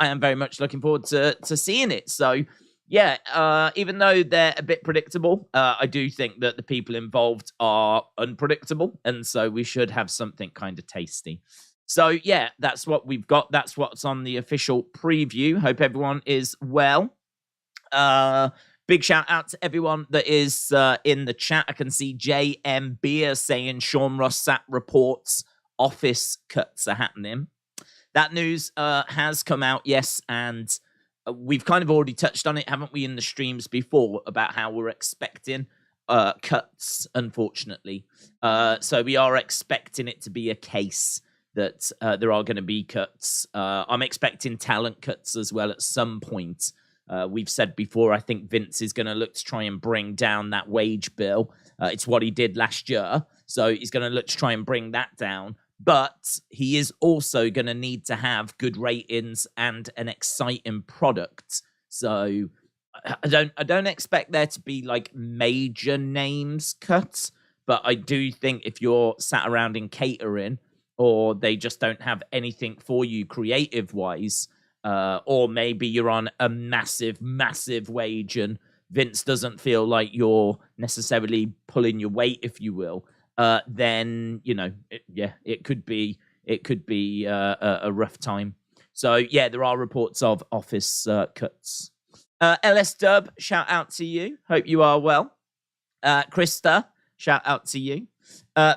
I am very much looking forward to seeing it. So, yeah, even though they're a bit predictable, I do think that the people involved are unpredictable. And so we should have something kind of tasty. So, yeah, that's what we've got. That's what's on the official preview. Hope everyone is well. Big shout out to everyone that is in the chat. I can see JM Beer saying Sean Ross Sapp reports office cuts are happening. That news has come out, yes, and we've kind of already touched on it, haven't we, in the streams before, about how we're expecting cuts, unfortunately. So we are expecting it to be a case that there are going to be cuts. I'm expecting talent cuts as well at some point. We've said before, I think Vince is going to look to try and bring down that wage bill. It's what he did last year. So he's going to look to try and bring that down. But he is also going to need to have good ratings and an exciting product. So I don't expect there to be like major names cut. But I do think if you're sat around in catering or they just don't have anything for you creative-wise, or maybe you're on a massive, massive wage and Vince doesn't feel like you're necessarily pulling your weight, if you will, then, you know, it could be a rough time. So, yeah, there are reports of office cuts. LS Dub, shout out to you. Hope you are well. Krista, shout out to you.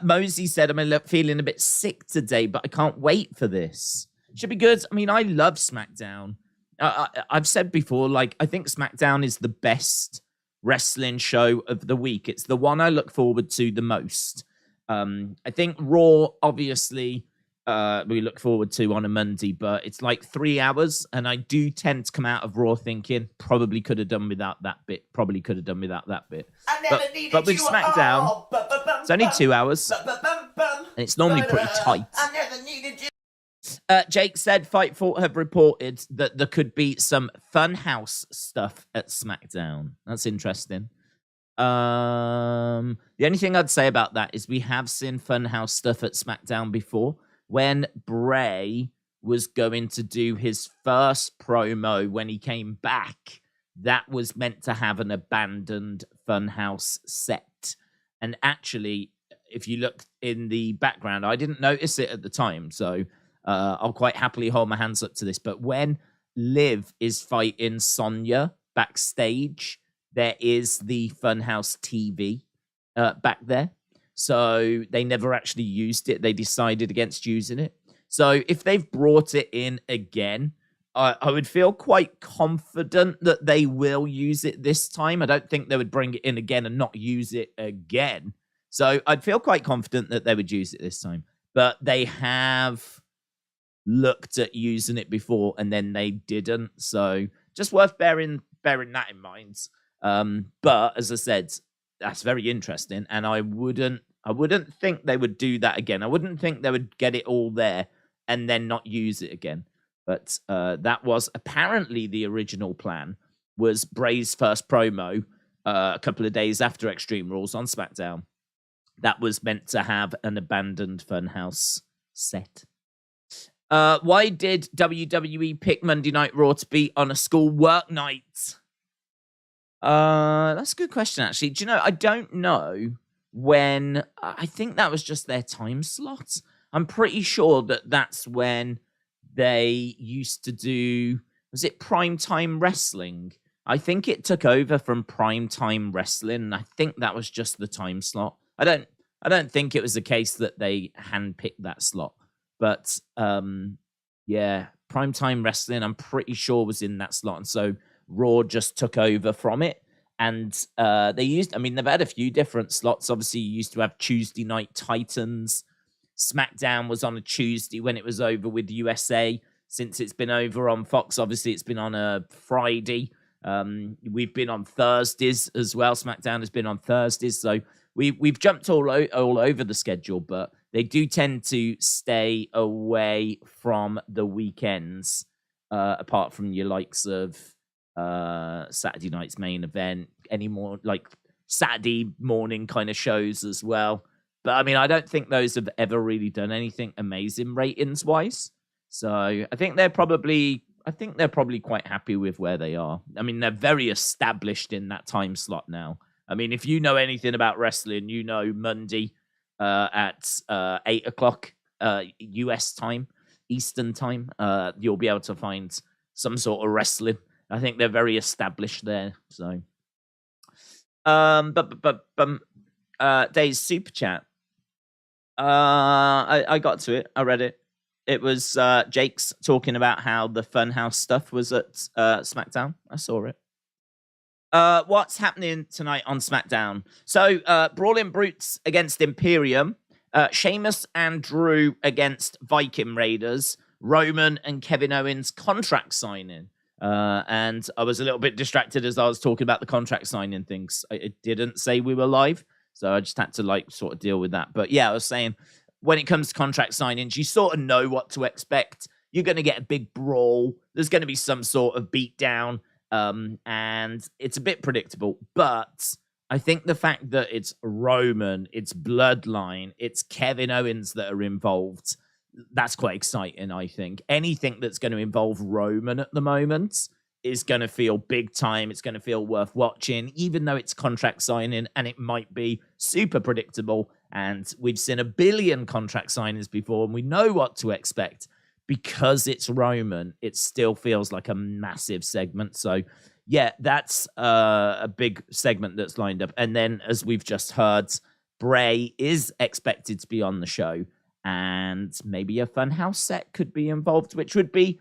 Mosey said, I'm feeling a bit sick today, but I can't wait for this. Should be good. I mean, I love SmackDown. I've said before, like, I think SmackDown is the best wrestling show of the week. It's the one I look forward to the most. I think Raw, obviously, we look forward to on a Monday, but it's like 3 hours, and I do tend to come out of Raw thinking, probably could have done without that bit, probably could have done without that bit. But with SmackDown, it's only 2 hours, and it's normally pretty tight. I never needed you. Jake said Fightful have reported that there could be some Fun House stuff at SmackDown. That's interesting. The only thing I'd say about that is we have seen Fun House stuff at SmackDown before. When Bray was going to do his first promo when he came back, that was meant to have an abandoned Fun House set. And actually, if you look in the background, I didn't notice it at the time, so I'll quite happily hold my hands up to this. But when Liv is fighting Sonya backstage, there is the Funhouse TV back there. So they never actually used it. They decided against using it. So if they've brought it in again, I would feel quite confident that they will use it this time. I don't think they would bring it in again and not use it again. So I'd feel quite confident that they would use it this time. But they have looked at using it before and then they didn't. So just worth bearing that in mind. But as I said, that's very interesting, and I wouldn't think they would do that again. I wouldn't think they would get it all there and then not use it again. But that was apparently the original plan, was Bray's first promo a couple of days after Extreme Rules on SmackDown. That was meant to have an abandoned Funhouse set. Why did WWE pick Monday Night Raw to be on a school work night? That's a good question, actually. Do you know, I don't know when. I think that was just their time slot. I'm pretty sure that that's when they used to do, was it Primetime Wrestling? I think it took over from Primetime Wrestling, and I think that was just the time slot. I don't think it was the case that they handpicked that slot. But, yeah, Primetime Wrestling, I'm pretty sure was in that slot. And so Raw just took over from it. And they've had a few different slots. Obviously, you used to have Tuesday Night Titans. SmackDown was on a Tuesday when it was over with USA. Since it's been over on Fox, obviously, it's been on a Friday. We've been on Thursdays as well. SmackDown has been on Thursdays. So we've jumped all over the schedule, but they do tend to stay away from the weekends, apart from your likes of Saturday night's main event, any more like Saturday morning kind of shows as well. But I mean, I don't think those have ever really done anything amazing ratings wise. So I think they're probably I think they're probably quite happy with where they are. I mean, they're very established in that time slot now. I mean, if you know anything about wrestling, you know Monday at 8 o'clock US time, Eastern time, you'll be able to find some sort of wrestling. I think they're very established there. So, Dave's super chat. I got to it. I read it. It was Jake's talking about how the Funhouse stuff was at SmackDown. I saw it. What's happening tonight on SmackDown? So, Brawling Brutes against Imperium, Sheamus and Drew against Viking Raiders, Roman and Kevin Owens contract signing. And I was a little bit distracted as I was talking about the contract signing things. It didn't say we were live, so I just had to sort of deal with that. But yeah, I was saying, when it comes to contract signings, you sort of know what to expect. You're going to get a big brawl. There's going to be some sort of beatdown. And it's a bit predictable, but I think the fact that it's Roman, it's Bloodline, it's Kevin Owens that are involved, that's quite exciting, I think. Anything that's going to involve Roman at the moment is going to feel big time. It's going to feel worth watching, even though it's contract signing and it might be super predictable. And we've seen a billion contract signings before and we know what to expect. Because it's Roman, it still feels like a massive segment. So, yeah, that's a big segment that's lined up. And then, as we've just heard, Bray is expected to be on the show. And maybe a Funhouse set could be involved, which would be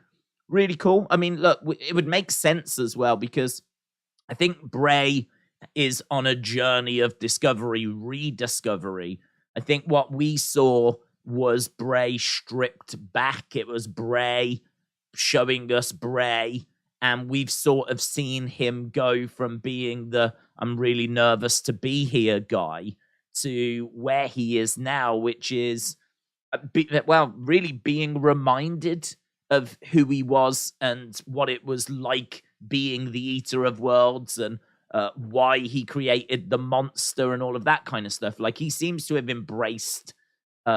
really cool. I mean, look, it would make sense as well, because I think Bray is on a journey of discovery, rediscovery. I think what we saw was Bray stripped back. It was Bray showing us Bray. And we've sort of seen him go from being the I'm really nervous to be here guy to where he is now, which is, really being reminded of who he was and what it was like being the Eater of Worlds and why he created the monster and all of that kind of stuff. Like, he seems to have embraced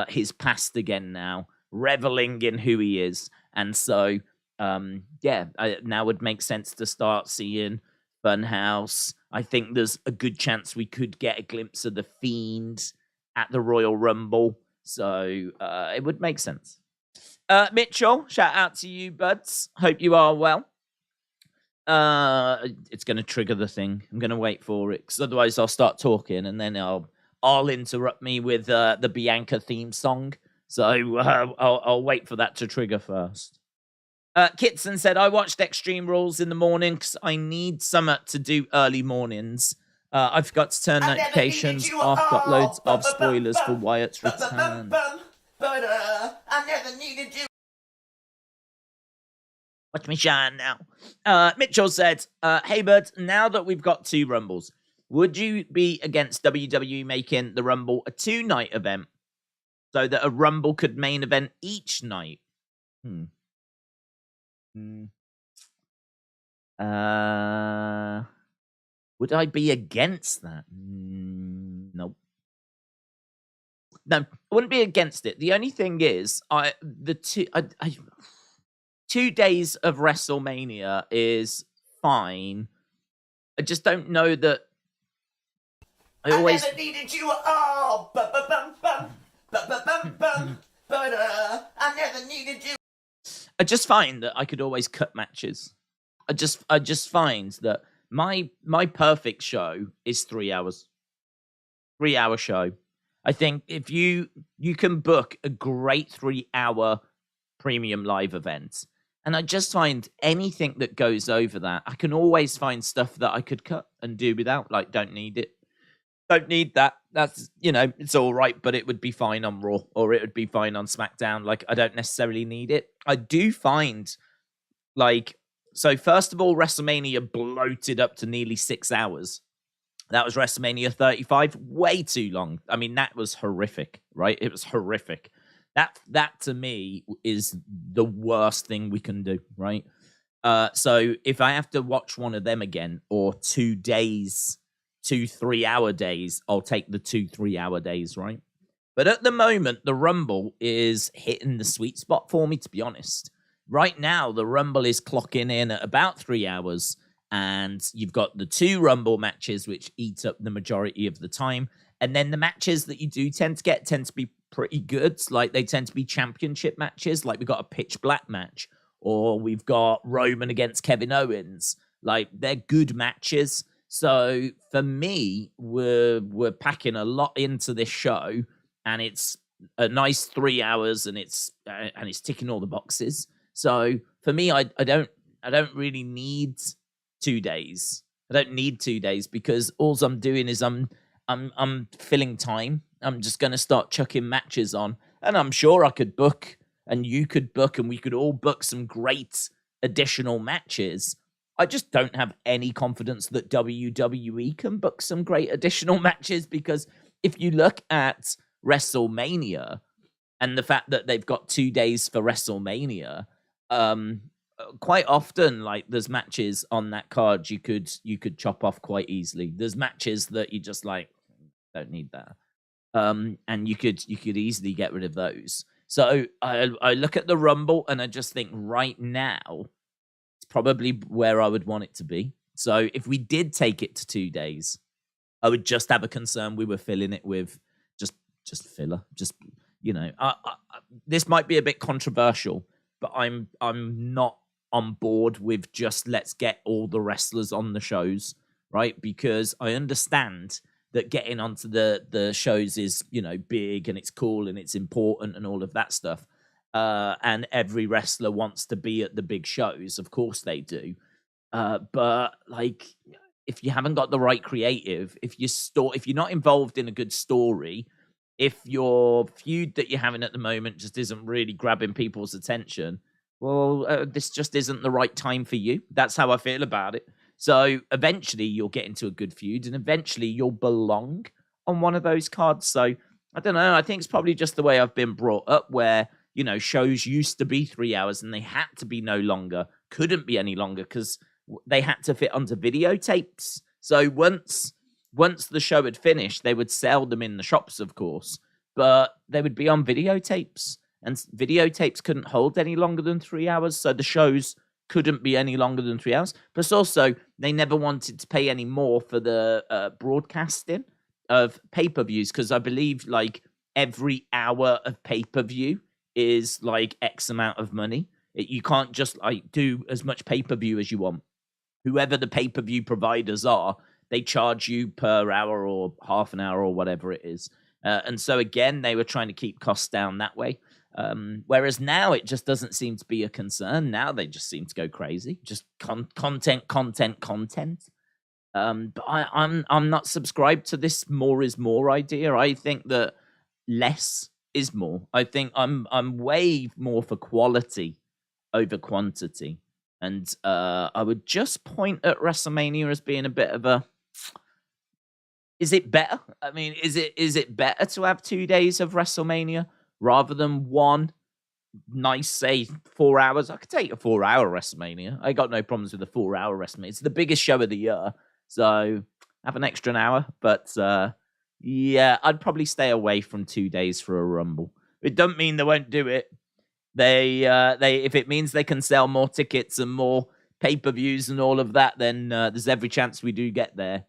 his past again now, reveling in who he is. And so, now would make sense to start seeing Funhouse. I think there's a good chance we could get a glimpse of The Fiend at the Royal Rumble. So it would make sense. Mitchell, shout out to you, buds. Hope you are well. It's going to trigger the thing. I'm going to wait for it, because otherwise I'll start talking and then I'll interrupt me with the Bianca theme song. So I'll wait for that to trigger first. Kitson said, I watched Extreme Rules in the morning because I need something to do early mornings. I forgot to turn notifications off. Got loads of spoilers for Wyatt's return. I never needed you. Watch me shine now. Mitchell said, hey, bud, now that we've got 2 Rumbles, would you be against WWE making the Rumble a 2-night event so that a Rumble could main event each night? Would I be against that? Nope. No, I wouldn't be against it. The only thing is, 2 days of WrestleMania is fine. I just don't know that. I never needed you at all. I never needed you. I just find that I could always cut matches. I just find that my perfect show is 3 hours. 3-hour show. I think if you can book a great 3-hour premium live event, and I just find anything that goes over that, I can always find stuff that I could cut and do without. Like, don't need it. Don't need that. That's, it's all right, but it would be fine on Raw or it would be fine on SmackDown. Like, I don't necessarily need it. I do find, so first of all, WrestleMania bloated up to nearly 6 hours. That was WrestleMania 35, way too long. I mean, that was horrific, right? It was horrific. That to me is the worst thing we can do, right? So if I have to watch one of them again, or 2 days, 2 3-hour days, I'll take the 2 3-hour days, right? But at the moment, the Rumble is hitting the sweet spot for me, to be honest. right now, the Rumble is clocking in at about 3 hours, and you've got the 2 Rumble matches, which eat up the majority of the time. And then the matches that you do tend to be pretty good. Like, they tend to be championship matches. Like, we've got a pitch black match, or we've got Roman against Kevin Owens. Like, they're good matches. So for me, we're packing a lot into this show, and it's a nice 3 hours, and it's ticking all the boxes. So for me, I don't really need 2 days. I don't need 2 days, because all I'm doing is I'm filling time. I'm just going to start chucking matches on, and I'm sure I could book, and you could book, and we could all book some great additional matches. I just don't have any confidence that WWE can book some great additional matches, because if you look at WrestleMania and the fact that they've got 2 days for WrestleMania, quite often, like, there's matches on that card you could chop off quite easily. There's matches that you just like, don't need that, and you could easily get rid of those. So I look at the Rumble, and I just think right now it's probably where I would want it to be. So if we did take it to 2 days, I would just have a concern we were filling it with just filler. Just, this might be a bit controversial, but I'm not on board with just let's get all the wrestlers on the shows, right? Because I understand that getting onto the shows is, big, and it's cool, and it's important, and all of that stuff. And every wrestler wants to be at the big shows. Of course they do. But, like, if you haven't got the right creative, if you're not involved in a good story, if your feud that you're having at the moment just isn't really grabbing people's attention, well, this just isn't the right time for you. That's how I feel about it. So eventually you'll get into a good feud, and eventually you'll belong on one of those cards. So I don't know. I think it's probably just the way I've been brought up, where, shows used to be 3 hours, and they had to be no longer, couldn't be any longer, because they had to fit onto videotapes. So once the show had finished, they would sell them in the shops, of course, but they would be on videotapes, and videotapes couldn't hold any longer than 3 hours. So the shows couldn't be any longer than 3 hours. Plus, also, they never wanted to pay any more for the broadcasting of pay-per-views, because I believe, like, every hour of pay-per-view is like X amount of money. You can't just, like, do as much pay-per-view as you want. Whoever the pay-per-view providers are, they charge you per hour or half an hour or whatever it is. And so, again, they were trying to keep costs down that way. Whereas now it just doesn't seem to be a concern. Now they just seem to go crazy. Just content. But I'm not subscribed to this more is more idea. I think that less is more. I think I'm way more for quality over quantity. And I would just point at WrestleMania as being a bit of a... Is it better? I mean, is it better to have 2 days of WrestleMania rather than one nice, say, 4 hours? I could take a 4-hour WrestleMania. I got no problems with a 4-hour WrestleMania. It's the biggest show of the year, so have an extra hour. But yeah, I'd probably stay away from 2 days for a Rumble. It doesn't mean they won't do it. They if it means they can sell more tickets and more pay-per-views and all of that, then there's every chance we do get there.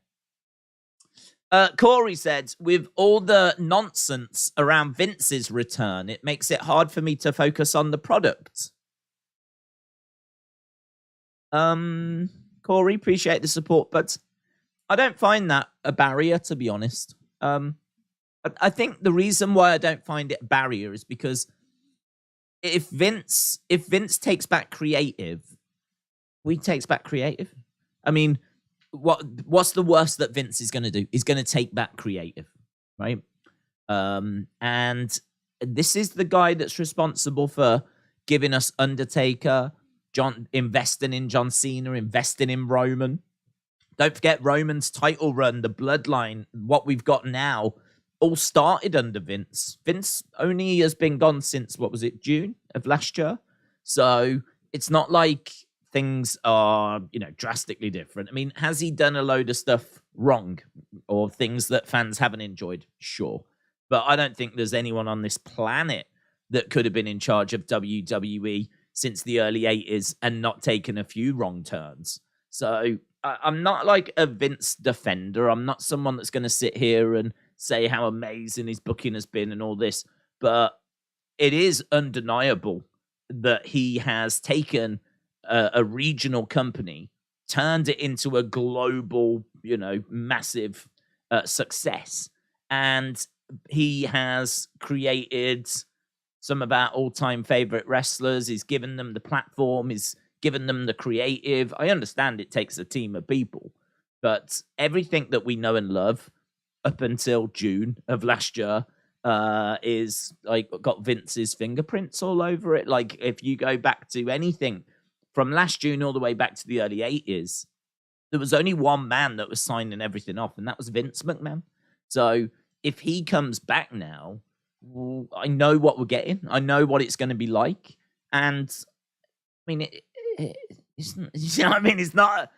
Corey said, with all the nonsense around Vince's return, it makes it hard for me to focus on the product. Corey, appreciate the support, but I don't find that a barrier, to be honest. I think the reason why I don't find it a barrier is because if Vince takes back creative, we takes back creative. I mean, what's the worst that Vince is going to do? He's going to take back creative, right? And this is the guy that's responsible for giving us Undertaker, investing in John Cena, investing in Roman. Don't forget Roman's title run, the Bloodline, what we've got now, all started under Vince. Vince only has been gone since, June of last year? So it's not like things are, drastically different. I mean, has he done a load of stuff wrong or things that fans haven't enjoyed? Sure. But I don't think there's anyone on this planet that could have been in charge of WWE since the early 80s and not taken a few wrong turns. So I'm not like a Vince defender. I'm not someone that's going to sit here and say how amazing his booking has been and all this. But it is undeniable that he has taken a regional company, turned it into a global, massive success. And he has created some of our all-time favorite wrestlers. He's given them the platform. He's given them the creative. I understand it takes a team of people, but everything that we know and love up until June of last year is like got Vince's fingerprints all over it. Like if you go back to anything from last June all the way back to the early 80s, there was only one man that was signing everything off, and that was Vince McMahon. So if he comes back now, I know what we're getting. I know what it's going to be like. And I mean, it's you know what I mean? It's not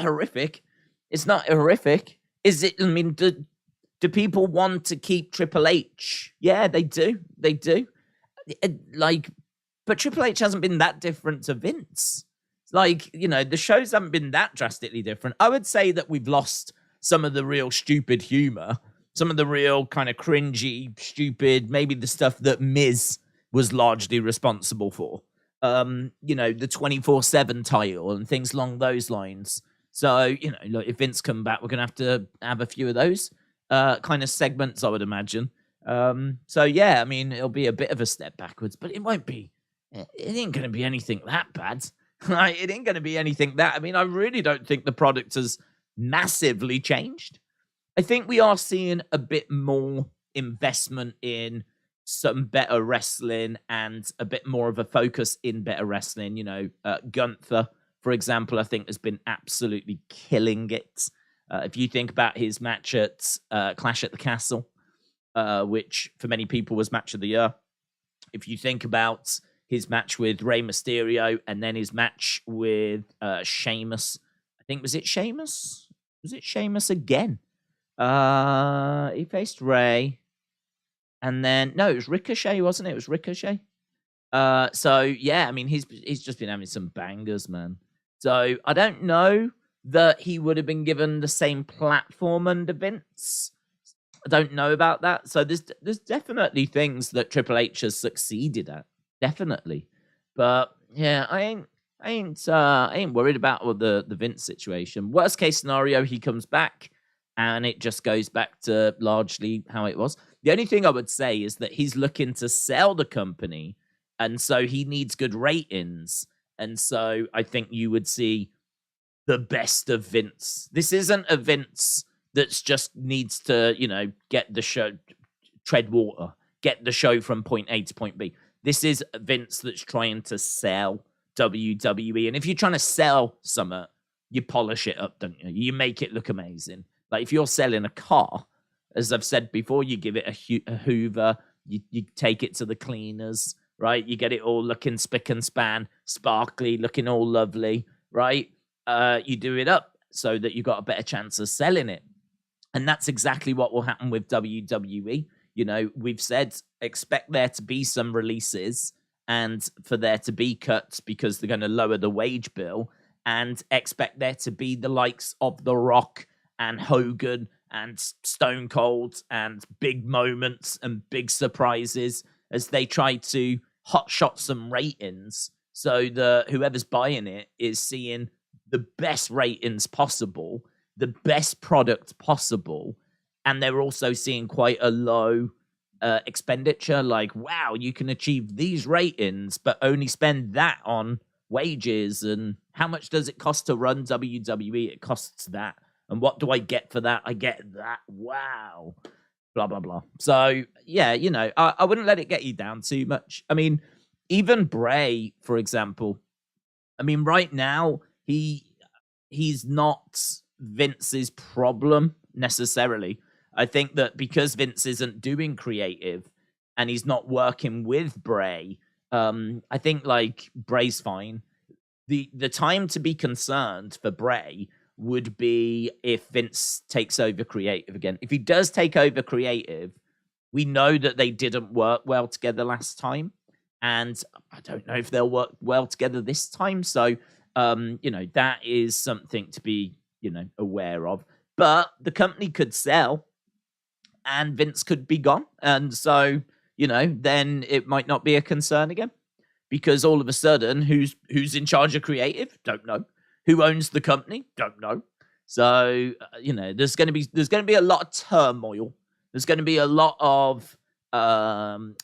horrific. It's not horrific. Is it? I mean, do people want to keep Triple H? Yeah, they do. They do. But Triple H hasn't been that different to Vince. Like, the shows haven't been that drastically different. I would say that we've lost some of the real stupid humor, some of the real kind of cringy, stupid, maybe the stuff that Miz was largely responsible for. The 24/7 title and things along those lines. So, look, if Vince come back, we're going to have a few of those kind of segments, I would imagine. So, yeah, I mean, it'll be a bit of a step backwards, but it won't be. It ain't going to be anything that bad. It ain't going to be anything that. I mean, I really don't think the product has massively changed. I think we are seeing a bit more investment in some better wrestling and a bit more of a focus in better wrestling. Gunther, for example, I think has been absolutely killing it. If you think about his match at Clash at the Castle, which for many people was match of the year. If you think about his match with Rey Mysterio and then his match with Sheamus, I think, was it Sheamus? Was it Sheamus again? He faced Rey. And then, no, it was Ricochet, wasn't it? It was Ricochet. So, yeah, I mean, he's just been having some bangers, man. So, I don't know that he would have been given the same platform under Vince. I don't know about that. So, there's definitely things that Triple H has succeeded at. Definitely. But, yeah, I ain't worried about the Vince situation. Worst case scenario, he comes back and it just goes back to largely how it was. The only thing I would say is that he's looking to sell the company, and so he needs good ratings. And so I think you would see the best of Vince. This isn't a Vince that's just needs to, get the show, tread water, get the show from point A to point B. This is a Vince that's trying to sell WWE. And if you're trying to sell something, you polish it up, don't you? You make it look amazing. Like if you're selling a car, as I've said before, you give it a hoover, you take it to the cleaners, right? You get it all looking spick and span, sparkly, looking all lovely, right? You do it up so that you got a better chance of selling it. And that's exactly what will happen with WWE. We've said expect there to be some releases and for there to be cuts because they're going to lower the wage bill, and expect there to be the likes of The Rock and Hogan and Stone Cold and big moments and big surprises as they try to hotshot some ratings so that whoever's buying it is seeing the best ratings possible, the best product possible, and they're also seeing quite a low expenditure. Like, wow, you can achieve these ratings, but only spend that on wages. And how much does it cost to run WWE? It costs that. And what do I get for that? I get that. Wow. Blah, blah, blah. So, yeah, I wouldn't let it get you down too much. I mean, even Bray, for example, I mean, right now, he's not Vince's problem necessarily. I think that because Vince isn't doing creative and he's not working with Bray, I think, like, Bray's fine. The time to be concerned for Bray would be if Vince takes over creative again. If he does take over creative, we know that they didn't work well together last time. And I don't know if they'll work well together this time. So, that is something to be, aware of. But the company could sell and Vince could be gone. And so, then it might not be a concern again. Because all of a sudden, who's in charge of creative? Don't know. Who owns the company? Don't know. So, there's going to be a lot of turmoil. There's going to be a lot of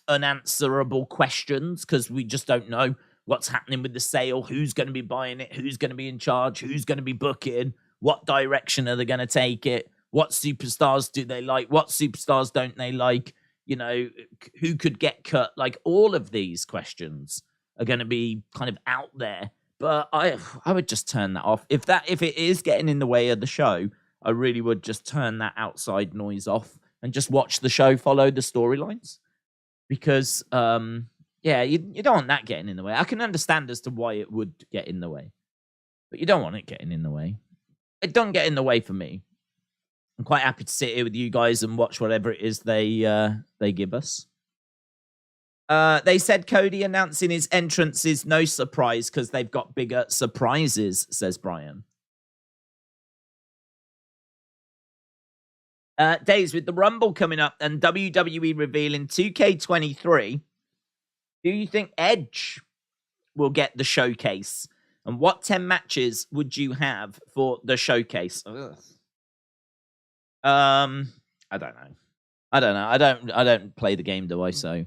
unanswerable questions because we just don't know what's happening with the sale, who's going to be buying it, who's going to be in charge, who's going to be booking, what direction are they going to take it, what superstars do they like, what superstars don't they like, who could get cut. Like, all of these questions are going to be kind of out there. But I would just turn that off. If it is getting in the way of the show, I really would just turn that outside noise off and just watch the show follow the storylines. Because, you don't want that getting in the way. I can understand as to why it would get in the way. But you don't want it getting in the way. It don't get in the way for me. I'm quite happy to sit here with you guys and watch whatever it is they give us. They said Cody announcing his entrance is no surprise because they've got bigger surprises, says Brian. Days, with the Rumble coming up and WWE revealing 2K23, do you think Edge will get the showcase? And what 10 matches would you have for the showcase? Ugh. I don't know. I don't play the game, do I? So,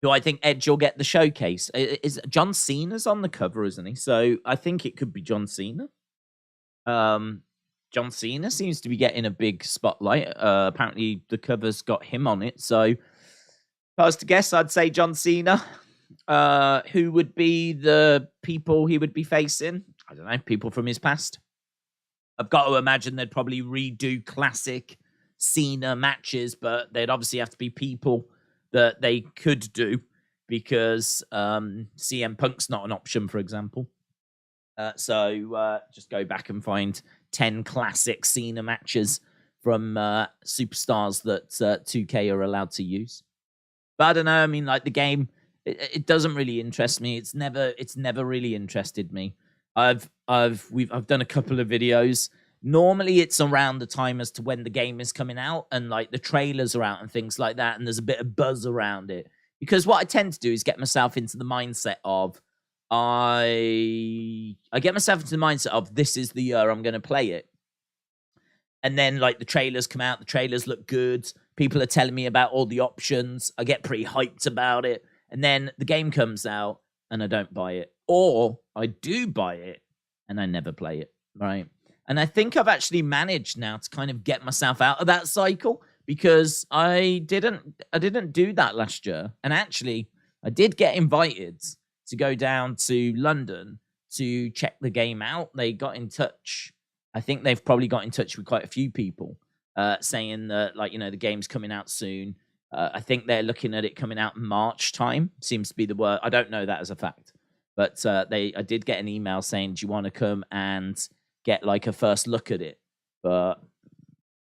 do I think Edge will get the showcase? Is John Cena's on the cover, isn't he? So I think it could be John Cena. John Cena seems to be getting a big spotlight. Apparently, the cover's got him on it. So, if I was to guess, I'd say John Cena. Who would be the people he would be facing? I don't know. People from his past. I've got to imagine they'd probably redo classic Cena matches, but they'd obviously have to be people that they could do because CM Punk's not an option, for example. So just go back and find 10 classic Cena matches from superstars that 2K are allowed to use. But I don't know. I mean, like, the game, it doesn't really interest me. It's never really interested me. I've done a couple of videos. Normally, it's around the time as to when the game is coming out, and like the trailers are out and things like that, and there's a bit of buzz around it. Because what I tend to do is get myself into the mindset of I get myself into the mindset of this is the year I'm going to play it. And then, like, the trailers come out, the trailers look good. People are telling me about all the options. I get pretty hyped about it. And then the game comes out and I don't buy it. Or I do buy it and I never play it, right? And I think I've actually managed now to kind of get myself out of that cycle because I didn't do that last year. And actually, I did get invited to go down to London to check the game out. They got in touch. I think they've probably got in touch with quite a few people saying that, like, the game's coming out soon. I think they're looking at it coming out in March time. Seems to be the word. I don't know that as a fact. But I did get an email saying, do you want to come and get, like, a first look at it? But I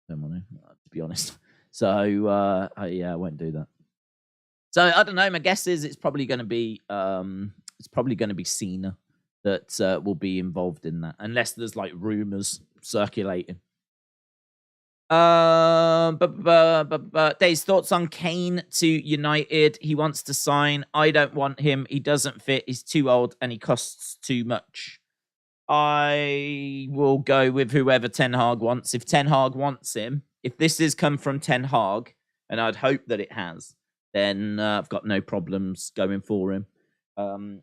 don't want to be honest. So, I won't do that. So, I don't know. My guess is it's probably going to be Cena that will be involved in that, unless there's, like, rumors circulating. Dave's thoughts on Kane to United. He wants to sign. I don't want him. He doesn't fit. He's too old and he costs too much. I will go with whoever Ten Hag wants. If Ten Hag wants him, if this has come from Ten Hag, and I'd hope that it has, then I've got no problems going for him.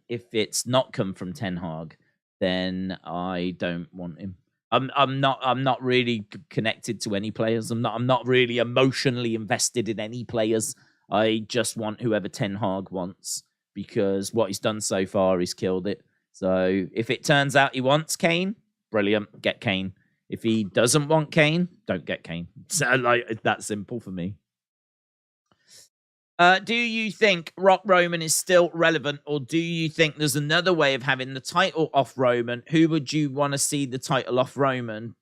If it's not come from Ten Hag, then I don't want him. I'm not really connected to any players. I'm not really emotionally invested in any players. I just want whoever Ten Hag wants because what he's done so far, he's killed it. So if it turns out he wants Kane, brilliant, get Kane. If he doesn't want Kane, don't get Kane. So, like, that's simple for me. Do you think Rock Roman is still relevant, or do you think there's another way of having the title off Roman? Who would you want to see the title off Roman?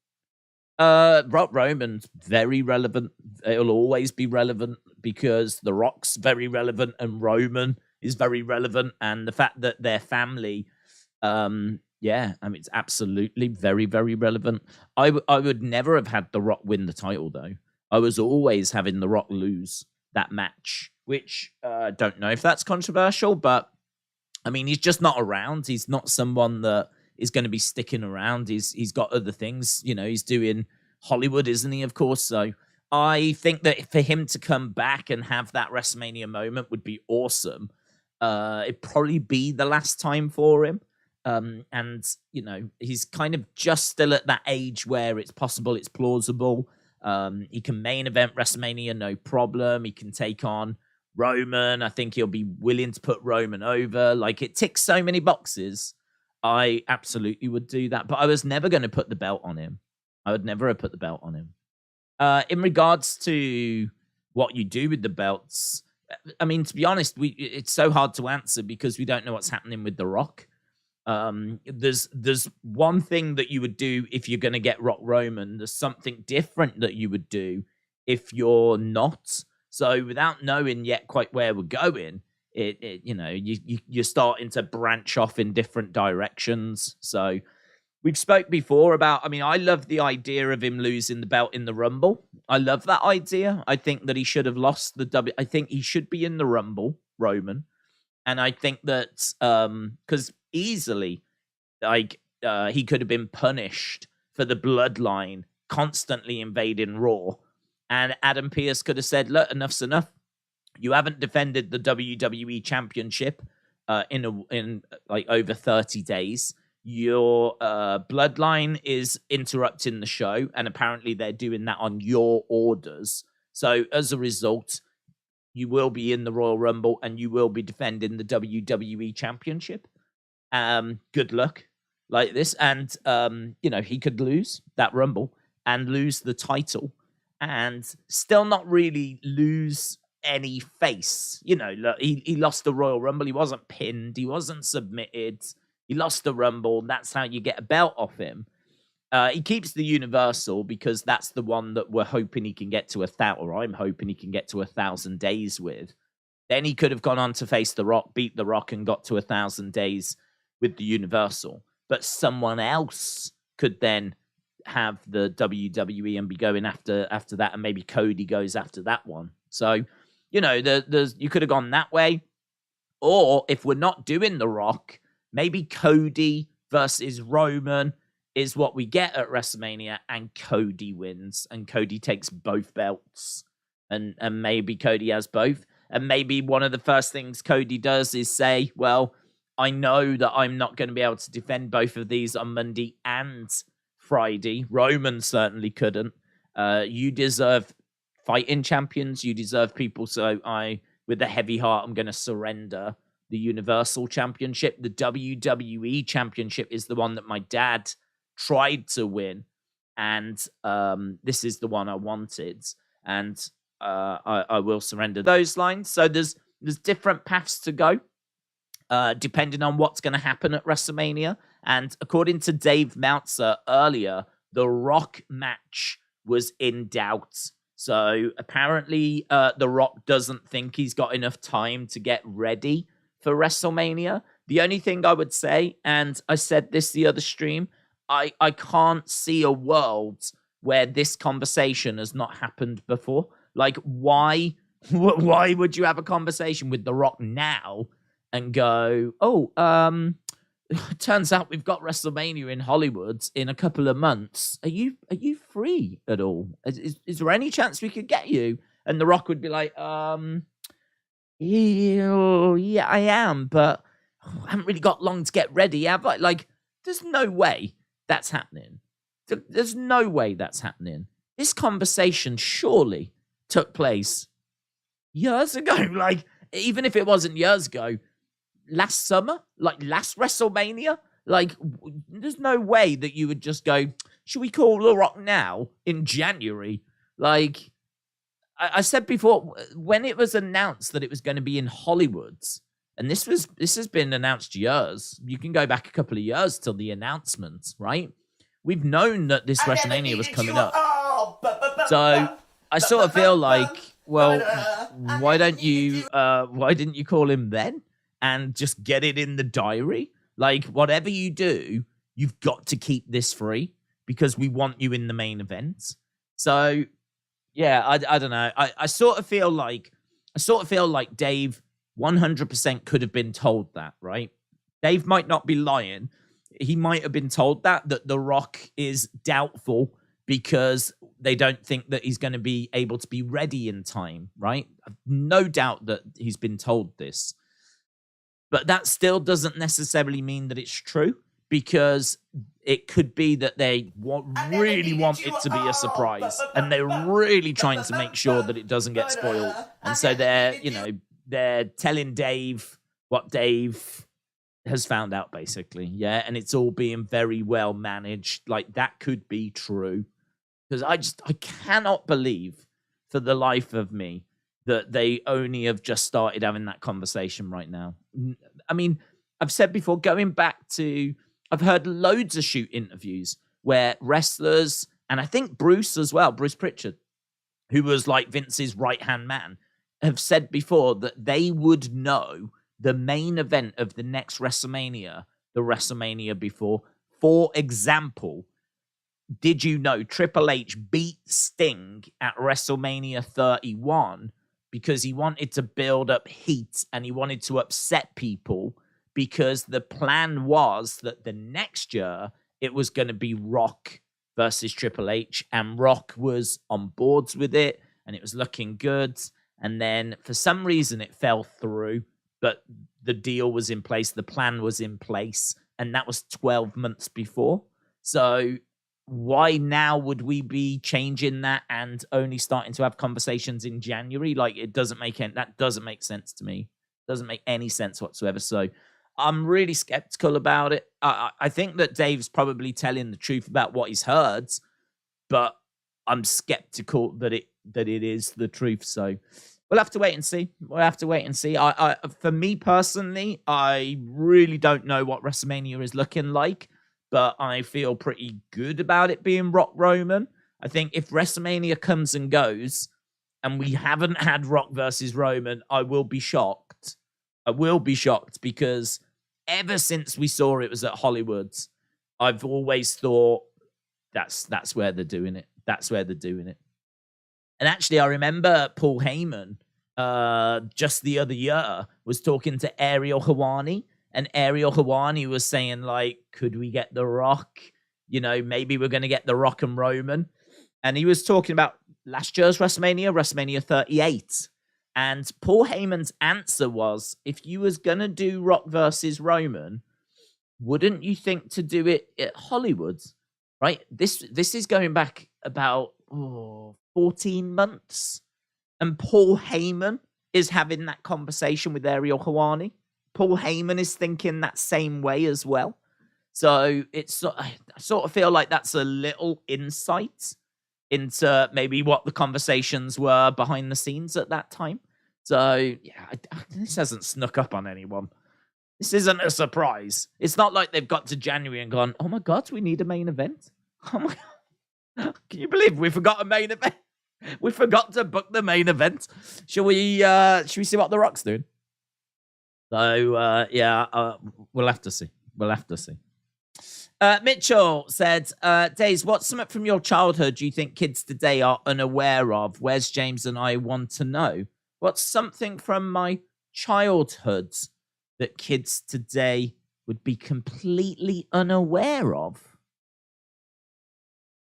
Rock Roman's very relevant. It'll always be relevant because The Rock's very relevant and Roman is very relevant, and the fact that their family, yeah, I mean, it's absolutely very, very relevant. I would never have had The Rock win the title, though. I was always having The Rock lose that match, which don't know if that's controversial, but I mean, he's just not around. He's not someone that is going to be sticking around. He's got other things, you know, he's doing Hollywood, isn't he, of course? So I think that for him to come back and have that WrestleMania moment would be awesome. It'd probably be the last time for him. And, you know, he's kind of just still at that age where it's possible, it's plausible. He can main event WrestleMania, no problem. He can take on Roman. I think he'll be willing to put Roman over. Like, it ticks so many boxes. I absolutely would do that. But I was never going to put the belt on him. I would never have put the belt on him. In regards to what you do with the belts, I mean, to be honest, it's so hard to answer because we don't know what's happening with The Rock. There's one thing that you would do if you're going to get Rock Roman. There's something different that you would do if you're not. So without knowing yet quite where we're going, you know, you're starting to branch off in different directions. So we've spoke before about, I mean, I love the idea of him losing the belt in the Rumble. I love that idea. I think that he should have lost I think he should be in the Rumble, Roman. And I think that, because easily, like, he could have been punished for the Bloodline constantly invading Raw. And Adam Pearce could have said, look, enough's enough. You haven't defended the WWE Championship in like over 30 days. Your Bloodline is interrupting the show, and apparently they're doing that on your orders. So as a result, you will be in the Royal Rumble and you will be defending the WWE Championship. Good luck like this. And, you know, he could lose that Rumble and lose the title and still not really lose any face. You know, look, he lost the Royal Rumble. He wasn't pinned. He wasn't submitted. He lost the Rumble. That's how you get a belt off him. He keeps the Universal because that's the one that we're hoping he can get to 1,000, or I'm hoping he can get to 1,000 days with. Then he could have gone on to face The Rock, beat The Rock, and got to 1,000 days with the Universal. But someone else could then have the WWE and be going after that, and maybe Cody goes after that one. So, you know, you could have gone that way. Or if we're not doing The Rock, maybe Cody versus Roman is what we get at WrestleMania, and Cody wins, and Cody takes both belts, and maybe Cody has both. And maybe one of the first things Cody does is say, well, I know that I'm not going to be able to defend both of these on Monday and Friday. Roman certainly couldn't. You deserve fighting champions. You deserve people. So with a heavy heart, I'm going to surrender the Universal Championship. The WWE Championship is the one that my dad tried to win. And this is the one I wanted. And I will surrender those lines. So there's different paths to go, depending on what's going to happen at WrestleMania. And according to Dave Meltzer earlier, the Rock match was in doubt. So apparently the Rock doesn't think he's got enough time to get ready for WrestleMania. The only thing I would say, and I said this the other stream, I can't see a world where this conversation has not happened before. Like, why would you have a conversation with The Rock now and go, turns out we've got WrestleMania in Hollywood in a couple of months. Are you free at all? Is there any chance we could get you? And The Rock would be like, yeah, I am, but I haven't really got long to get ready, have I? Like, there's no way that's happening. There's no way that's happening. This conversation surely took place years ago. Like, even if it wasn't years ago, last summer, like last WrestleMania, like there's no way that you would just go, should we call The Rock now in January? Like I said before, when it was announced that it was going to be in Hollywood, and this has been announced years. You can go back a couple of years till the announcement, right? We've known that this WrestleMania was coming up. So I sort of feel like, well, why didn't you call him then? and just get it in the diary. Like, whatever you do, you've got to keep this free because we want you in the main event. So, yeah, I don't know. I sort of feel like Dave 100% could have been told that, right? Dave might not be lying. He might have been told that The Rock is doubtful because they don't think that he's going to be able to be ready in time, right? I've no doubt that he's been told this. But that still doesn't necessarily mean that it's true, because it could be that they really want it to be a surprise, and they're really trying to make sure that it doesn't get spoiled. And so they're telling Dave what Dave has found out, basically. Yeah, and it's all being very well managed. Like, that could be true. Because I cannot believe for the life of me that they only have just started having that conversation right now. I mean, I've said before, going back to, I've heard loads of shoot interviews where wrestlers, and I think Bruce as well, Bruce Pritchard, who was like Vince's right-hand man, have said before that they would know the main event of the next WrestleMania, the WrestleMania before. For example, did you know Triple H beat Sting at WrestleMania 31 because he wanted to build up heat and he wanted to upset people, because the plan was that the next year it was going to be Rock versus Triple H, and Rock was on boards with it and it was looking good. And then for some reason it fell through, but the deal was in place, the plan was in place, and that was 12 months before. So why now would we be changing that and only starting to have conversations in January? Like, that doesn't make sense to me. Doesn't make any sense whatsoever. So I'm really skeptical about it. I think that Dave's probably telling the truth about what he's heard, but I'm skeptical that it is the truth. So we'll have to wait and see. For me personally, I really don't know what WrestleMania is looking like, but I feel pretty good about it being Rock Roman. I think if WrestleMania comes and goes and we haven't had Rock versus Roman, I will be shocked. Because ever since we saw it was at Hollywood's, I've always thought that's where they're doing it. And actually, I remember Paul Heyman just the other year was talking to Ariel Helwani, and Ariel Helwani was saying, like, could we get The Rock? You know, maybe we're going to get The Rock and Roman. And he was talking about last year's WrestleMania 38. And Paul Heyman's answer was, if you was going to do Rock versus Roman, wouldn't you think to do it at Hollywood? Right? This is going back about 14 months. And Paul Heyman is having that conversation with Ariel Helwani. Paul Heyman is thinking that same way as well. So I sort of feel like that's a little insight into maybe what the conversations were behind the scenes at that time. So, yeah, this hasn't snuck up on anyone. This isn't a surprise. It's not like they've got to January and gone, oh my God, we need a main event. Oh my God. Can you believe we forgot a main event? We forgot to book the main event. Should we see what The Rock's doing? So, we'll have to see. Mitchell said, Days, what's something from your childhood you think kids today are unaware of? Where's James and I want to know? What's something from my childhood that kids today would be completely unaware of?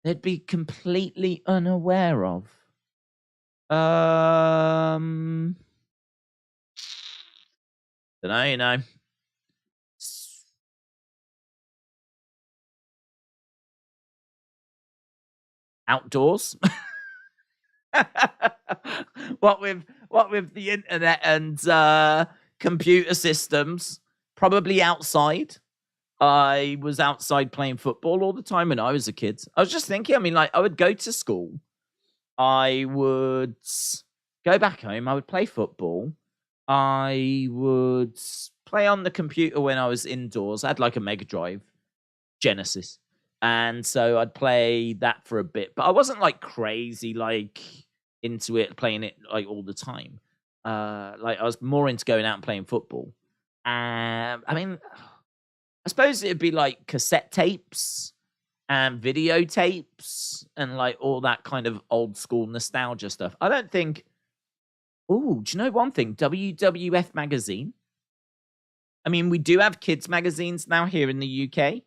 They'd be completely unaware of. Don't know, you know. Outdoors. what with the internet and computer systems, probably outside. I was outside playing football all the time when I was a kid. I was just thinking, I mean, like, I would go to school, I would go back home, I would play football, I would play on the computer when I was indoors. I had like a Mega Drive Genesis, and so I'd play that for a bit, but I wasn't like crazy like into it, playing it like all the time. Like, I was more into going out and playing football. I mean, I suppose it'd be like cassette tapes and videotapes and like all that kind of old school nostalgia stuff. I don't think. Oh, do you know one thing? WWF magazine. I mean, we do have kids magazines now here in the UK,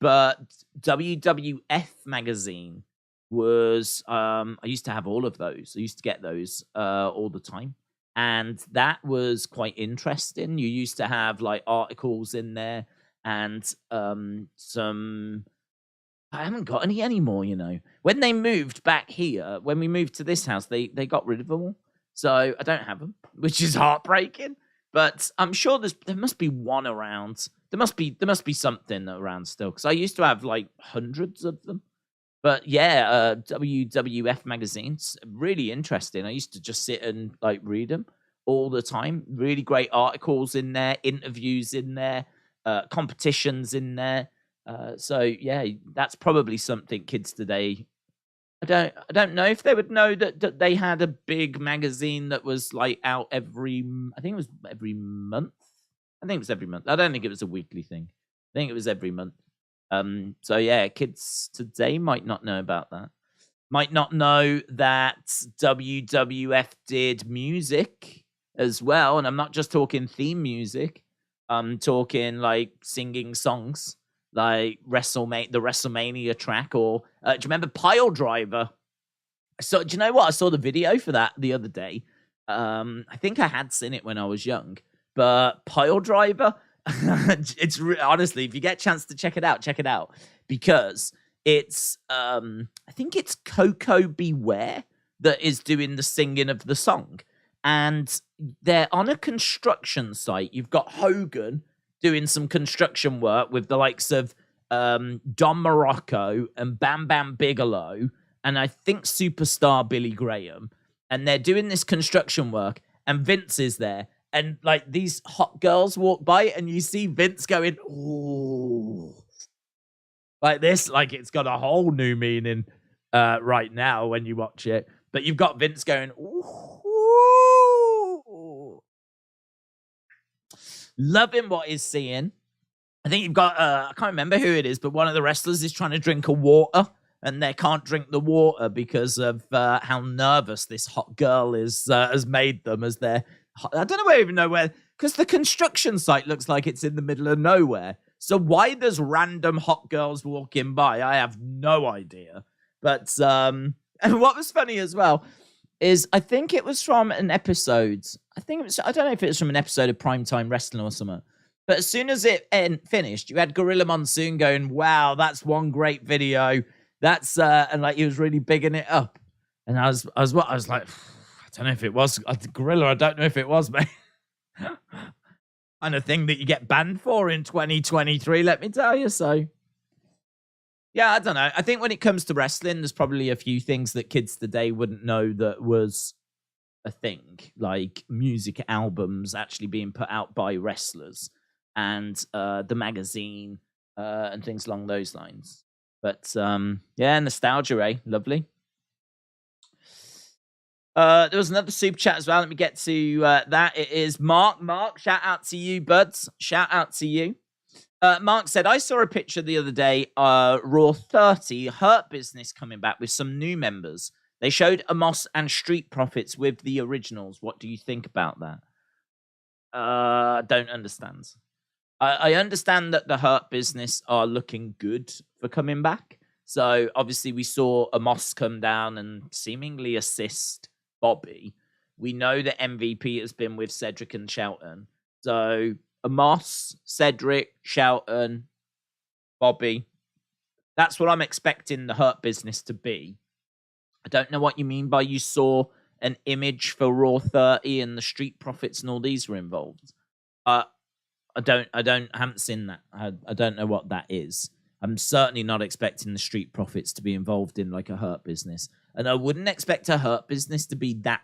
but WWF magazine was. I used to have all of those. I used to get those all the time, and that was quite interesting. You used to have like articles in there and some. I haven't got any anymore, you know. When they moved back here, when we moved to this house, they got rid of them all. So I don't have them, which is heartbreaking. But I'm sure there must be one around. There must be something around still, because I used to have like hundreds of them. But yeah, WWF magazines, really interesting. I used to just sit and like read them all the time. Really great articles in there, interviews in there, competitions in there. So yeah, that's probably something kids today. I don't know if they would know that they had a big magazine that was like out every. I think it was every month. I think it was every month. I don't think it was a weekly thing. I think it was every month. So yeah, kids today might not know about that. Might not know that WWF did music as well, and I'm not just talking theme music. I'm talking like singing songs, like the WrestleMania track, or do you remember Pile Driver? So do you know what? I saw the video for that the other day. I think I had seen it when I was young, but Pile Driver. It's honestly, if you get a chance to check it out because it's I think it's Coco Beware that is doing the singing of the song, and they're on a construction site. You've got Hogan doing some construction work with the likes of Don Morocco and Bam Bam Bigelow, and I think superstar Billy Graham, and they're doing this construction work, and Vince is there. And like these hot girls walk by, and you see Vince going, "Ooh," like this, like it's got a whole new meaning right now when you watch it. But you've got Vince going, "Ooh," loving what he's seeing. I think you've got I can't remember who it is, but one of the wrestlers is trying to drink a water, and they can't drink the water because of how nervous this hot girl is has made them as they're. I don't even know where, because the construction site looks like it's in the middle of nowhere. So why there's random hot girls walking by, I have no idea. But and what was funny as well is I think it was from an episode. I don't know if it was from an episode of Primetime Wrestling or something. But as soon as it finished, you had Gorilla Monsoon going, "Wow, that's one great video." That's and like he was really bigging it up. And I was like, I don't know if it was Gorilla. I don't know if it was, mate. Kind of thing that you get banned for in 2023, let me tell you. So, yeah, I don't know. I think when it comes to wrestling, there's probably a few things that kids today wouldn't know that was a thing, like music albums actually being put out by wrestlers and the magazine and things along those lines. But, yeah, nostalgia, eh? Lovely. There was another super chat as well. Let me get to that. It is Mark. Mark, shout out to you, buds. Shout out to you. Mark said, I saw a picture the other day, Raw 30, Hurt Business coming back with some new members. They showed Amos and Street Profits with the originals. What do you think about that? Don't understand. I understand that the Hurt Business are looking good for coming back. So obviously we saw Amos come down and seemingly assist Bobby. We know that MVP has been with Cedric and Shelton. So Amos, Cedric, Shelton, Bobby. That's what I'm expecting the Hurt Business to be. I don't know what you mean by you saw an image for Raw 30 and the Street Profits and all these were involved. I haven't seen that. I don't know what that is. I'm certainly not expecting the Street Profits to be involved in like a Hurt Business. And I wouldn't expect a Hurt Business to be that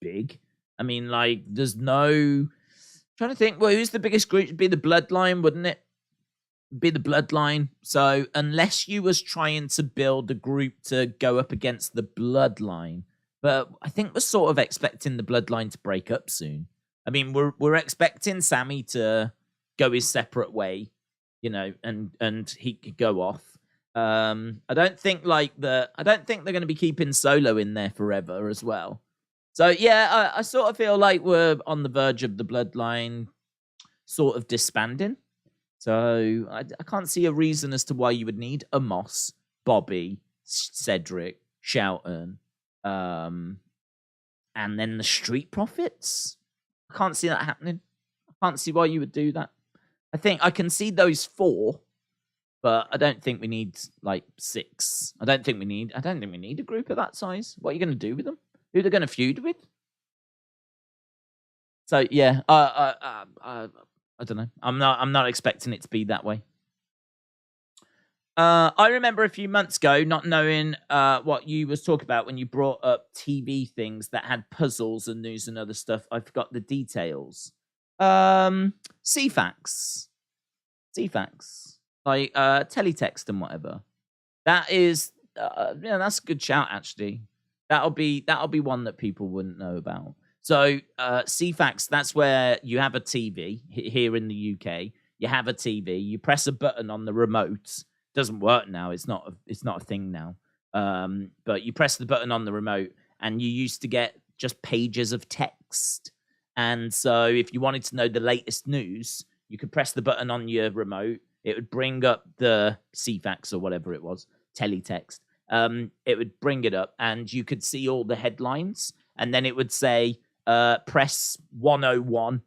big. I mean, like, there's no... trying to think, well, who's the biggest group? It'd be the Bloodline, wouldn't it? Be the Bloodline. So unless you was trying to build a group to go up against the Bloodline, but I think we're sort of expecting the Bloodline to break up soon. I mean, we're expecting Sami to go his separate way, and he could go off. I don't think they're going to be keeping Solo in there forever as well. So yeah, I sort of feel like we're on the verge of the Bloodline sort of disbanding. So I can't see a reason as to why you would need a Moss, Bobby, Cedric, Shelton, and then the Street Profits. I can't see that happening. I can't see why you would do that. I think I can see those 4, but I don't think we need 6. I don't think we need a group of that size. What are you going to do with them? Who they're going to feud with? So yeah, I don't know. I'm not expecting it to be that way. I remember a few months ago not knowing what you was talking about when you brought up TV things that had puzzles and news and other stuff. I forgot the details. CFAX, like teletext and whatever. That is, that's a good shout actually. That'll be one that people wouldn't know about. So CFAX, that's where you have a TV here in the UK. You have a TV. You press a button on the remote. Doesn't work now. It's not a thing now. But you press the button on the remote, and you used to get just pages of text. And so, if you wanted to know the latest news, you could press the button on your remote. It would bring up the CFAX or whatever it was, teletext. It would bring it up, and you could see all the headlines. And then it would say, press 101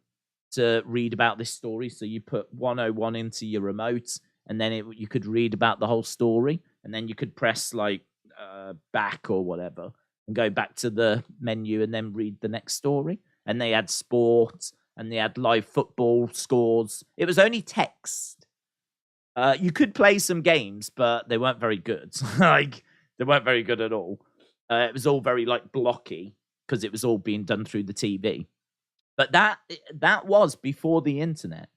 to read about this story. So you put 101 into your remote, and then you could read about the whole story. And then you could press back or whatever and go back to the menu and then read the next story. And they had sport and they had live football scores. It was only text. You could play some games, but they weren't very good. They weren't very good at all. It was all very blocky because it was all being done through the TV. But that was before the internet.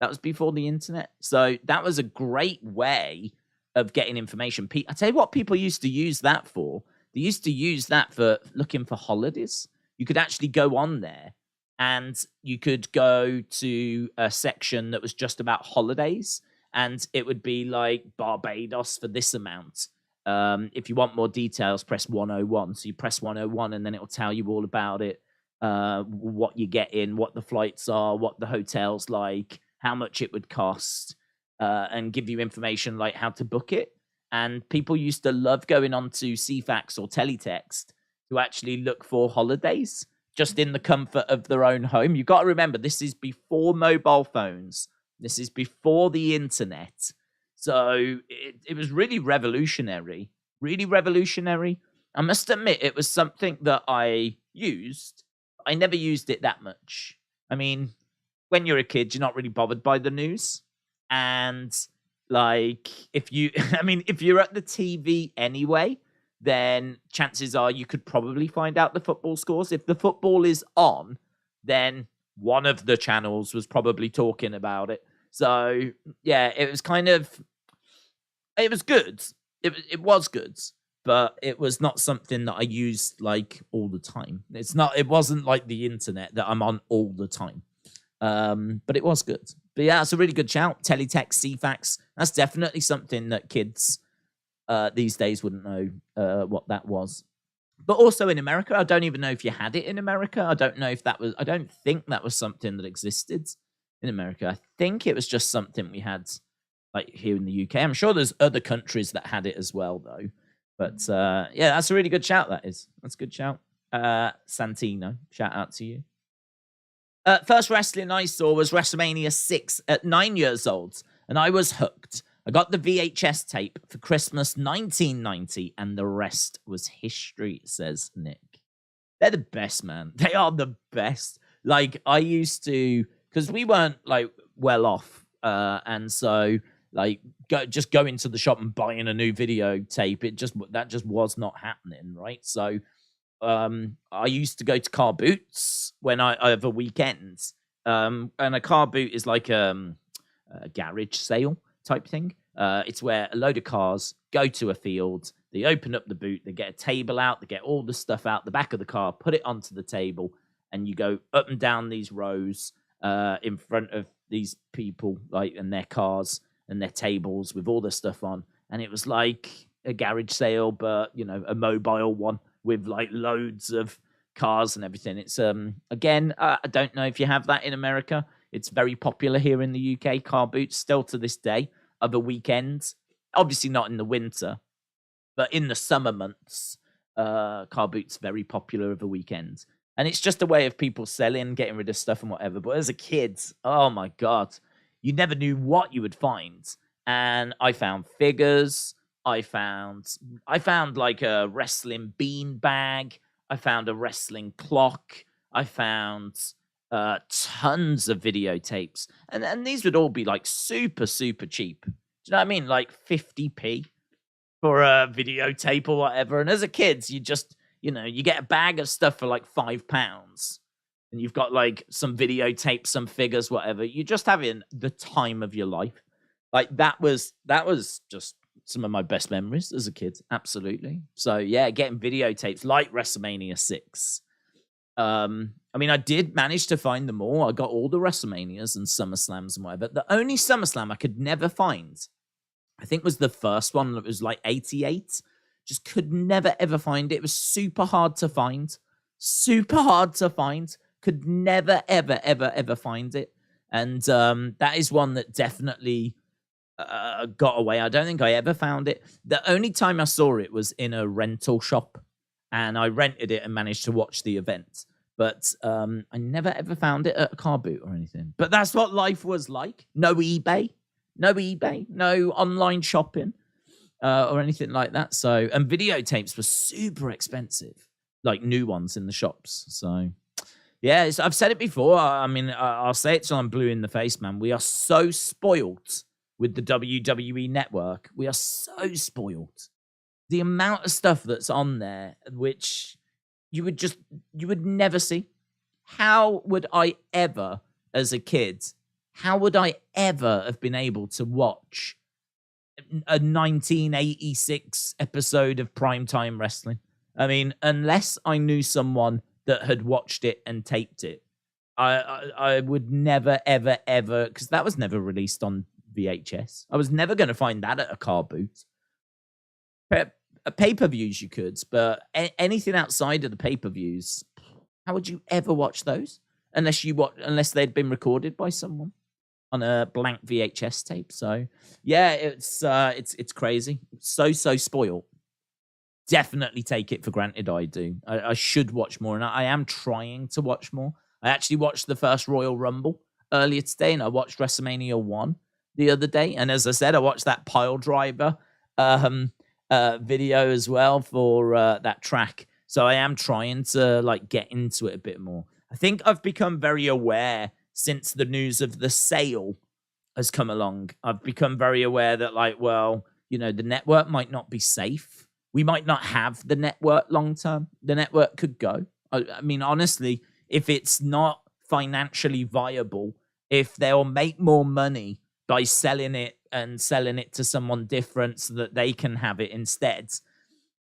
That was before the internet. So that was a great way of getting information. I tell you what people used to use that for. They used to use that for looking for holidays. You could actually go on there and you could go to a section that was just about holidays. And it would be like Barbados for this amount. If you want more details, press 101. So you press 101 and then it will tell you all about it. What you get in, what the flights are, what the hotel's like, how much it would cost, and give you information like how to book it. And people used to love going on to CFAX or teletext to actually look for holidays just in the comfort of their own home. You've got to remember, this is before mobile phones. This is before the internet. So it was really revolutionary. Really revolutionary. I must admit, it was something that I used. I never used it that much. I mean, when you're a kid, you're not really bothered by the news. And if you're at the TV anyway, then chances are you could probably find out the football scores. If the football is on, then one of the channels was probably talking about it. So yeah, it was it was good. It was good, but it was not something that I used all the time. It wasn't like the internet that I'm on all the time. But it was good. But yeah, it's a really good shout. Teletext, CFAX. That's definitely something that kids these days wouldn't know what that was. But also in America, I don't even know if you had it in America. I don't think that was something that existed in America. I think it was just something we had here in the UK. I'm sure there's other countries that had it as well, though. But yeah, that's a really good shout, that is. That's a good shout. Santino, shout out to you. First wrestling I saw was WrestleMania 6 at 9 years old, and I was hooked. I got the VHS tape for Christmas 1990, and the rest was history, says Nick. They're the best, man. They are the best. I used to, because we weren't, well off, and so, just going to the shop and buying a new videotape, that just was not happening, right? So, I used to go to car boots when over weekends. And a car boot is like a garage sale type thing. It's where a load of cars go to a field, they open up the boot, they get a table out, they get all the stuff out the back of the car, put it onto the table, and you go up and down these rows in front of these people, like, and their cars and their tables with all the stuff on. And it was like a garage sale, but, you know, a mobile one with like loads of cars and everything. It's, again, I don't know if you have that in America. It's very popular here in the UK, car boots, still to this day, other weekends. Obviously not in the winter, but in the summer months, car boots very popular over weekends. And it's just a way of people selling, getting rid of stuff and whatever. But as a kid, oh my God, you never knew what you would find. And I found figures. I found like a wrestling bean bag. I found a wrestling clock. I found tons of videotapes. And these would all be like super, super cheap. Do you know what I mean? Like 50p for a videotape or whatever. And as a kid, you just, you know, you get a bag of stuff for like £5. And you've got like some videotapes, some figures, whatever. You're just having the time of your life. Like that was just some of my best memories as a kid. Absolutely. So yeah, getting videotapes like WrestleMania 6. I mean, I did manage to find them all. I got all the WrestleManias and SummerSlams and whatever. The only SummerSlam I could never find, I think, was the first one that was like 88. Just could never ever find it. It was super hard to find. Super hard to find. Could never ever ever ever find it. And that is one that definitely got away. I don't think I ever found it. The only time I saw it was in a rental shop, and I rented it and managed to watch the event. But I never ever found it at a car boot or anything. But that's what life was like. No eBay, no online shopping or anything like that. So, and videotapes were super expensive, like new ones in the shops. So, yeah, I've said it before. I mean, I'll say it till I'm blue in the face, man. We are so spoiled with the WWE network. We are so spoiled. The amount of stuff that's on there, which you would never see. How would I ever, as a kid, how would I ever have been able to watch a 1986 episode of primetime wrestling? I mean, unless I knew someone that had watched it and taped it, I would never, ever, ever, because that was never released on VHS. I was never going to find that at a car boot. Pay-per-views you could, but anything outside of the pay-per-views, how would you ever watch those? Unless they'd been recorded by someone on a blank VHS tape. So yeah, it's crazy. So spoiled. Definitely take it for granted. I do. I should watch more, and I am trying to watch more. I actually watched the first Royal Rumble earlier today, and I watched WrestleMania 1 the other day. And as I said, I watched that pile driver video as well for that track. So I am trying to like get into it a bit more. I think I've become very aware since the news of the sale has come along. I've become very aware that, like, well, you know, the network might not be safe. We might not have the network long term. The network could go. I mean, honestly, if it's not financially viable, if they'll make more money by selling it and selling it to someone different so that they can have it instead.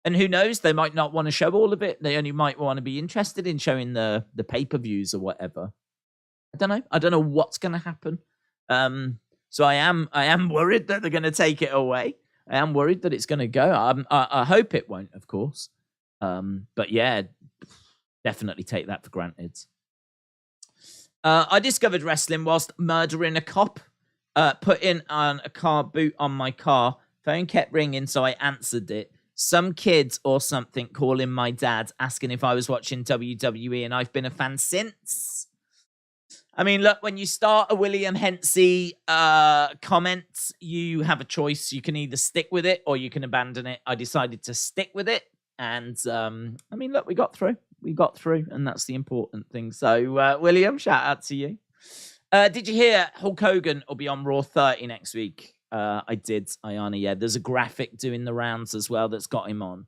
And who knows, they might not want to show all of it. They only might want to be interested in showing the pay-per-views or whatever. I don't know what's going to happen. So I am worried that they're going to take it away. I am worried that it's going to go. I hope it won't, of course. But yeah, definitely take that for granted. I discovered wrestling whilst murdering a cop. Putting on a car boot on my car. Phone kept ringing, so I answered it. Some kids or something calling my dad, asking if I was watching WWE, and I've been a fan since. I mean, look, when you start a William Hensey comment, you have a choice. You can either stick with it or you can abandon it. I decided to stick with it. And, I mean, look, we got through. And that's the important thing. So, William, shout out to you. Did you hear Hulk Hogan will be on Raw 30 next week? I did, Ayana. Yeah, there's a graphic doing the rounds as well that's got him on.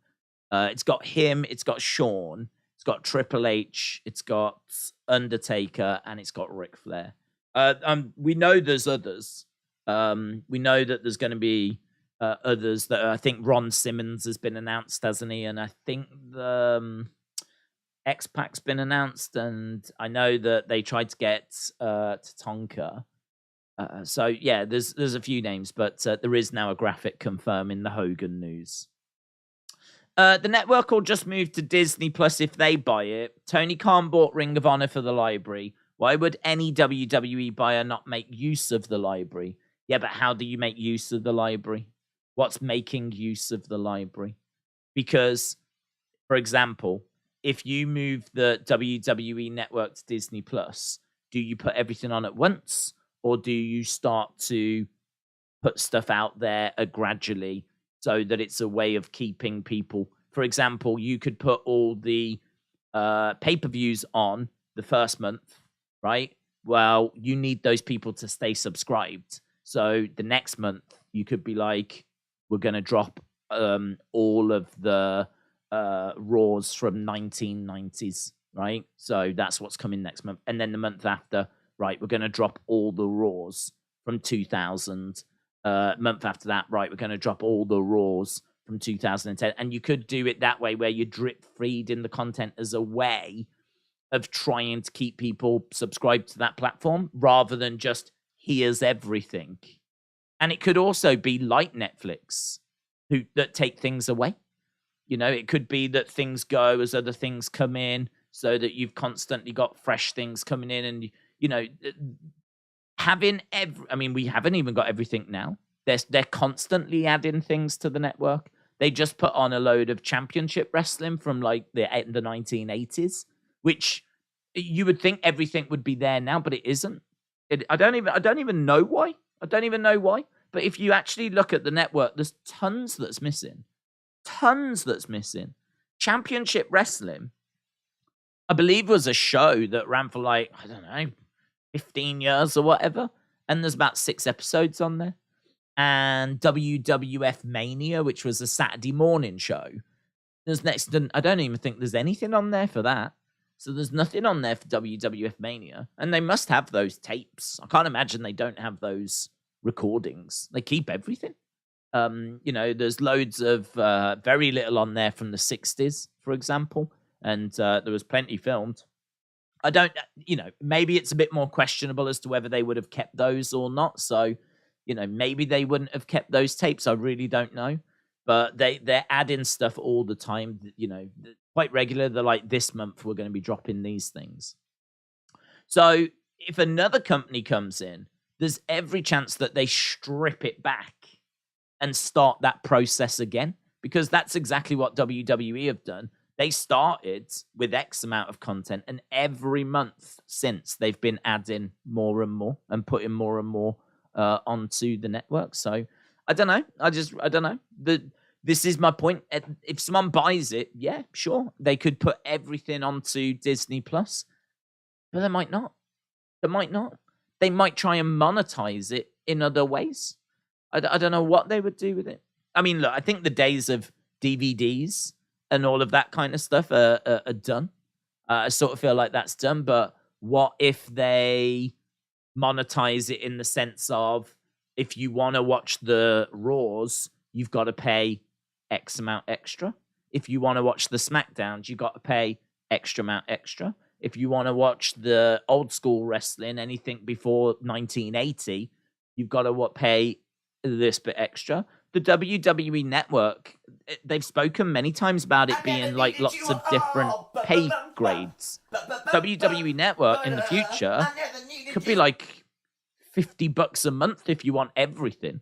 It's got him, it's got Shawn, it's got Triple H, it's got Undertaker, and it's got Ric Flair. We know there's others. We know that there's going to be others. That I think Ron Simmons has been announced, hasn't he? And I think the X-Pac's been announced, and I know that they tried to get Tatanka. So yeah, there's a few names, but there is now a graphic confirming the Hogan news. The network will just move to Disney Plus if they buy it. Tony Khan bought Ring of Honor for the library. Why would any WWE buyer not make use of the library? Yeah, but how do you make use of the library? What's making use of the library? Because, for example, if you move the WWE network to Disney Plus, do you put everything on at once, or do you start to put stuff out there gradually so that it's a way of keeping people? For example, you could put all the pay-per-views on the first month, right? Well, you need those people to stay subscribed. So the next month, you could be like, we're going to drop all of the Raws from 1990s, right? So that's what's coming next month. And then the month after, right, we're going to drop all the Raws from 2000. Month after that, right, we're going to drop all the Raws from 2010. And you could do it that way, where you drip feed in the content as a way of trying to keep people subscribed to that platform, rather than just here's everything. And it could also be like Netflix, that take things away. You know, it could be that things go as other things come in, so that you've constantly got fresh things coming in. And, you know, having we haven't even got everything now. They're constantly adding things to the network. They just put on a load of championship wrestling from like the 1980s, which you would think everything would be there now, but it isn't. I don't even know why. But if you actually look at the network, there's tons that's missing. Championship wrestling, I believe, was a show that ran for like, I don't know, 15 years or whatever. And there's about 6 episodes on there. And WWF Mania, which was a Saturday morning show. I don't even think there's anything on there for that. So there's nothing on there for WWF Mania. And they must have those tapes. I can't imagine they don't have those recordings. They keep everything. You know, there's loads of very little on there from the 60s, for example. And there was plenty filmed. I don't, you know, maybe it's a bit more questionable as to whether they would have kept those or not. So, you know, maybe they wouldn't have kept those tapes. I really don't know. But they're adding stuff all the time, you know, quite regular. They're like, this month we're going to be dropping these things. So if another company comes in, there's every chance that they strip it back and start that process again, because that's exactly what WWE have done. They started with X amount of content, and every month since they've been adding more and more and putting more and more onto the network. So I don't know. I don't know. This is my point. If someone buys it, yeah, sure, they could put everything onto Disney Plus, but they might not. They might try and monetize it in other ways. I don't know what they would do with it. I mean, look, I think the days of DVDs and all of that kind of stuff are done. I sort of feel like that's done. But what if they monetize it in the sense of, if you want to watch the Raws, you've got to pay X amount extra. If you want to watch the Smackdowns, you've got to pay extra amount extra. If you want to watch the old school wrestling, anything before 1980, you've got to pay this bit extra. The WWE Network, they've spoken many times about it being like lots of different pay grades. WWE Network in the future could be like $50 a month if you want everything.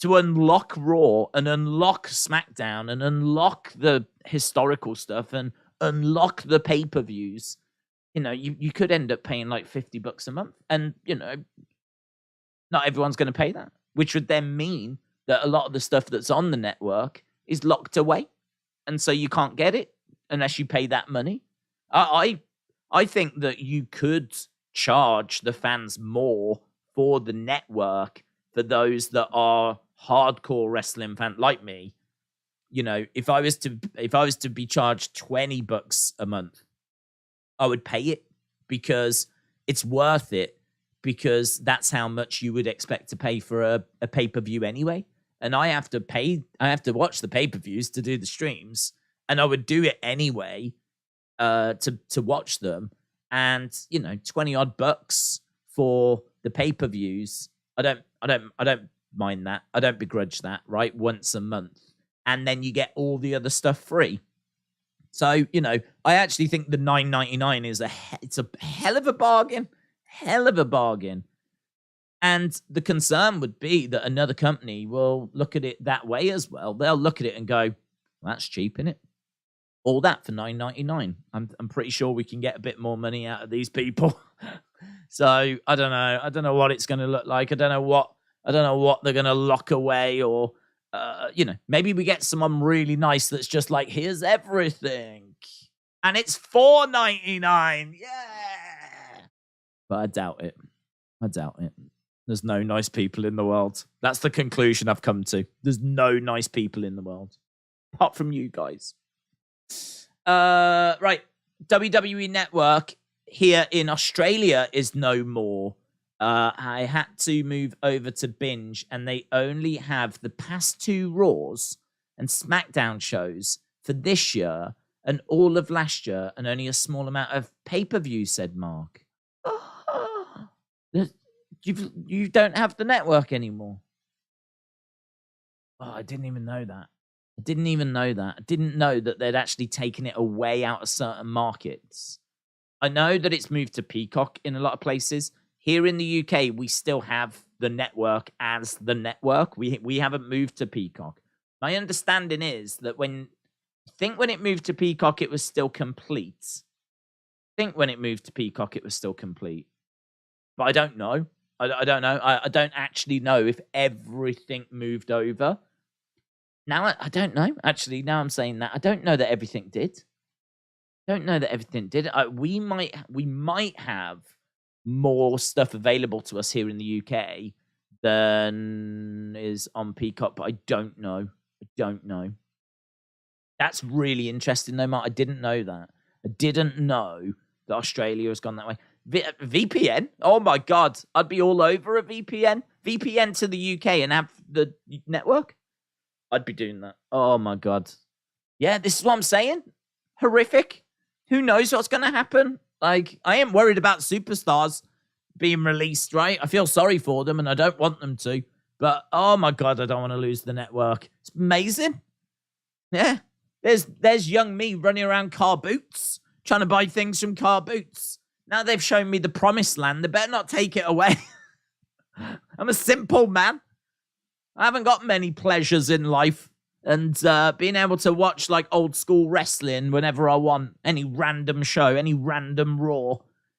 To unlock Raw and unlock SmackDown and unlock the historical stuff and unlock the pay-per-views, you know, you could end up paying like $50 a month. And, you know, not everyone's going to pay that, which would then mean that a lot of the stuff that's on the network is locked away. And so you can't get it unless you pay that money. I think that you could charge the fans more for the network for those that are hardcore wrestling fans like me. You know, if I was to be charged $20 a month, I would pay it, because it's worth it, because that's how much you would expect to pay for a pay-per-view anyway. And I have to watch the pay-per-views to do the streams, and I would do it anyway to watch them, and $20 for the pay-per-views. I don't mind that. I don't begrudge that, right? Once a month, and then you get all the other stuff free. So I actually think the $9.99 is it's a hell of a bargain, And the concern would be that another company will look at it that way as well. They'll look at it and go, "That's cheap, isn't it? All that for $9.99. I'm pretty sure we can get a bit more money out of these people." So I don't know. I don't know what it's going to look like. I don't know what they're going to lock away, or maybe we get someone really nice that's just like, "Here's everything, and it's $4.99." Yeah, but I doubt it. There's no nice people in the world. That's the conclusion I've come to. There's no nice people in the world, apart from you guys. Right. WWE Network here in Australia is no more. I had to move over to Binge, and they only have the past 2 Raws and SmackDown shows for this year and all of last year, and only a small amount of pay-per-view, said Mark. You don't have the network anymore. Oh, I didn't even know that. I didn't know that they'd actually taken it away out of certain markets. I know that it's moved to Peacock in a lot of places. Here in the UK, we still have the network as the network. We haven't moved to Peacock. My understanding is that when it moved to Peacock, it was still complete. But I don't know. I don't know. I don't actually know if everything moved over. Now, I don't know. Actually, now I'm saying that, I don't know that everything did. We might have more stuff available to us here in the UK than is on Peacock, but I don't know. That's really interesting, though, Mark. I didn't know that. I didn't know that Australia has gone that way. VPN? Oh, my God. I'd be all over a VPN. VPN to the UK and have the network? I'd be doing that. Oh, my God. Yeah, this is what I'm saying. Horrific. Who knows what's going to happen? Like, I am worried about superstars being released, right? I feel sorry for them, and I don't want them to. But, oh, my God, I don't want to lose the network. It's amazing. Yeah. There's young me running around Car Boots, trying to buy things from Car Boots. Now they've shown me the promised land. They better not take it away. I'm a simple man. I haven't got many pleasures in life. And being able to watch like old school wrestling whenever I want, any random show, any random Raw,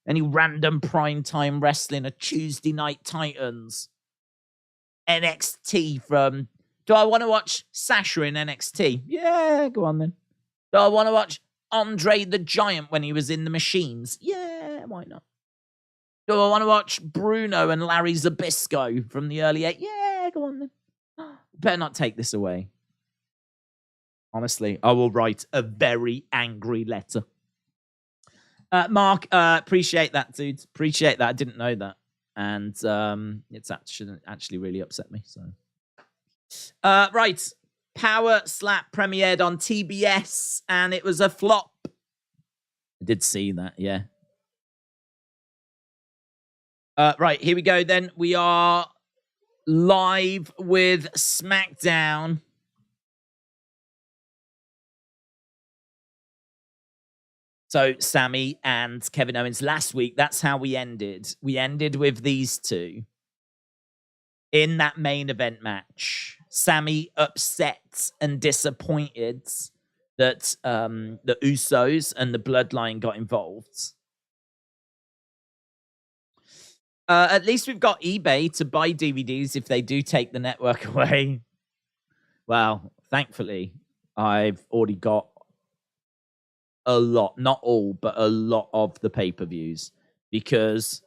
any random primetime wrestling, a Tuesday Night Titans, NXT from... Do I want to watch Sasha in NXT? Yeah, go on then. Do I want to watch Andre the Giant when he was in the Machines? Yeah, why not? Do I want to watch Bruno and Larry Zbyszko from the early 80s? Yeah, go on then. Better not take this away. Honestly, I will write a very angry letter. Mark, appreciate that, dude. Appreciate that. I didn't know that. And it's actually really upset me. So, right. Power Slap premiered on TBS, and it was a flop. I did see that, yeah. Right, here we go then. We are live with SmackDown. So, Sami and Kevin Owens last week, that's how we ended. We ended with these two in that main event match. Sami upset and disappointed that the Usos and the Bloodline got involved. At least we've got eBay to buy DVDs if they do take the network away. Well, thankfully, I've already got a lot, not all, but a lot of the pay-per-views, because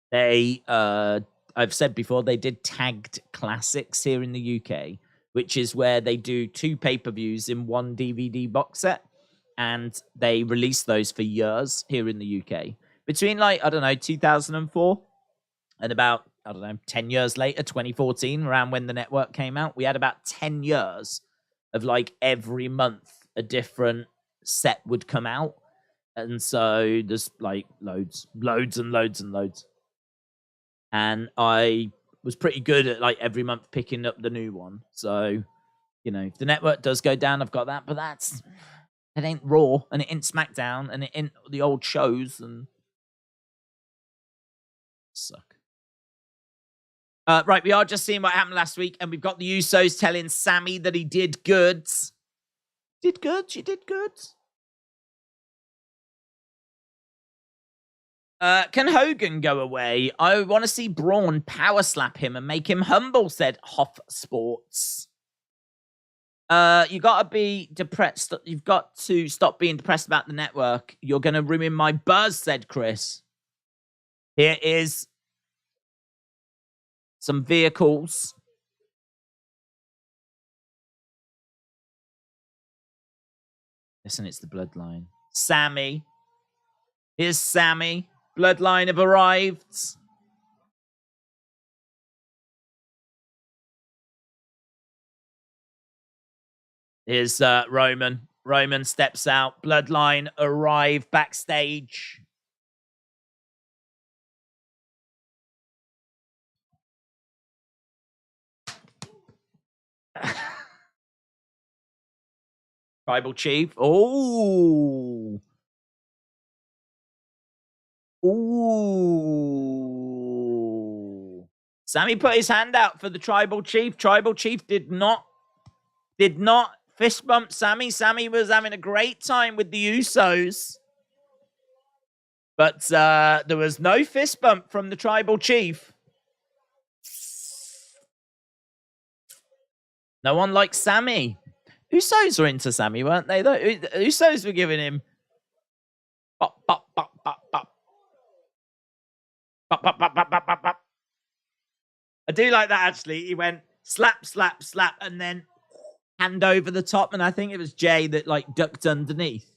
they, I've said before, they did tagged classics here in the UK, which is where they do 2 pay-per-views in 1 DVD box set, and they release those for years here in the UK. Between, like, I don't know, 2004 and about, I don't know, 10 years later, 2014, around when the network came out, we had about 10 years of, like, every month a different set would come out. And so there's like loads and loads. And I was pretty good at like every month picking up the new one. So, you know, if the network does go down, I've got that. But it ain't Raw, and it ain't SmackDown, and it ain't the old shows, and suck. Right, we are just seeing what happened last week, and we've got the Usos telling Sami that he did good. Did good? You did good? Can Hogan go away? I want to see Braun power slap him and make him humble, said Hoff Sports. You gotta be depressed. You've got to stop being depressed about the network. You're gonna ruin my buzz, said Chris. Here is some vehicles. Listen, it's the Bloodline. Sami. Here's Sami. Bloodline have arrived. Here's Roman. Roman steps out. Bloodline arrive backstage. Tribal Chief. Oh. Ooh. Sami put his hand out for the Tribal Chief. Tribal Chief did not fist bump Sami. Sami was having a great time with the Usos. But there was no fist bump from the Tribal Chief. No one likes Sami. Usos were into Sami, weren't they? Though Usos were giving him bop, bop, bop, bop, bop. Bop, bop, bop, bop, bop, bop, bop. I do like that, actually. He went slap, slap, slap, and then hand over the top. And I think it was Jay that, like, ducked underneath.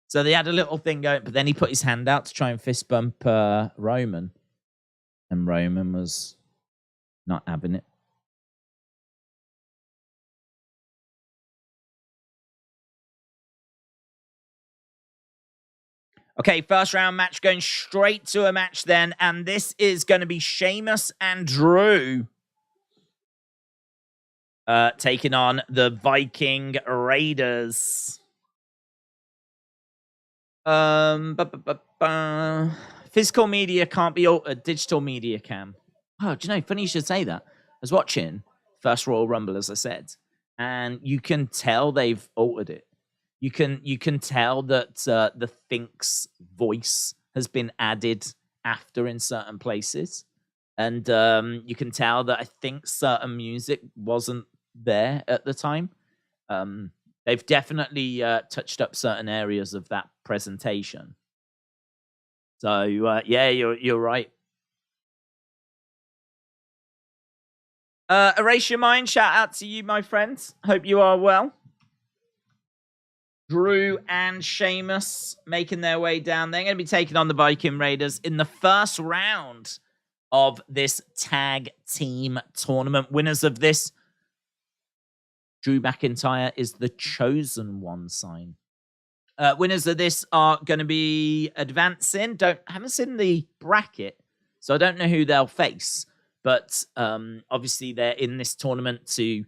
So they had a little thing going, but then he put his hand out to try and fist bump Roman. And Roman was not having it. Okay, first round match going straight to a match then. And this is going to be Sheamus and Drew taking on the Viking Raiders. Physical media can't be altered. Digital media can. Oh, do you know, funny you should say that. I was watching First Royal Rumble, as I said, and you can tell they've altered it. You can tell that the Think's voice has been added after in certain places. And you can tell that I think certain music wasn't there at the time. They've definitely touched up certain areas of that presentation. So, yeah, you're right. Erase Your Mind, shout out to you, my friends. Hope you are well. Drew and Sheamus making their way down. They're going to be taking on the Viking Raiders in the first round of this tag team tournament. Winners of this, Drew McIntyre is the chosen one sign. Winners of this are going to be advancing. Haven't seen the bracket, so I don't know who they'll face. But obviously they're in this tournament to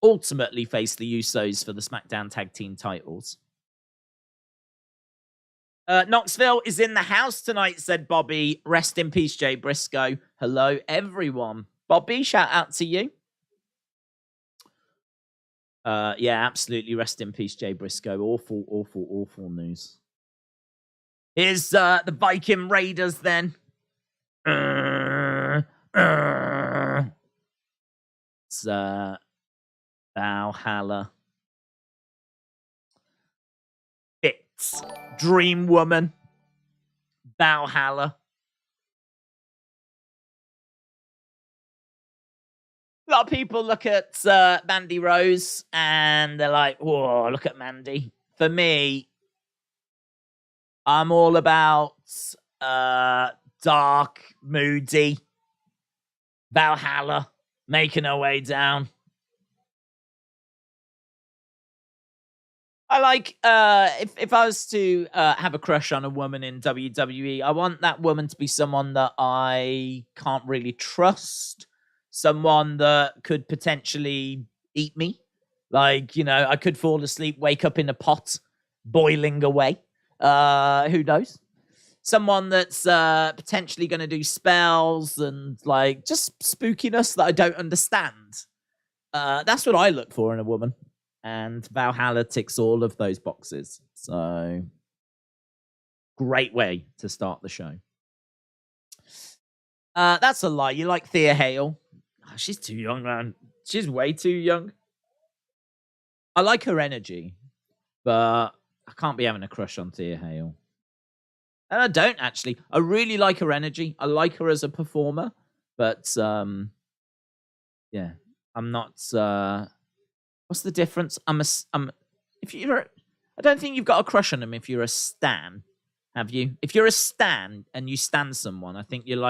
ultimately face the Usos for the SmackDown Tag Team titles. Knoxville is in the house tonight, said Bobby. Rest in peace, Jay Briscoe. Hello, everyone. Bobby, shout out to you. Yeah, absolutely. Rest in peace, Jay Briscoe. Awful, awful, awful news. Here's the Viking Raiders then. It's Valhalla. It's Dream Woman. Valhalla. A lot of people look at Mandy Rose and they're like, whoa, look at Mandy. For me, I'm all about dark, moody Valhalla making her way down. I like if I was to have a crush on a woman in WWE, I want that woman to be someone that I can't really trust, someone that could potentially eat me. Like, I could fall asleep, wake up in a pot, boiling away. Who knows? Someone that's potentially going to do spells and like just spookiness that I don't understand. That's what I look for in a woman. And Valhalla ticks all of those boxes. So, great way to start the show. That's a lie. You like Thea Hale? Oh, she's too young, man. She's way too young. I like her energy, but I can't be having a crush on Thea Hale. And I don't actually. I really like her energy. I like her as a performer, but yeah, I'm not. What's the difference? I don't think you've got a crush on him if you're a stan, have you? If you're a stan and you stan someone, I think you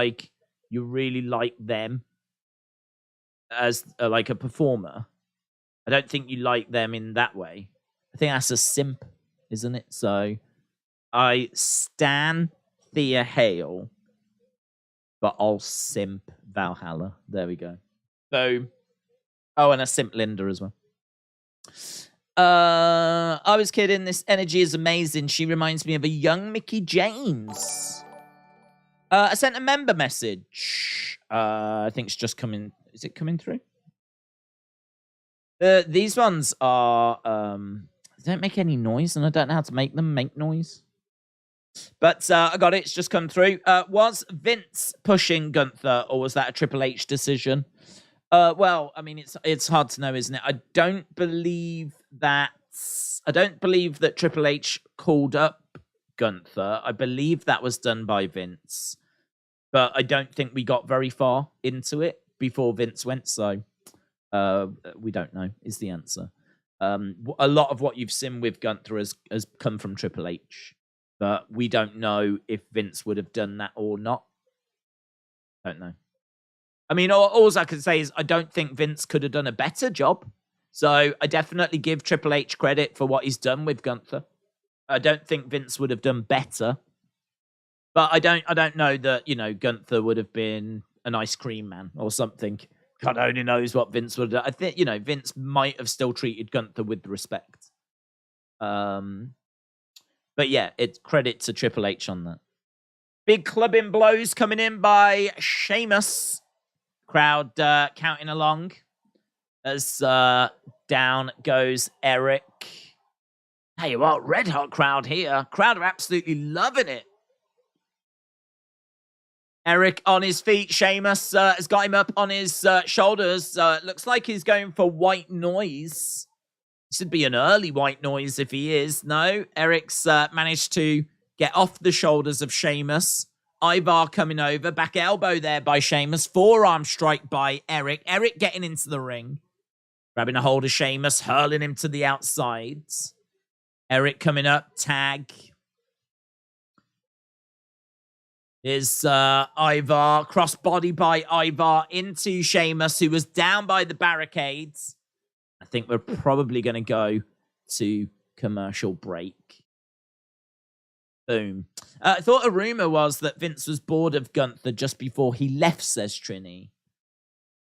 really like them as like a performer. I don't think you like them in that way. I think that's a simp, isn't it? So I stan Thea Hale, but I'll simp Valhalla. There we go. Boom. Oh, and a simp Linda as well. I was kidding. This energy is amazing. She reminds me of a young Mickey James. I sent a member message. I think it's just coming. Is it coming through? These ones are they don't make any noise, and I don't know how to make them make noise. But I got it. It's just come through. Was Vince pushing Gunther, or was that a Triple H decision? Well, I mean, it's hard to know, isn't it? I don't believe that Triple H called up Gunther. I believe that was done by Vince, but I don't think we got very far into it before Vince went. So we don't know is the answer. A lot of what you've seen with Gunther has come from Triple H, but we don't know if Vince would have done that or not. Don't know. I mean, all I can say is I don't think Vince could have done a better job. So I definitely give Triple H credit for what he's done with Gunther. I don't think Vince would have done better. But I don't know that, Gunther would have been an ice cream man or something. God only knows what Vince would have done. I think, Vince might have still treated Gunther with respect. But yeah, it's credit to Triple H on that. Big clubbing blows coming in by Sheamus. Crowd counting along as down goes Eric. Hey, what? Red hot crowd here. Crowd are absolutely loving it. Eric on his feet. Sheamus has got him up on his shoulders. Looks like he's going for white noise. This would be an early white noise if he is. No, Eric's managed to get off the shoulders of Sheamus. Ivar coming over. Back elbow there by Sheamus. Forearm strike by Eric. Eric getting into the ring. Grabbing a hold of Sheamus. Hurling him to the outside. Eric coming up. Tag. Is Ivar. Crossbody by Ivar into Sheamus, who was down by the barricades. I think we're probably going to go to commercial break. Boom. I thought a rumor was that Vince was bored of Gunther just before he left, says Trini.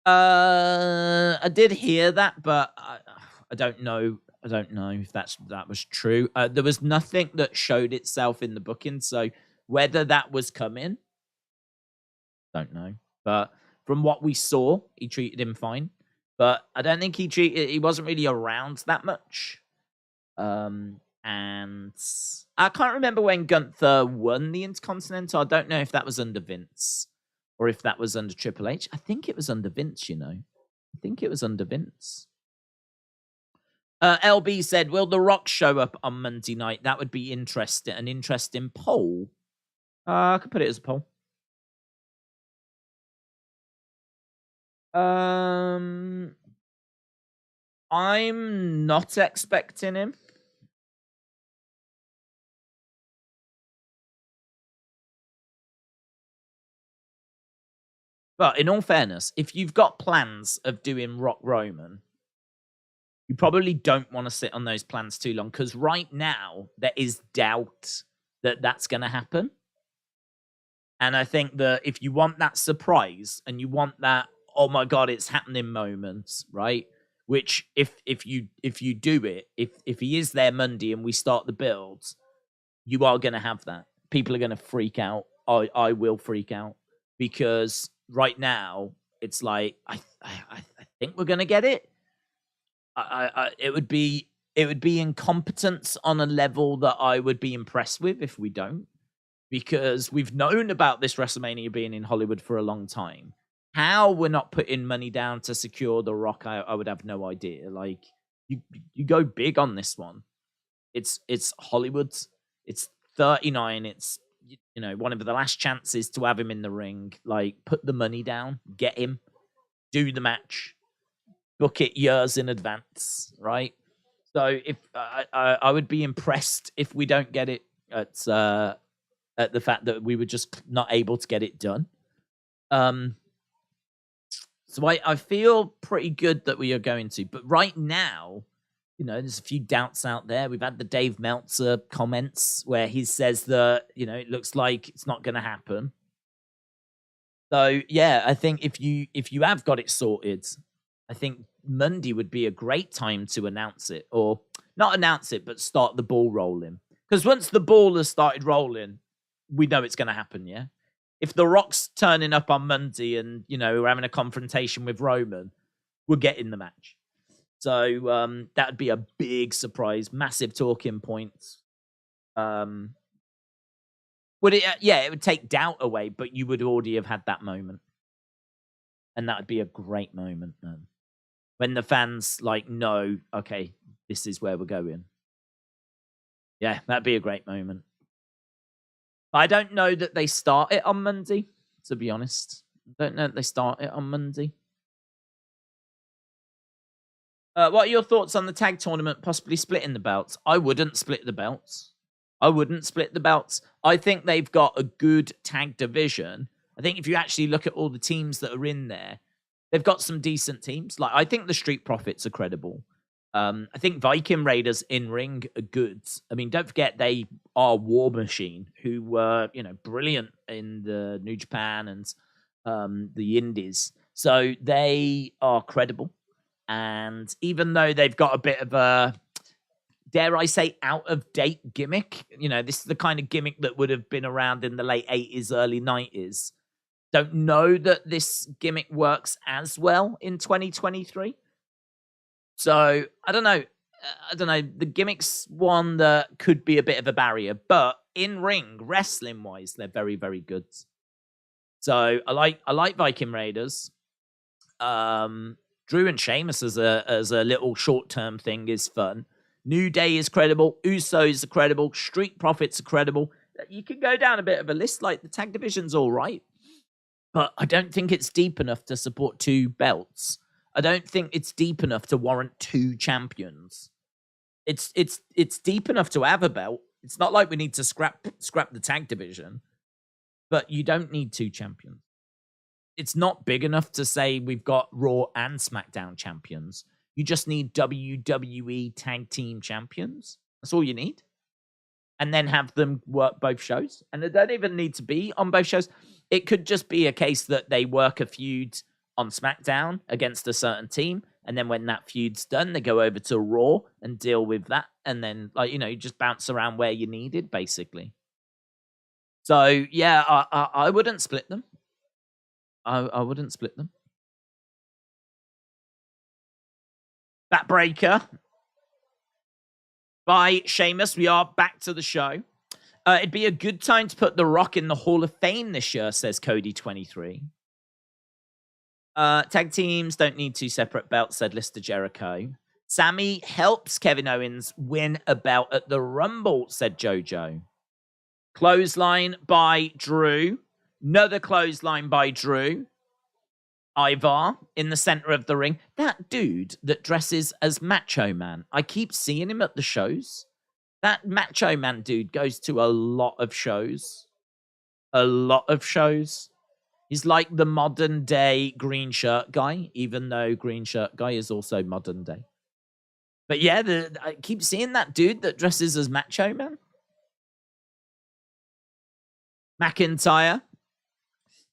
I did hear that, but I don't know. I don't know if that was true. There was nothing that showed itself in the booking, so whether that was coming, don't know. But from what we saw, he treated him fine. But I don't think he wasn't really around that much. And I can't remember when Gunther won the Intercontinental. I don't know if that was under Vince or if that was under Triple H. I think it was under Vince, I think it was under Vince. LB said, will The Rock show up on Monday night? That would be interesting. An interesting poll. I could put it as a poll. I'm not expecting him. But in all fairness, if you've got plans of doing Rock Roman, you probably don't want to sit on those plans too long, because right now there is doubt that that's going to happen. And I think that if you want that surprise and you want that, oh my God, it's happening moments, right? Which if you do it, if he is there Monday and we start the builds, you are going to have that. People are going to freak out. I will freak out, because right now it's like I think we're going to get it. It would be incompetence on a level that I would be impressed with if we don't, because we've known about this WrestleMania being in Hollywood for a long time. How we're not putting money down to secure The Rock, I would have no idea. Like, you go big on this one. It's Hollywood. It's 39. It's, you know, one of the last chances to have him in the ring. Like, put the money down, get him, do the match, book it years in advance, right? So if I would be impressed if we don't get it at the fact that we were just not able to get it done. So I feel pretty good that we are going to. But right now, you know, there's a few doubts out there. We've had the Dave Meltzer comments where he says that, you know, it looks like it's not going to happen. So, yeah, I think if you have got it sorted, I think Monday would be a great time to announce it. Or not announce it, but start the ball rolling. Because once the ball has started rolling, we know it's going to happen, yeah? If The Rock's turning up on Monday and, you know, we're having a confrontation with Roman, we're getting the match. So that would be a big surprise, massive talking points. Would it? Yeah, it would take doubt away, but you would already have had that moment, and that would be a great moment, man. When the fans like know, okay, this is where we're going. Yeah, that'd be a great moment. I don't know that they start it on Monday, to be honest. I don't know that they start it on Monday. What are your thoughts on the tag tournament possibly splitting the belts? I wouldn't split the belts. I think they've got a good tag division. I think if you actually look at all the teams that are in there, they've got some decent teams. Like, I think the Street Profits are credible. I think Viking Raiders in ring are good. I mean, don't forget they are War Machine, who were, you know, brilliant in the New Japan and the Indies. So they are credible. And even though they've got a bit of a, dare I say, out-of-date gimmick, you know, this is the kind of gimmick that would have been around in the late 80s, early 90s. Don't know that this gimmick works as well in 2023. So, I don't know. The gimmick's one that could be a bit of a barrier. But in-ring, wrestling-wise, they're very, very good. So, I like Viking Raiders. Drew and Sheamus as a little short-term thing is fun. New Day is credible. Usos are credible. Street Profits are credible. You can go down a bit of a list. Like, the tag division's all right. But I don't think it's deep enough to support 2 belts. I don't think it's deep enough to warrant 2 champions. It's deep enough to have a belt. It's not like we need to scrap the tag division. But you don't need 2 champions. It's not big enough to say we've got Raw and SmackDown champions. You just need WWE Tag Team champions. That's all you need. And then have them work both shows. And they don't even need to be on both shows. It could just be a case that they work a feud on SmackDown against a certain team. And then when that feud's done, they go over to Raw and deal with that. And then, like, you know, you just bounce around where you needed, basically. So, yeah, I wouldn't split them. I wouldn't split them. Backbreaker by Sheamus. We are back to the show. It'd be a good time to put The Rock in the Hall of Fame this year, says Cody23. Tag teams don't need 2 separate belts, said Lister Jericho. Sami helps Kevin Owens win a belt at the Rumble, said JoJo. Clothesline by Drew. Another clothesline by Drew. Ivar in the center of the ring. That dude that dresses as Macho Man. I keep seeing him at the shows. That Macho Man dude goes to a lot of shows. He's like the modern day green shirt guy, even though green shirt guy is also modern day. But yeah, I keep seeing that dude that dresses as Macho Man. McIntyre.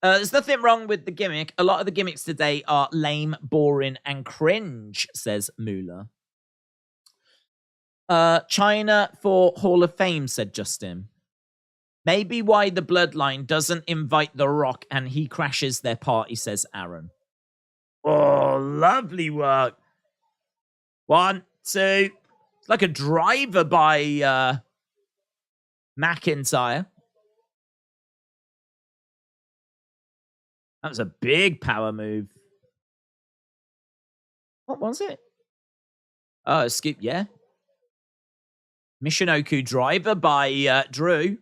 There's nothing wrong with the gimmick. A lot of the gimmicks today are lame, boring, and cringe, says Moolah. China for Hall of Fame, said Justin. Maybe why the Bloodline doesn't invite The Rock and he crashes their party, says Aaron. Oh, lovely work. 1, 2. It's like a driver by McIntyre. That was a big power move. What was it? Oh, skip, yeah. Michinoku driver by Drew.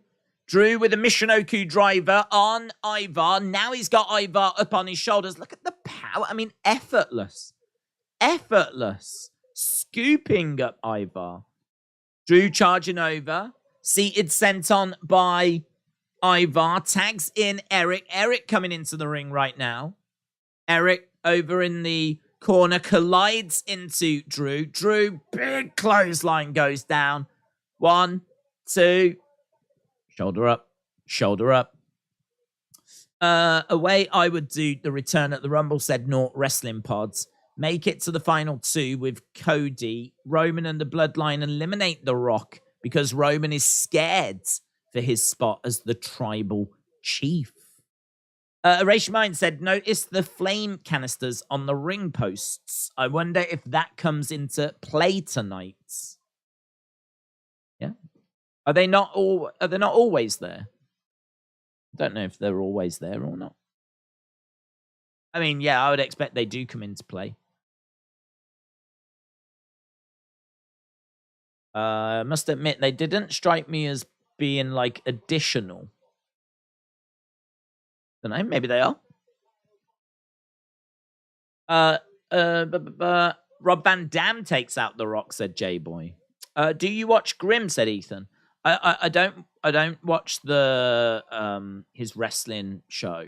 Drew with a Michinoku driver on Ivar. Now he's got Ivar up on his shoulders. Look at the power. I mean, effortless. Effortless. Scooping up Ivar. Drew charging over. Seated senton by Ivar. Tags in Eric. Eric coming into the ring right now. Eric over in the corner collides into Drew. Drew, big clothesline goes down. 1, 2. Shoulder up. Shoulder up. A way I would do the return at the Rumble, said Nort Wrestling Pods. Make it to the final 2 with Cody. Roman and the Bloodline eliminate The Rock because Roman is scared for his spot as the tribal chief. Erasure Mind said, notice the flame canisters on the ring posts. I wonder if that comes into play tonight. Yeah. Are they not always there? I don't know if they're always there or not. I mean, yeah, I would expect they do come into play. I must admit, they didn't strike me as being like additional. Don't know, maybe they are. Rob Van Dam takes out The Rock, said J-Boy. Do you watch Grimm, said Ethan. I don't watch the his wrestling show.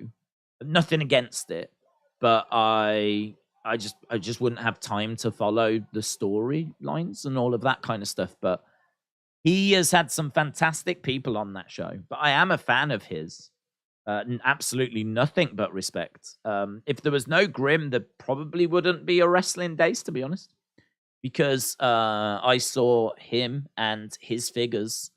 Nothing against it, but I just wouldn't have time to follow the storylines and all of that kind of stuff. But he has had some fantastic people on that show. But I am a fan of his. Absolutely nothing but respect. If there was no Grimm, there probably wouldn't be a Wrestling Days, to be honest. Because I saw him and his figures,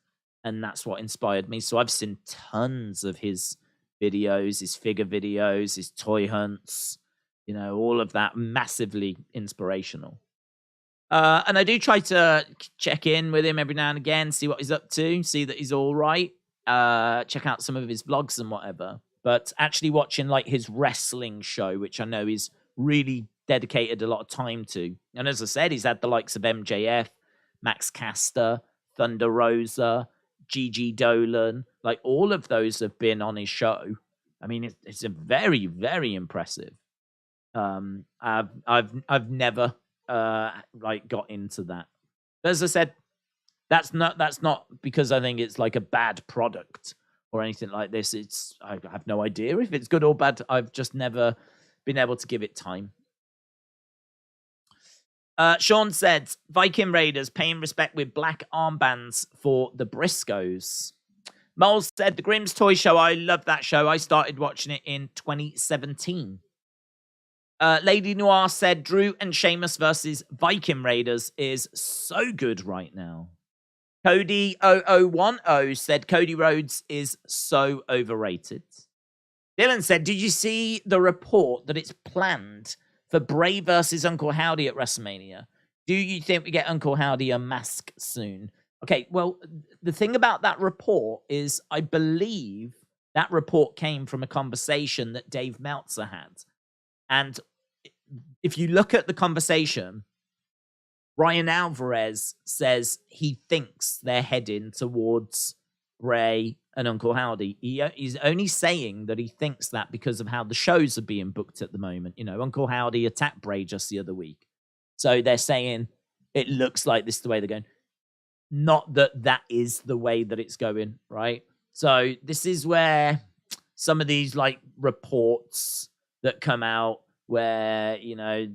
and that's what inspired me. So I've seen tons of his videos, his figure videos, his toy hunts, you know, all of that, massively inspirational. And I do try to check in with him every now and again, see what he's up to, see that he's all right, check out some of his vlogs and whatever. But actually watching like his wrestling show, which I know he's really dedicated a lot of time to. And as I said, he's had the likes of MJF, Max Caster, Thunder Rosa, Gigi Dolan, like all of those have been on his show. I mean, it's a very, very impressive. I've never like got into that. But as I said, that's not because I think it's like a bad product or anything like this. I have no idea if it's good or bad. I've just never been able to give it time. Sean said, Viking Raiders paying respect with black armbands for the Briscoes. Moles said, the Grimm's Toy Show. I love that show. I started watching it in 2017. Lady Noir said, Drew and Sheamus versus Viking Raiders is so good right now. Cody 0010 said, Cody Rhodes is so overrated. Dylan said, did you see the report that it's planned for Bray versus Uncle Howdy at WrestleMania? Do you think we get Uncle Howdy a mask soon? Okay, well, the thing about that report is I believe that report came from a conversation that Dave Meltzer had. And if you look at the conversation, Ryan Alvarez says he thinks they're heading towards Bray and Uncle Howdy. He's only saying that he thinks that because of how the shows are being booked at the moment. You know, Uncle Howdy attacked Bray just the other week. So they're saying it looks like this is the way they're going. Not that that is the way that it's going, right? So this is where some of these like reports that come out where, you know,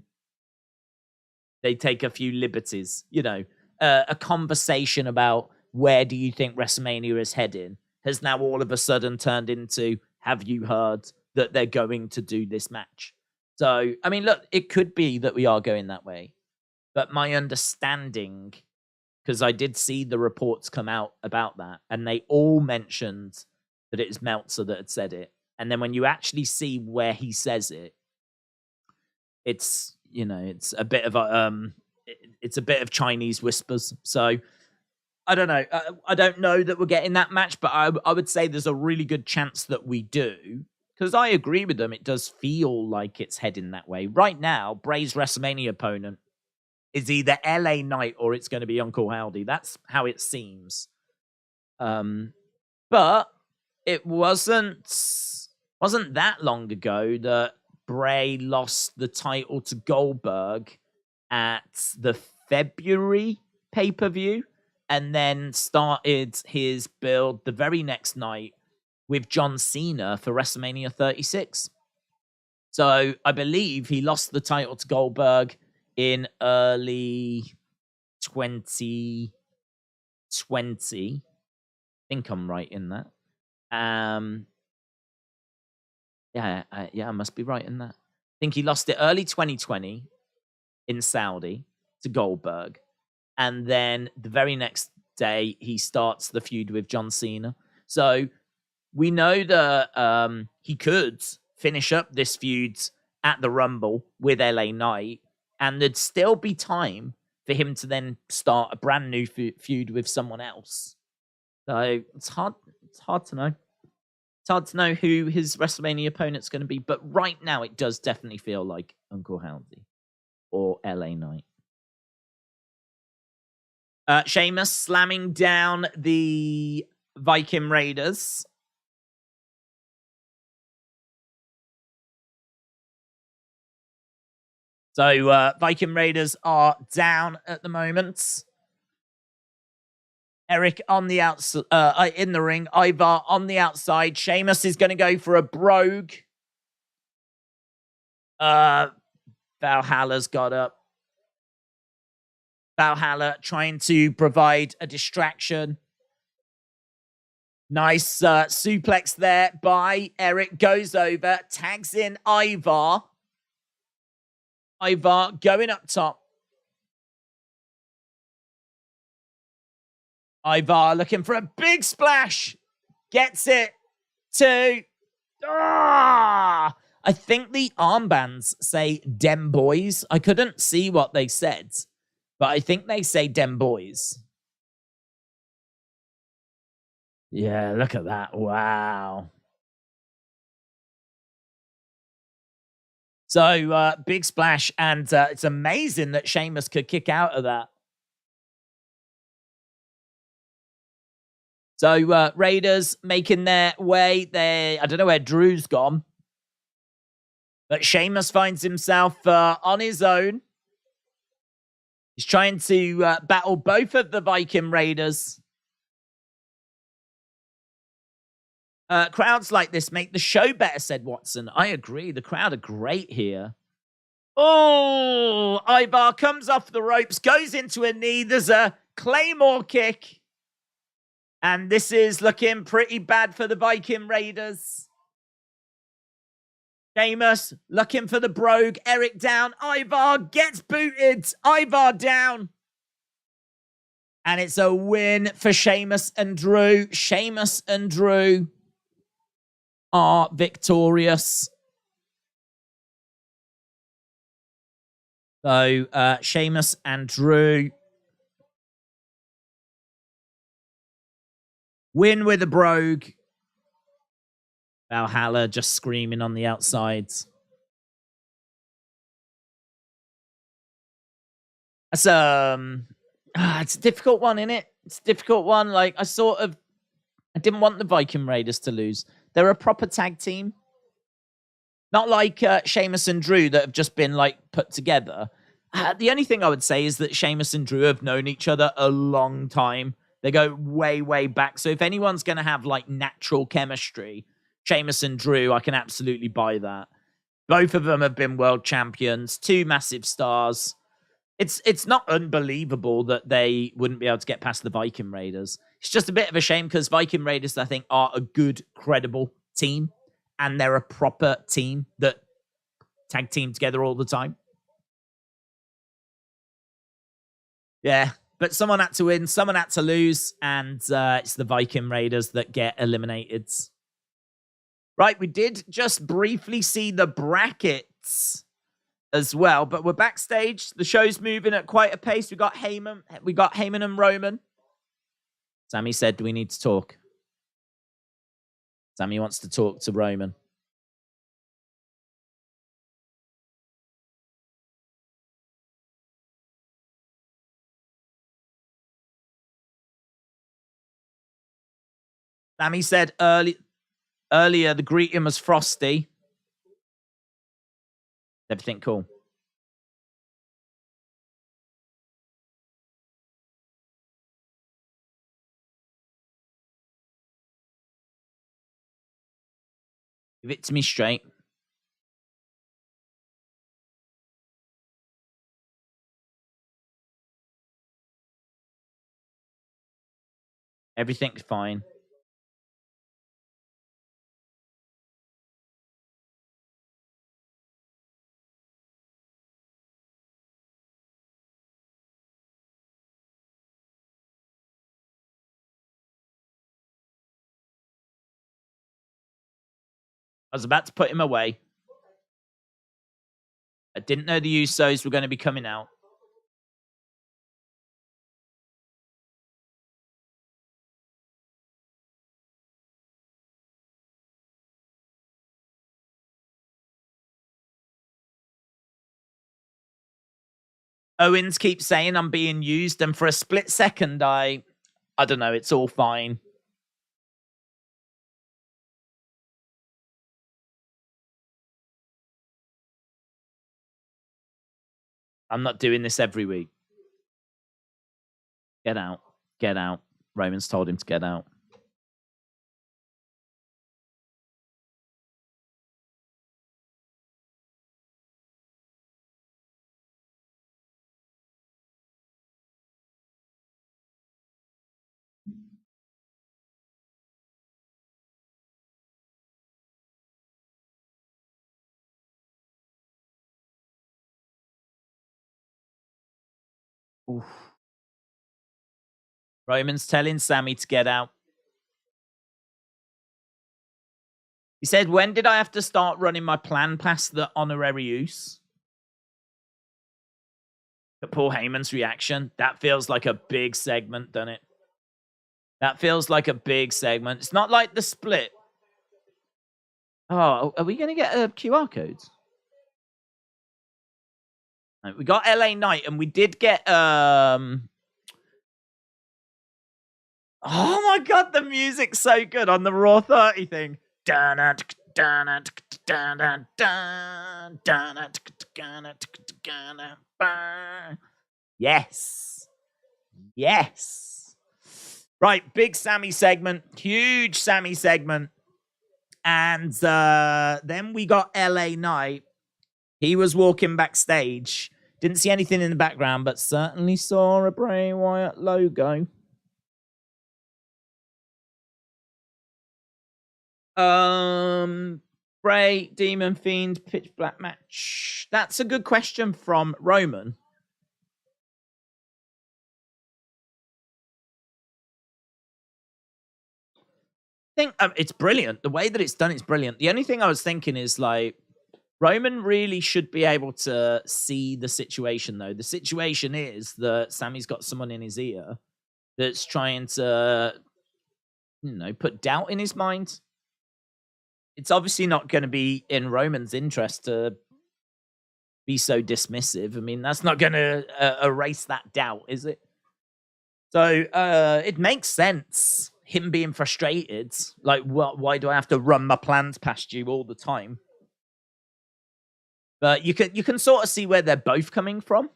they take a few liberties. You know, a conversation about where do you think WrestleMania is heading has now all of a sudden turned into, have you heard that they're going to do this match? So, I mean, look, it could be that we are going that way. But my understanding, because I did see the reports come out about that, and they all mentioned that it was Meltzer that had said it. And then when you actually see where he says it, it's, you know, it's a bit of it's a bit of Chinese whispers. So I don't know. I don't know that we're getting that match, but I would say there's a really good chance that we do. Because I agree with them. It does feel like it's heading that way. Right now, Bray's WrestleMania opponent is either LA Knight or it's going to be Uncle Howdy. That's how it seems. But it wasn't that long ago that Bray lost the title to Goldberg at the February pay-per-view and then started his build the very next night with John Cena for WrestleMania 36. So I believe he lost the title to Goldberg in early 2020. I think I'm right in that. Yeah, I must be right in that. I think he lost it early 2020 in Saudi to Goldberg. And then the very next day, he starts the feud with John Cena. So we know that he could finish up this feud at the Rumble with LA Knight, and there'd still be time for him to then start a brand new feud with someone else. So it's hard to know. It's hard to know who his WrestleMania opponent's going to be, but right now it does definitely feel like Uncle Howdy or LA Knight. Sheamus slamming down the Viking Raiders. So Viking Raiders are down at the moment. Eric on the outside, in the ring. Ivar on the outside. Sheamus is going to go for a brogue. Valhalla's got up. Valhalla trying to provide a distraction. Nice suplex there by Eric. Goes over, tags in Ivar. Ivar going up top. Ivar looking for a big splash. Gets it to... I think the armbands say Dem Boys. I couldn't see what they said, but I think they say Dem Boys. Yeah, look at that. Wow. So, big splash, and it's amazing that Sheamus could kick out of that. So, Raiders making their way. I don't know where Drew's gone. But Sheamus finds himself on his own. He's trying to battle both of the Viking Raiders. Crowds like this make the show better, said Watson. I agree. The crowd are great here. Oh, Ivar comes off the ropes, goes into a knee. There's a Claymore kick. And this is looking pretty bad for the Viking Raiders. Sheamus looking for the brogue. Eric down. Ivar gets booted. Ivar down. And it's a win for Sheamus and Drew. Sheamus and Drew are victorious. So, Sheamus and Drew win with a brogue. Valhalla just screaming on the outsides. That's it's a difficult one, isn't it? It's a difficult one. Like, I didn't want the Viking Raiders to lose. They're a proper tag team. Not like Sheamus and Drew that have just been, like, put together. The only thing I would say is that Sheamus and Drew have known each other a long time. They go way, way back. So if anyone's going to have, like, natural chemistry, Sheamus and Drew, I can absolutely buy that. Both of them have been world champions. Two massive stars. It's not unbelievable that they wouldn't be able to get past the Viking Raiders. It's just a bit of a shame because Viking Raiders, I think, are a good, credible team, and they're a proper team that tag team together all the time. Yeah, but someone had to win, someone had to lose, and it's the Viking Raiders that get eliminated. Right, we did just briefly see the brackets as well, but we're backstage. The show's moving at quite a pace. We got Heyman and Roman. Sami said, "Do we need to talk?" Sami wants to talk to Roman. Sami said earlier the greeting was frosty. Everything cool? Give it to me straight. Everything's fine. I was about to put him away. I didn't know the Usos were going to be coming out. Owens keeps saying I'm being used, and for a split second, I don't know, it's all fine. I'm not doing this every week. Get out. Get out. Roman's told him to get out. Oof. Roman's telling Sami to get out. He said, when did I have to start running my plan past the honorary use? But Paul Heyman's reaction, that feels like a big segment, doesn't it? That feels like a big segment. It's not like the split. Oh, are we going to get QR codes? We got LA Knight, and we did get oh my god, the music's so good on the Raw 30 thing. Yes. Yes. Right, big Sami segment, huge Sami segment. And then we got LA Knight. He was walking backstage. Didn't see anything in the background, but certainly saw a Bray Wyatt logo. Bray, Demon Fiend, Pitch Black match. That's a good question from Roman. I think it's brilliant. The way that it's done, it's brilliant. The only thing I was thinking is like, Roman really should be able to see the situation, though. The situation is that Sami's got someone in his ear that's trying to, put doubt in his mind. It's obviously not going to be in Roman's interest to be so dismissive. I mean, that's not going to erase that doubt, is it? So it makes sense, him being frustrated. Like, why do I have to run my plans past you all the time? But you can sort of see where they're both coming from.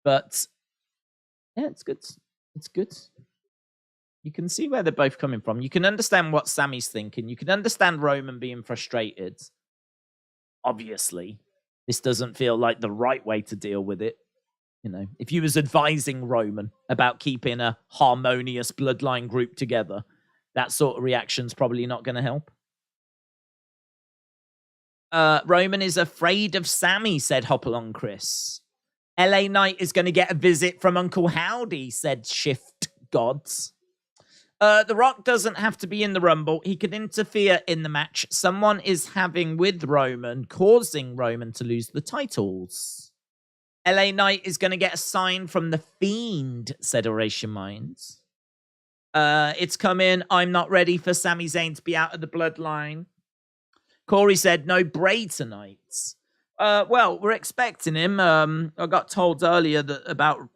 But yeah, it's good. It's good. You can see where they're both coming from. You can understand what Sami's thinking. You can understand Roman being frustrated. Obviously, this doesn't feel like the right way to deal with it. You know, if you was advising Roman about keeping a harmonious bloodline group together, that sort of reaction's probably not going to help. Roman is afraid of Sami, said Hopalong Chris. LA Knight is going to get a visit from Uncle Howdy, said Shift Gods. The Rock doesn't have to be in the Rumble. He could interfere in the match someone is having with Roman, causing Roman to lose the titles. LA Knight is going to get a sign from the Fiend, said Oration Minds. It's coming. I'm not ready for Sami Zayn to be out of the bloodline. Corey said, no Bray tonight. Well, we're expecting him. I got told earlier about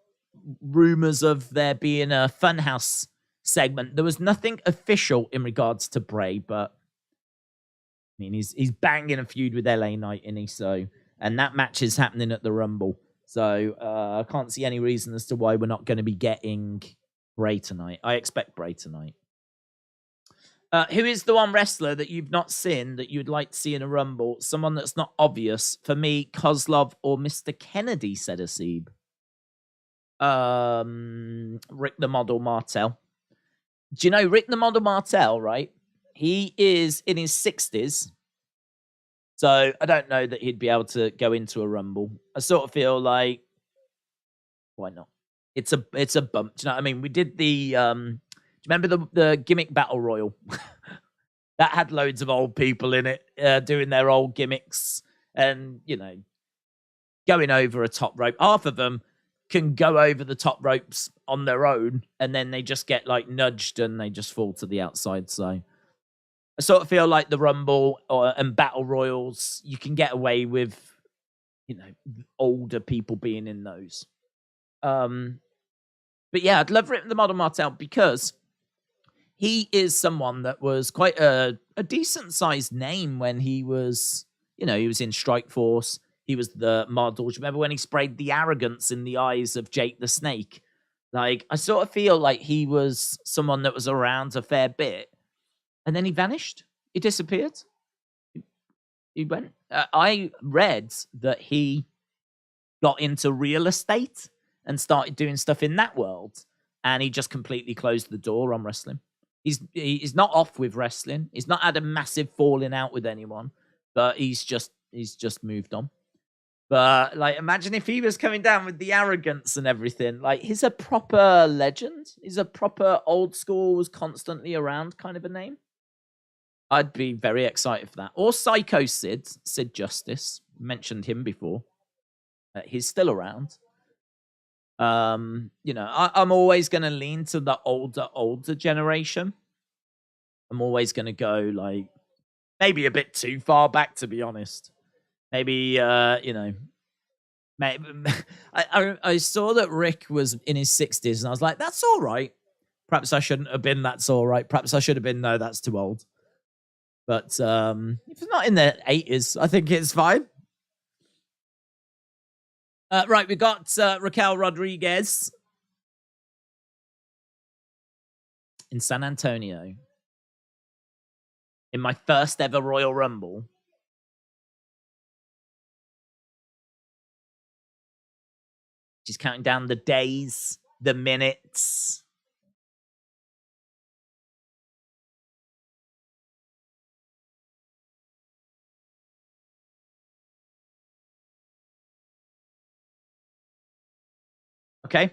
rumors of there being a Fun House segment. There was nothing official in regards to Bray, but I mean, he's banging a feud with LA Knight, isn't he? So, and that match is happening at the Rumble. So I can't see any reason as to why we're not going to be getting Bray tonight. I expect Bray tonight. Who is the one wrestler that you've not seen that you'd like to see in a Rumble? Someone that's not obvious. For me, Kozlov or Mr. Kennedy, said Asib. Rick the Model Martel. Do you know Rick the Model Martel, right? He is in his 60s. So I don't know that he'd be able to go into a Rumble. I sort of feel like, why not? It's a bump. Do you know what I mean? We did the... do you remember the gimmick battle royal? That had loads of old people in it doing their old gimmicks and, you know, going over a top rope. Half of them can go over the top ropes on their own and then they just get like nudged and they just fall to the outside. So I sort of feel like the Rumble and battle royals, you can get away with, you know, older people being in those. But yeah, I'd love Rick the Model Martel because he is someone that was quite a decent-sized name when he was, you know, he was in Strikeforce. He was the model. Do you remember when he sprayed the arrogance in the eyes of Jake the Snake? Like, I sort of feel like he was someone that was around a fair bit. And then he vanished. He disappeared. He went. I read that he got into real estate and started doing stuff in that world. And he just completely closed the door on wrestling. He's not off with wrestling. He's not had a massive falling out with anyone, but he's just moved on. But like, imagine if he was coming down with the arrogance and everything. Like, he's a proper legend. He's a proper old school, was constantly around kind of a name. I'd be very excited for that. Or Psycho Sid Justice. Mentioned him before. He's still around. You know, I'm always going to lean to the older generation. I'm always going to go like maybe a bit too far back, to be honest. Maybe, you know, maybe, I saw that Rick was in his 60s and I was like, that's all right. Perhaps I shouldn't have been, that's all right. Perhaps I should have been, no, that's too old. But if it's not in the 80s, I think it's fine. Right, we got Raquel Rodriguez in San Antonio in my first ever Royal Rumble. She's counting down the days, the minutes. Okay.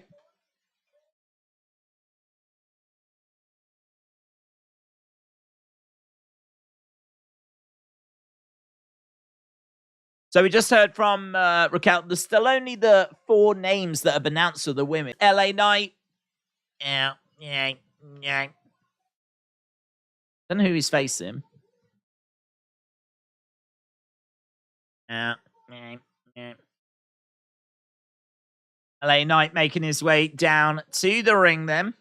So we just heard from Raquel. There's still only the 4 names that have announced for the women. LA Knight. Yeah. Don't know who he's facing. LA Knight making his way down to the ring then.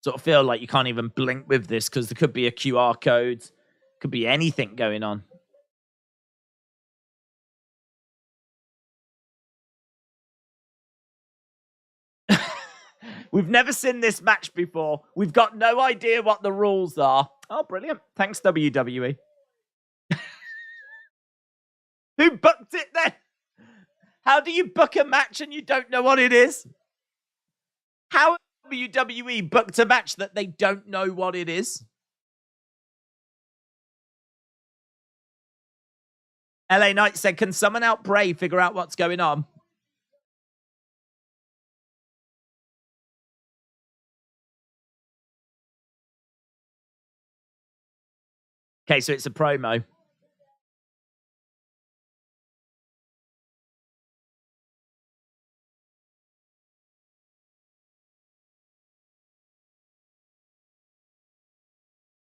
Sort of feel like you can't even blink with this because there could be a QR code. Could be anything going on. We've never seen this match before. We've got no idea what the rules are. Oh, brilliant. Thanks, WWE. Who booked it then? How do you book a match and you don't know what it is? How have WWE booked a match that they don't know what it is? LA Knight said, can someone help Bray figure out what's going on? Okay, so it's a promo.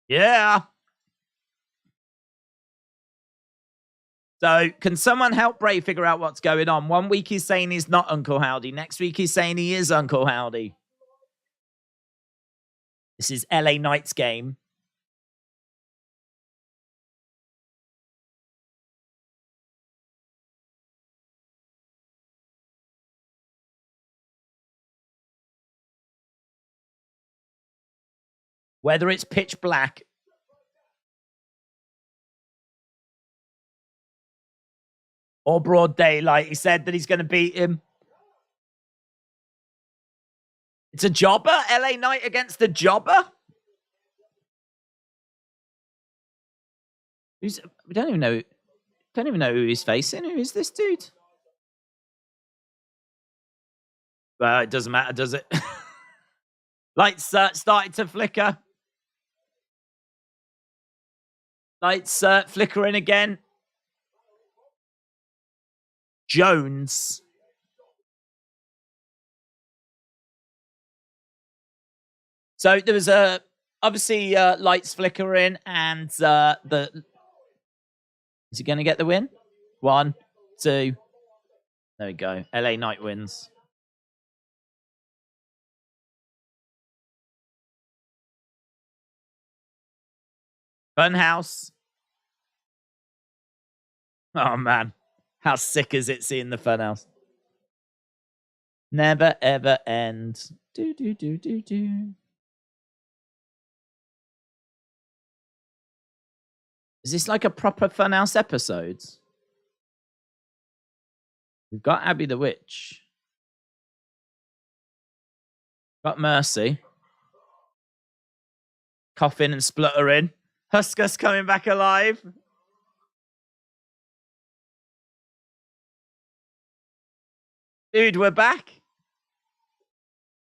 Yeah. So, can someone help Bray figure out what's going on? 1 week he's saying he's not Uncle Howdy. Next week he's saying he is Uncle Howdy. This is LA Knight's game. Whether it's pitch black or broad daylight, he said that he's going to beat him. It's a jobber? LA Knight against a jobber? We don't even know who he's facing. Who is this dude? Well, it doesn't matter, does it? Lights started to flicker. Lights flickering again. Jones. So there was obviously lights flickering, and is he going to get the win? 1, 2. There we go. LA Knight wins. Fun House. Oh man, how sick is it seeing the Fun House? Never ever end. Do do do do do. Is this like a proper Funhouse episode? We've got Abby the Witch. Got Mercy. Coughing and spluttering. Huskus coming back alive. Dude, we're back.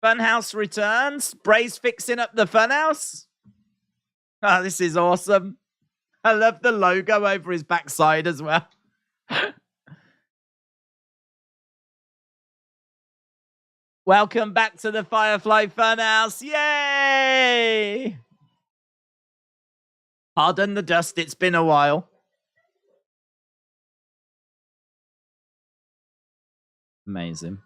Funhouse returns. Bray's fixing up the Funhouse. Oh, this is awesome. I love the logo over his backside as well. Welcome back to the Firefly Fun House. Yay! Pardon the dust. It's been a while. Amazing.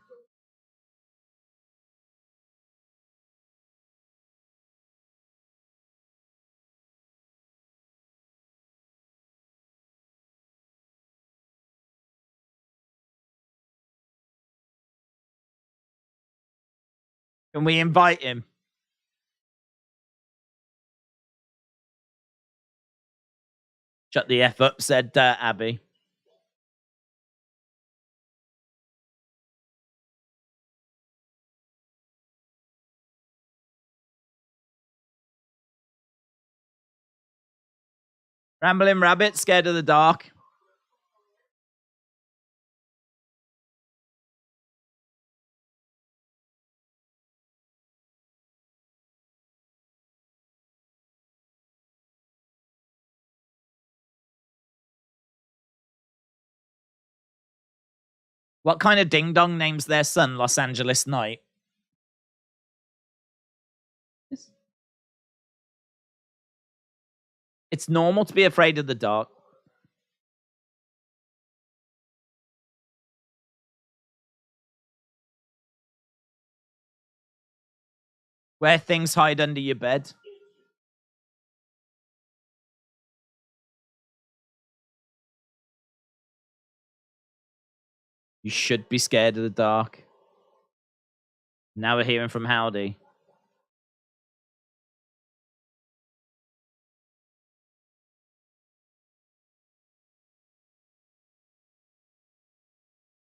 Can we invite him? Shut the F up, said Abby. Rambling Rabbit, scared of the dark. What kind of ding-dong names their son Los Angeles Knight? It's normal to be afraid of the dark. Where things hide under your bed. You should be scared of the dark. Now we're hearing from Howdy.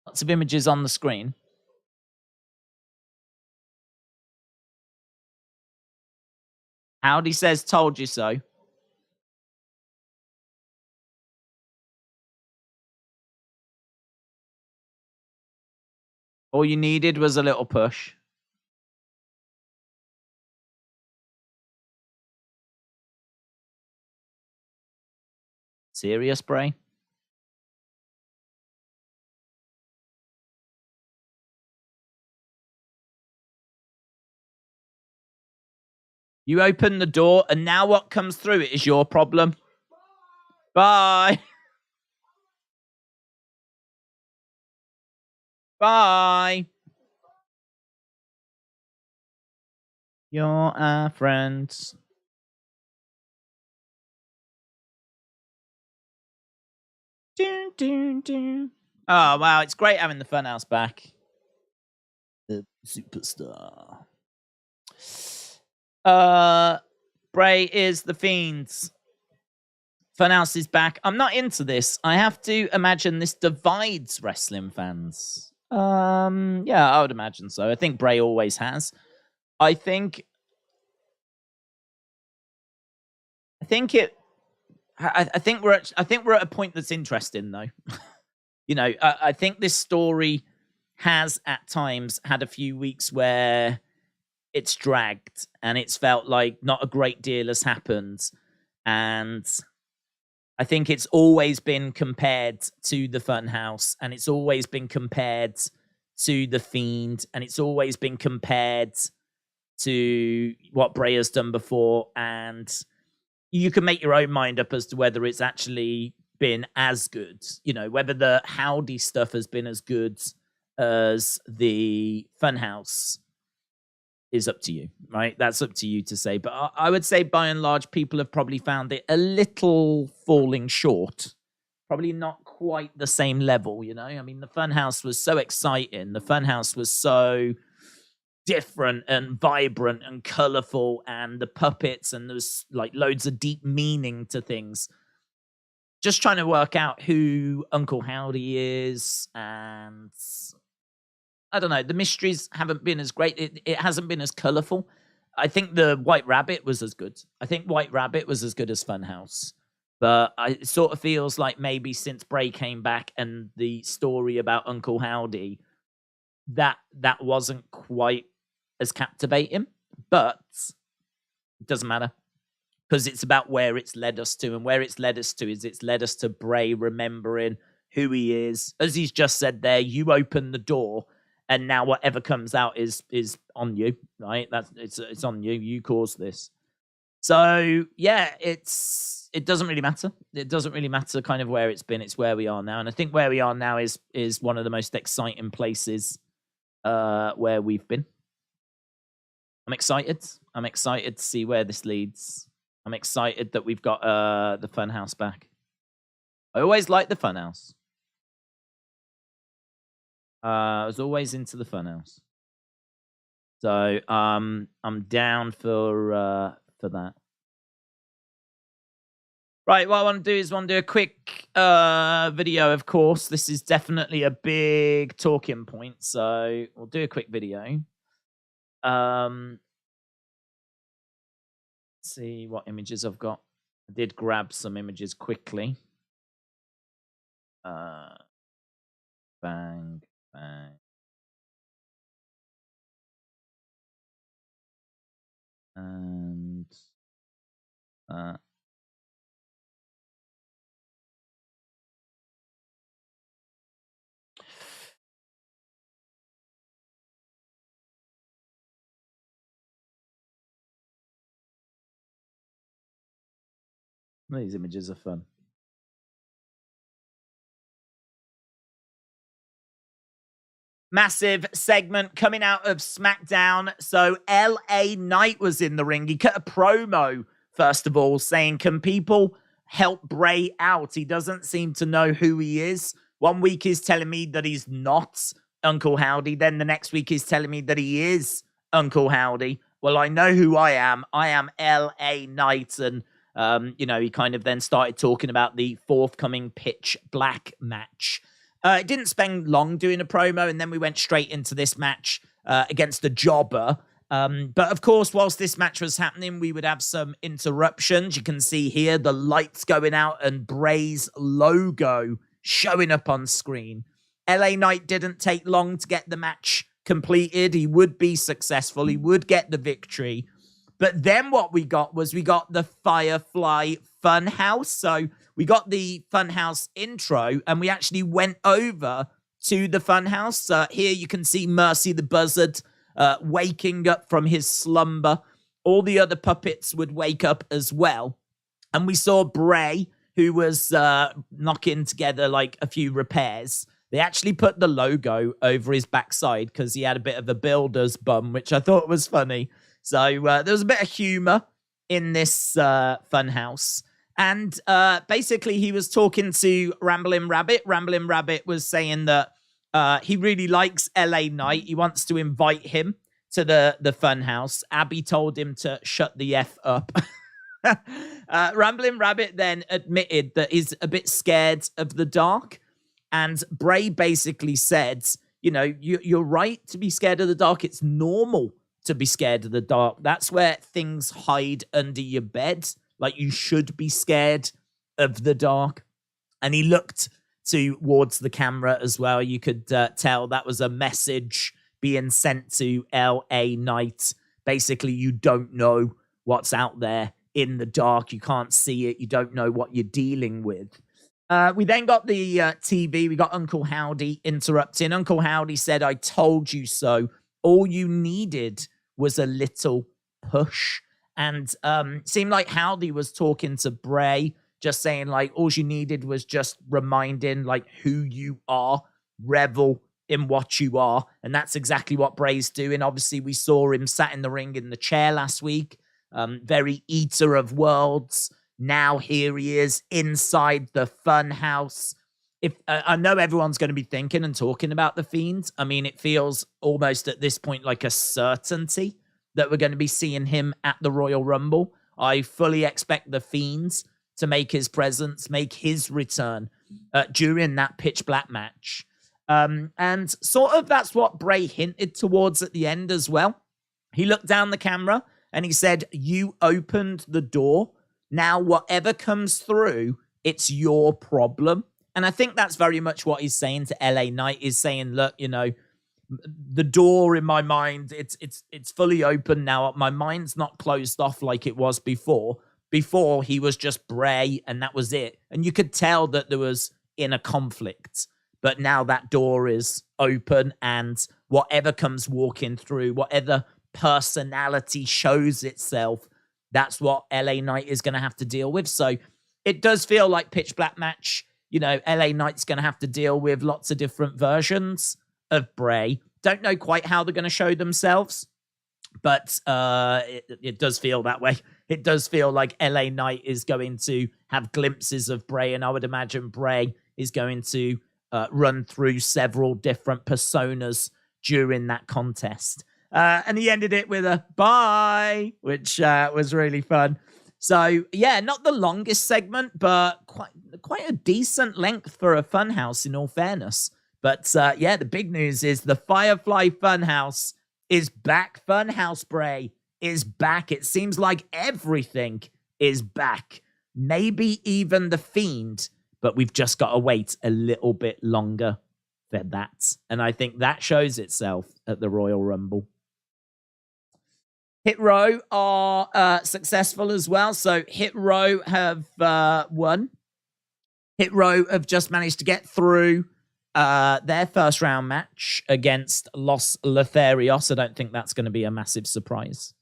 Lots of images on the screen. Howdy says, told you so. All you needed was a little push. Serious, Bray? You open the door, and now what comes through it is your problem. Bye. Bye. You're our friends. Dun, dun, dun. Oh, wow. It's great having the Funhouse back. The superstar. Bray is the Fiends. Funhouse is back. I'm not into this. I have to imagine this divides wrestling fans. Yeah, I would imagine so. I think Bray always has. I think we're at a point that's interesting, though. You know, I think this story has at times had a few weeks where it's dragged and it's felt like not a great deal has happened, and I think it's always been compared to the Funhouse, and it's always been compared to the Fiend, and it's always been compared to what Bray has done before, and you can make your own mind up as to whether it's actually been as good, you know, whether the Howdy stuff has been as good as the Funhouse is up to you, right? That's up to you to say. But I would say by and large, people have probably found it a little falling short. Probably not quite the same level, you know? I mean, the Funhouse was so exciting. The Funhouse was so different and vibrant and colorful, and the puppets, and there's like loads of deep meaning to things. Just trying to work out who Uncle Howdy is, and I don't know, the mysteries haven't been as great. It hasn't been as colorful. I think the White Rabbit was as good. I think White Rabbit was as good as Funhouse. But it sort of feels like maybe since Bray came back and the story about Uncle Howdy, that wasn't quite as captivating. But it doesn't matter, because it's about where it's led us to. And where it's led us to is it's led us to Bray remembering who he is. As he's just said there, you open the door, and now whatever comes out is on you, right? It's on you. You caused this. So yeah, it doesn't really matter. It doesn't really matter kind of where it's been. It's where we are now, and I think where we are now is one of the most exciting places where we've been. I'm excited. I'm excited to see where this leads. I'm excited that we've got the Funhouse back. I always liked the Funhouse. I was always into the Funhouse. So I'm down for that. Right, what I want to do is do a quick video, of course. This is definitely a big talking point, so we'll do a quick video. Let's see what images I've got. I did grab some images quickly. Bang, bang. And these images are fun. Massive segment coming out of SmackDown. So LA Knight was in the ring. He cut a promo, first of all, saying, can people help Bray out? He doesn't seem to know who he is. 1 week he's telling me that he's not Uncle Howdy. Then the next week he's telling me that he is Uncle Howdy. Well, I know who I am. I am LA Knight. And, you know, he kind of then started talking about the forthcoming Pitch Black match. It didn't spend long doing a promo, and then we went straight into this match against the Jobber. But of course, whilst this match was happening, we would have some interruptions. You can see here the lights going out and Bray's logo showing up on screen. LA Knight didn't take long to get the match completed. He would be successful. He would get the victory. But then what we got was the Firefly Fun House. So we got the Fun House intro, and we actually went over to the Fun House. Here you can see Mercy the Buzzard waking up from his slumber. All the other puppets would wake up as well. And we saw Bray, who was knocking together like a few repairs. They actually put the logo over his backside because he had a bit of a builder's bum, which I thought was funny. So there was a bit of humor in this Fun House. And basically he was talking to Ramblin' Rabbit. Ramblin' Rabbit was saying that he really likes LA Knight. He wants to invite him to the Fun House. Abby told him to shut the F up. Ramblin' Rabbit then admitted that he's a bit scared of the dark. And Bray basically said, you know, you're right to be scared of the dark. It's normal to be scared of the dark. That's where things hide under your bed. Like, you should be scared of the dark. And he looked towards the camera as well. You could tell that was a message being sent to LA Knight. Basically, you don't know what's out there in the dark. You can't see it. You don't know what you're dealing with. We then got the TV. We got Uncle Howdy interrupting. Uncle Howdy said, "I told you so. All you needed was a little push." And seemed like Howdy was talking to Bray, just saying, like, all you needed was just reminding, like, who you are. Revel in what you are. And that's exactly what Bray's doing. Obviously, we saw him sat in the ring in the chair last week. Very eater of worlds. Now here he is inside the Fun House. If I know everyone's going to be thinking and talking about the Fiend. I mean, it feels almost at this point like a certainty that we're going to be seeing him at the Royal Rumble. I fully expect the Fiends to make his presence, make his return during that pitch black match. And sort of that's what Bray hinted towards at the end as well. He looked down the camera and he said, "You opened the door. Now, whatever comes through, it's your problem." And I think that's very much what he's saying to LA Knight, is saying, look, you know, the door in my mind, it's fully open now. My mind's not closed off like it was before. Before, he was just Bray, and that was it. And you could tell that there was inner conflict. But now that door is open, and whatever comes walking through, whatever personality shows itself, that's what LA Knight is going to have to deal with. So it does feel like pitch black match. You know, LA Knight's going to have to deal with lots of different versions of Bray. Don't know quite how they're going to show themselves, but it does feel that way. It does feel like LA Knight is going to have glimpses of Bray, and I would imagine Bray is going to run through several different personas during that contest. And he ended it with a bye, which was really fun. So, yeah, not the longest segment, but quite a decent length for a Fun House, in all fairness. But, yeah, the big news is the Firefly Fun House is back. Fun House Bray is back. It seems like everything is back. Maybe even the Fiend, but we've just got to wait a little bit longer for that. And I think that shows itself at the Royal Rumble. Hit Row are successful as well. So Hit Row have won. Hit Row have just managed to get through their first round match against Los Lotharios. I don't think that's going to be a massive surprise.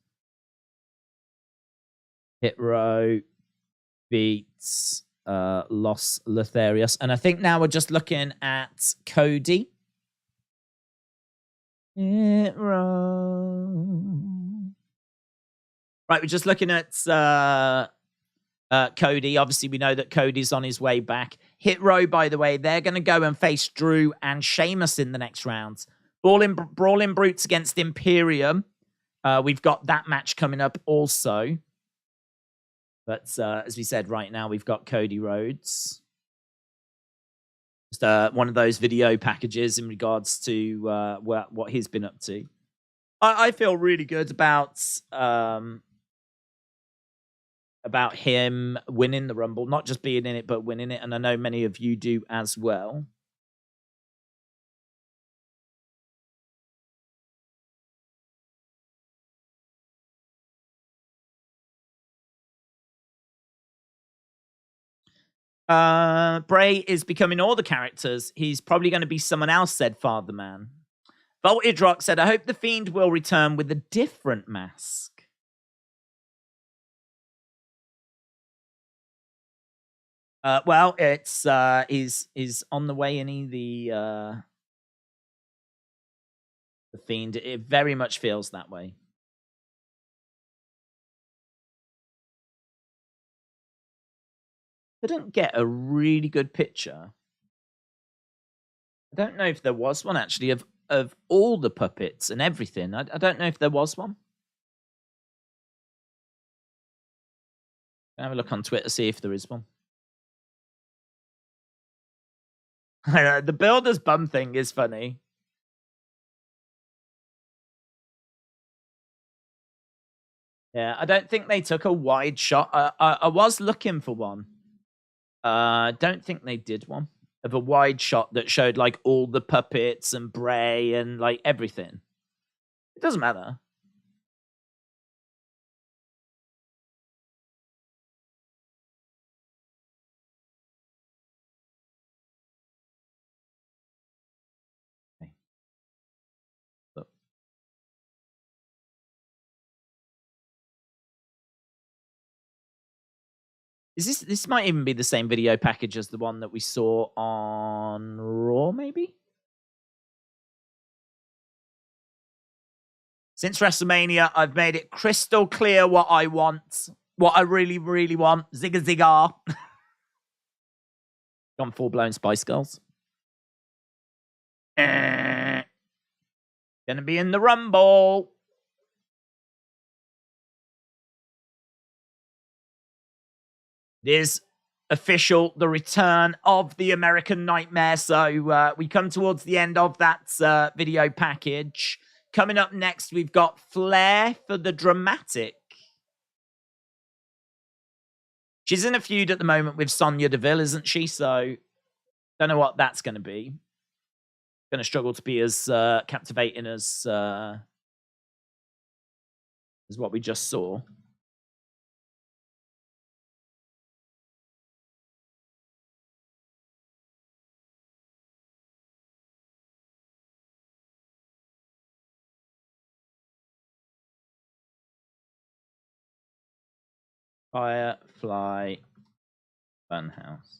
Hit Row beats Los Lotharios. And I think now we're just looking at Cody. Hit Row. Right, we're just looking at Cody. Obviously, we know that Cody's on his way back. Hit Row, by the way, they're going to go and face Drew and Sheamus in the next round. Brawling Brutes against Imperium. We've got that match coming up also. But as we said, right now, we've got Cody Rhodes. Just one of those video packages in regards to what he's been up to. I feel really good about him winning the Rumble, not just being in it, but winning it. And I know many of you do as well. Bray is becoming all the characters. He's probably going to be someone else, said Father Man. Voltage Rock said, I hope the Fiend will return with a different mask. Well, it's is on the way in the Fiend. It very much feels that way. I didn't get a really good picture. I don't know if there was one actually of all the puppets and everything. I don't know if there was one. Have a look on Twitter, see if there is one. The builder's bum thing is funny. Yeah, I don't think they took a wide shot. I was looking for one. Don't think they did one of a wide shot that showed like all the puppets and Bray and like everything. It doesn't matter. Okay. Look. Is this might even be the same video package as the one that we saw on Raw, maybe? Since WrestleMania, I've made it crystal clear what I want. What I really, really want. Zigga zigga. Gone full-blown Spice Girls. Gonna be in the Rumble. It is official, the return of the American Nightmare. So we come towards the end of that video package. Coming up next, we've got Flair for the dramatic. She's in a feud at the moment with Sonya Deville, isn't she? So don't know what that's going to be. Going to struggle to be as captivating as what we just saw. Firefly Fun House.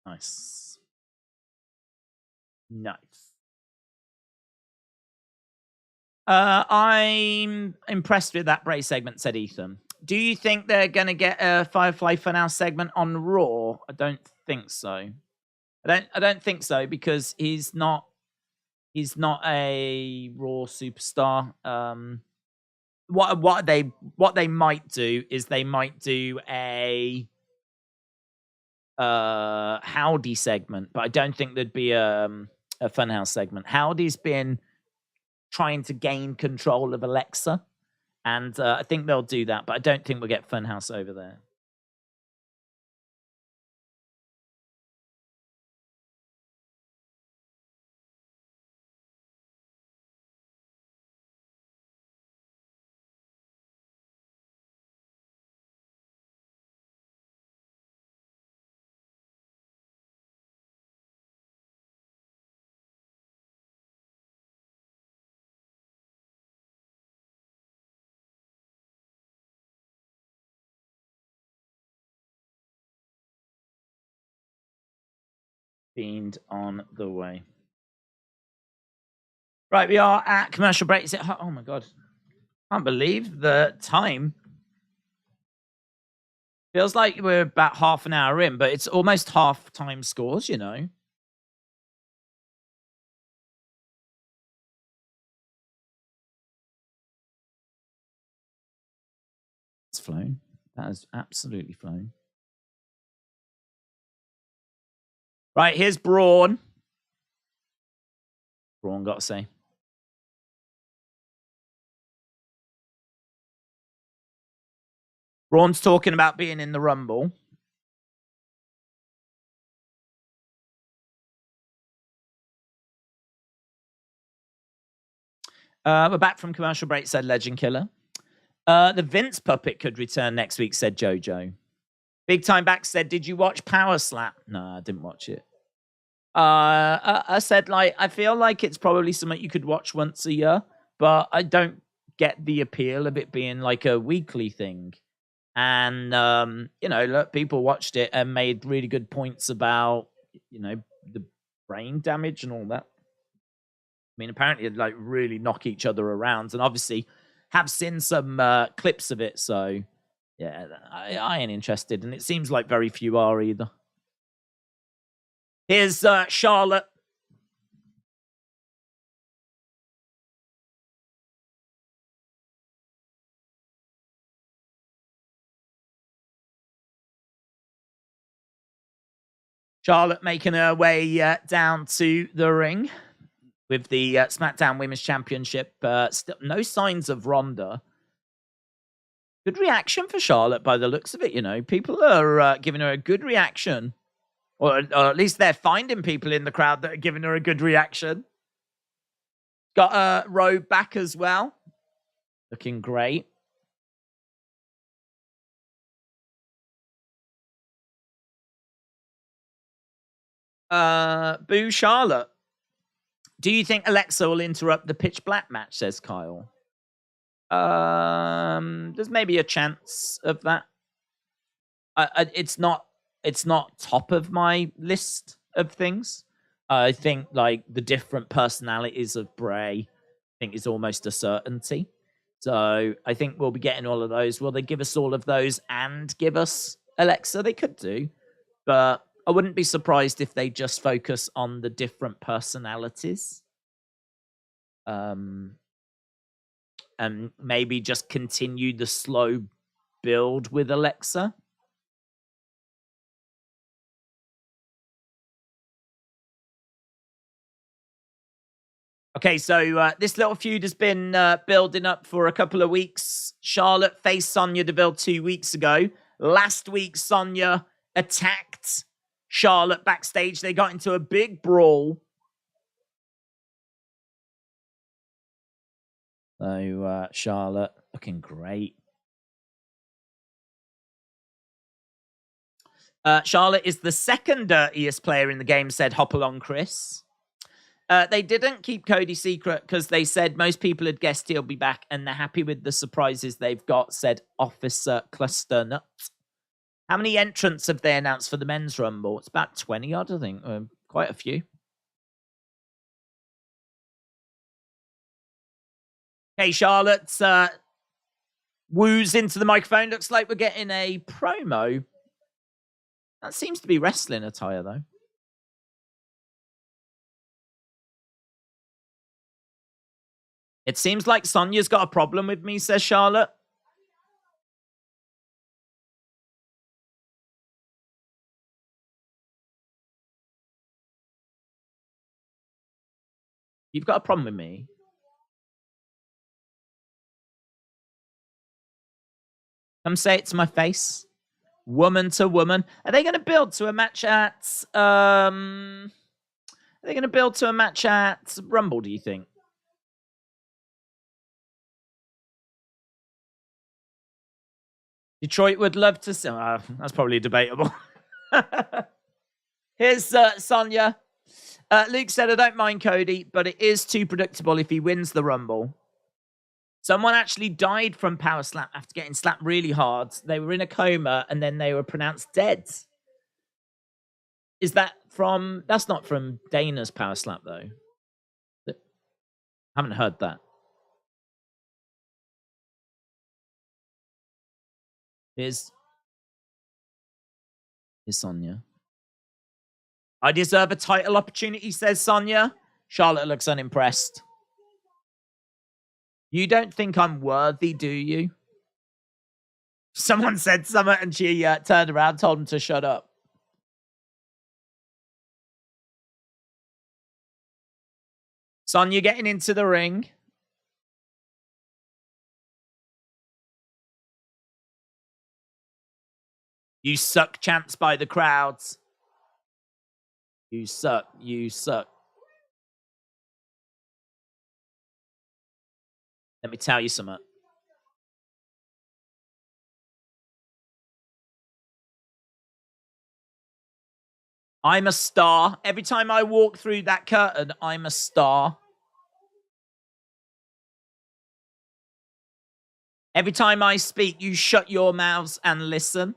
Nice. Nice. I'm impressed with that Bray segment, said Ethan. Do you think they're going to get a Firefly Funhouse segment on Raw? I don't think so. I don't think so because he's not a Raw superstar. What they might do is they might do a Howdy segment, but I don't think there'd be a Funhouse segment. Howdy's been trying to gain control of Alexa, and I think they'll do that, but I don't think we'll get Funhouse over there. Fiend on the way. Right, we are at commercial break. Is it? Oh my god, can't believe the time. Feels like we're about half an hour in, but it's almost half time scores, you know. It's flown. That has absolutely flown. Right, here's Braun. Braun, got to say. Braun's talking about being in the Rumble. We're back from commercial break, said Legend Killer. The Vince puppet could return next week, said Jojo. Big Time Back said, did you watch Power Slap? No, I didn't watch it. I said, like, I feel like it's probably something you could watch once a year, but I don't get the appeal of it being like a weekly thing. And, you know, look, people watched it and made really good points about, you know, the brain damage and all that. I mean, apparently it'd like really knock each other around, and obviously have seen some clips of it. So, yeah, I ain't interested, and it seems like very few are either. Here's Charlotte. Charlotte making her way down to the ring with the SmackDown Women's Championship. Still no signs of Ronda. Good reaction for Charlotte by the looks of it, you know. People are giving her a good reaction. Or at least they're finding people in the crowd that are giving her a good reaction. Got Rowe back as well. Looking great. Boo Charlotte. Do you think Alexa will interrupt the Pitch Black match, says Kyle? There's maybe a chance of that. It's not top of my list of things. I think like the different personalities of Bray, I think is almost a certainty. So I think we'll be getting all of those. Will they give us all of those and give us Alexa? They could do, but I wouldn't be surprised if they just focus on the different personalities. And maybe just continue the slow build with Alexa. Okay, so this little feud has been building up for a couple of weeks. Charlotte faced Sonya Deville 2 weeks ago. Last week, Sonya attacked Charlotte backstage. They got into a big brawl. So Charlotte looking great. Charlotte is the second dirtiest player in the game, said Hopalong Chris. They didn't keep Cody secret because they said most people had guessed he'll be back and they're happy with the surprises they've got, said Officer Clusternut. How many entrants have they announced for the men's rumble? It's about 20 odd, I think. Quite a few. Okay, Charlotte woos into the microphone. Looks like we're getting a promo. That seems to be wrestling attire, though. It seems like Sonya's got a problem with me, says Charlotte. You've got a problem with me? Come say it to my face. Woman to woman. Are they going to build to a match at... Are they going to build to a match at Rumble, do you think? Detroit would love to see... that's probably debatable. Here's Sonya. Luke said, I don't mind Cody, but it is too predictable if he wins the Rumble. Someone actually died from Power Slap after getting slapped really hard. They were in a coma and then they were pronounced dead. Is that from Dana's Power Slap though. Haven't heard that. Here's Sonya. I deserve a title opportunity, says Sonya. Charlotte looks unimpressed. You don't think I'm worthy, do you? Someone said something and she turned around, told him to shut up. Sonya getting into the ring. You suck chants by the crowds. You suck. You suck. Let me tell you something. I'm a star. Every time I walk through that curtain, I'm a star. Every time I speak, you shut your mouths and listen.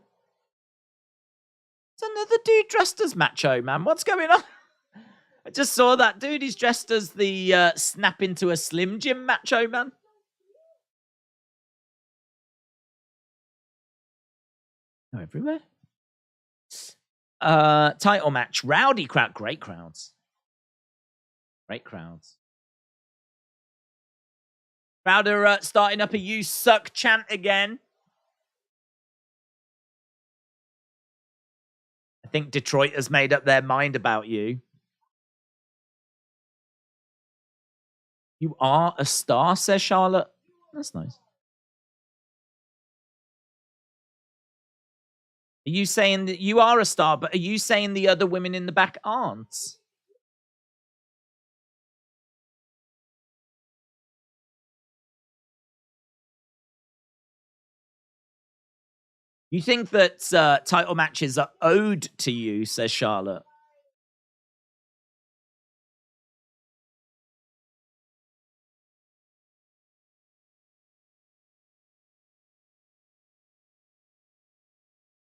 It's another dude dressed as Macho Man. What's going on? I just saw that dude. He's dressed as the snap into a Slim Jim Macho Man. Oh, everywhere. Title match. Rowdy crowd. Great crowds. Great crowds. Crowder starting up a "You Suck" chant again. I think Detroit has made up their mind about you. You are a star, says Charlotte. That's nice. Are you saying that you are a star, but are you saying the other women in the back aren't? You think that title matches are owed to you, says Charlotte.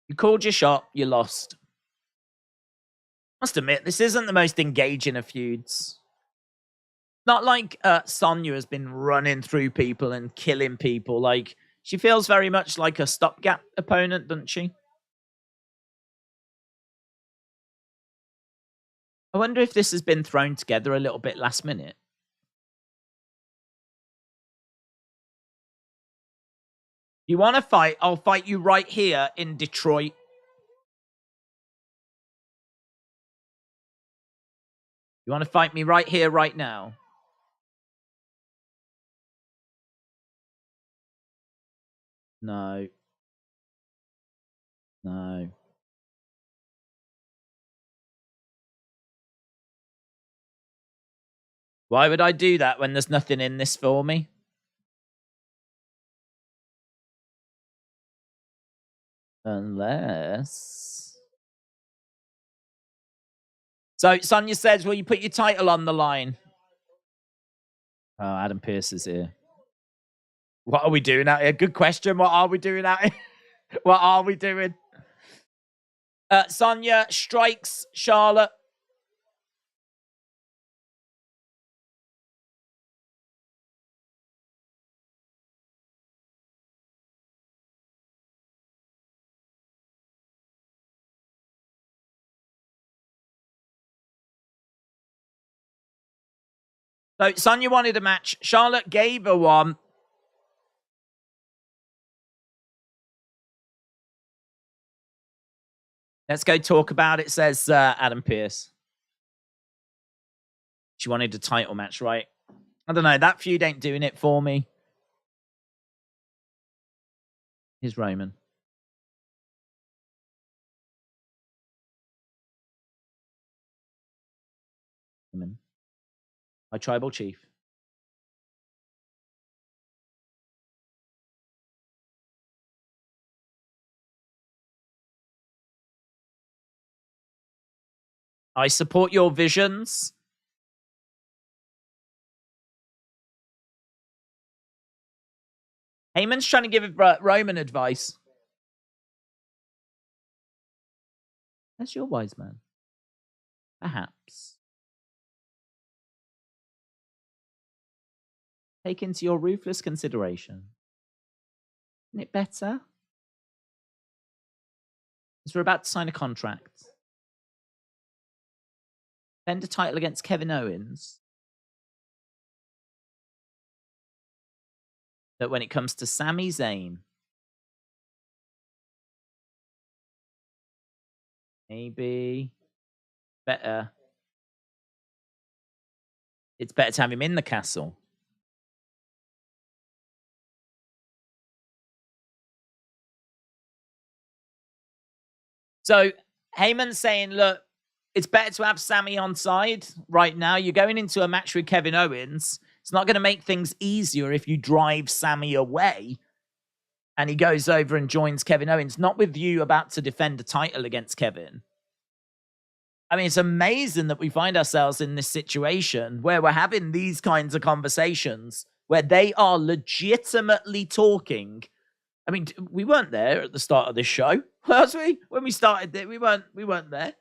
You called your shot, you lost. Must admit, this isn't the most engaging of feuds. Not like Sonya has been running through people and killing people. Like, she feels very much like a stopgap opponent, doesn't she? I wonder if this has been thrown together a little bit last minute. You want to fight? I'll fight you right here in Detroit. You want to fight me right here, right now? No. No. Why would I do that when there's nothing in this for me? Unless... So, Sonya says, will you put your title on the line? Oh, Adam Pearce is here. What are we doing out here? Good question. What are we doing out here? What are we doing? Sonya strikes Charlotte. So Sonya wanted a match. Charlotte gave her one. Let's go talk about it, says Adam Pearce. She wanted a title match, right? I don't know. That feud ain't doing it for me. Here's Roman. My tribal chief. I support your visions. Heyman's trying to give Roman advice. That's your wise man. Perhaps. Take into your ruthless consideration. Isn't it better? Because we're about to sign a contract. Defend a title against Kevin Owens. That when it comes to Sami Zayn, maybe better. It's better to have him in the castle. So Heyman's saying, look, it's better to have Sami on side right now. You're going into a match with Kevin Owens. It's not going to make things easier if you drive Sami away and he goes over and joins Kevin Owens, not with you about to defend a title against Kevin. I mean, it's amazing that we find ourselves in this situation where we're having these kinds of conversations where they are legitimately talking. I mean, we weren't there at the start of this show, was we? When we started it, we weren't there.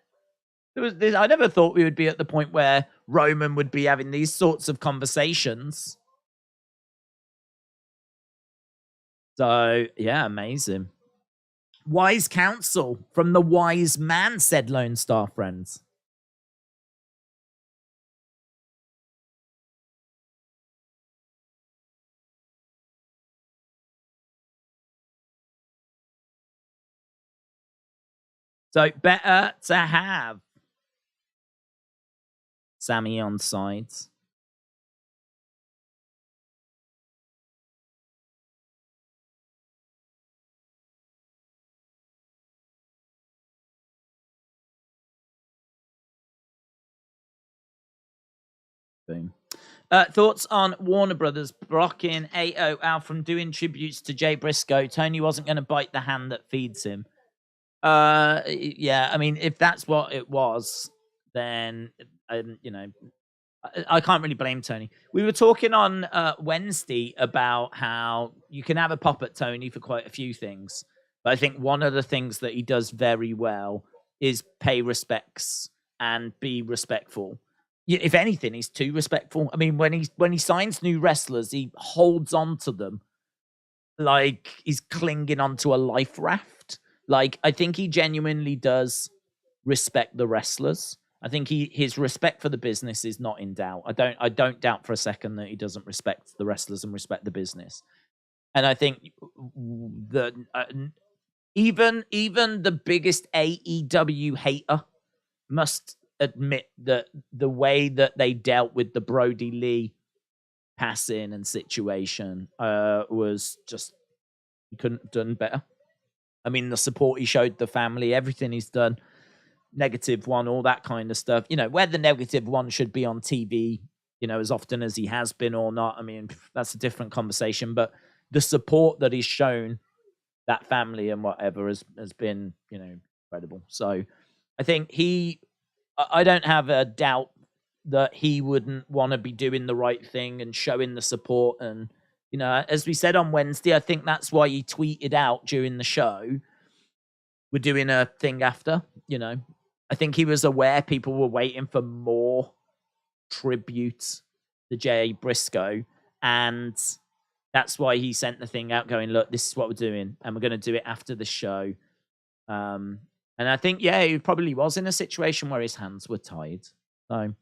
I never thought we would be at the point where Roman would be having these sorts of conversations. So, yeah, amazing. Wise counsel from the wise man, said Lone Star Friends. So, better to have Sami on sides. Boom. Thoughts on Warner Brothers blocking AOL from doing tributes to Jay Briscoe? Tony wasn't going to bite the hand that feeds him. Yeah, I mean, if that's what it was, then, you know, I can't really blame Tony. We were talking on Wednesday about how you can have a pop at Tony for quite a few things. But I think one of the things that he does very well is pay respects and be respectful. If anything, he's too respectful. I mean, when he signs new wrestlers, he holds on to them like he's clinging onto a life raft. Like, I think he genuinely does respect the wrestlers. I think his respect for the business is not in doubt. I don't doubt for a second that he doesn't respect the wrestlers and respect the business. And I think that even the biggest AEW hater must admit that the way that they dealt with the Brody Lee passing and situation was just, he couldn't have done better. I mean, the support he showed the family, everything he's done, -1, all that kind of stuff. You know, whether -1 should be on TV, you know, as often as he has been or not, I mean, that's a different conversation. But the support that he's shown that family and whatever has been, you know, incredible. So I think I don't have a doubt that he wouldn't want to be doing the right thing and showing the support. And, you know, as we said on Wednesday, I think that's why he tweeted out during the show, we're doing a thing after, you know. I think he was aware people were waiting for more tributes to Jay Briscoe. And that's why he sent the thing out going, look, this is what we're doing. And we're going to do it after the show. And I think, yeah, he probably was in a situation where his hands were tied. So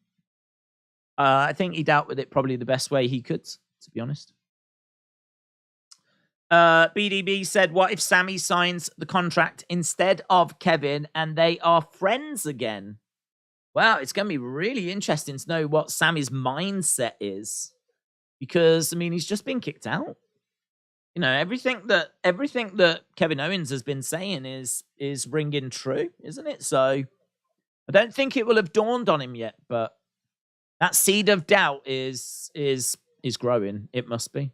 I think he dealt with it probably the best way he could, to be honest. BDB said, what if Sami signs the contract instead of Kevin and they are friends again? Well, it's going to be really interesting to know what Sami's mindset is. Because, I mean, he's just been kicked out. You know, everything that Kevin Owens has been saying is ringing true, isn't it? So I don't think it will have dawned on him yet, but that seed of doubt is growing. It must be.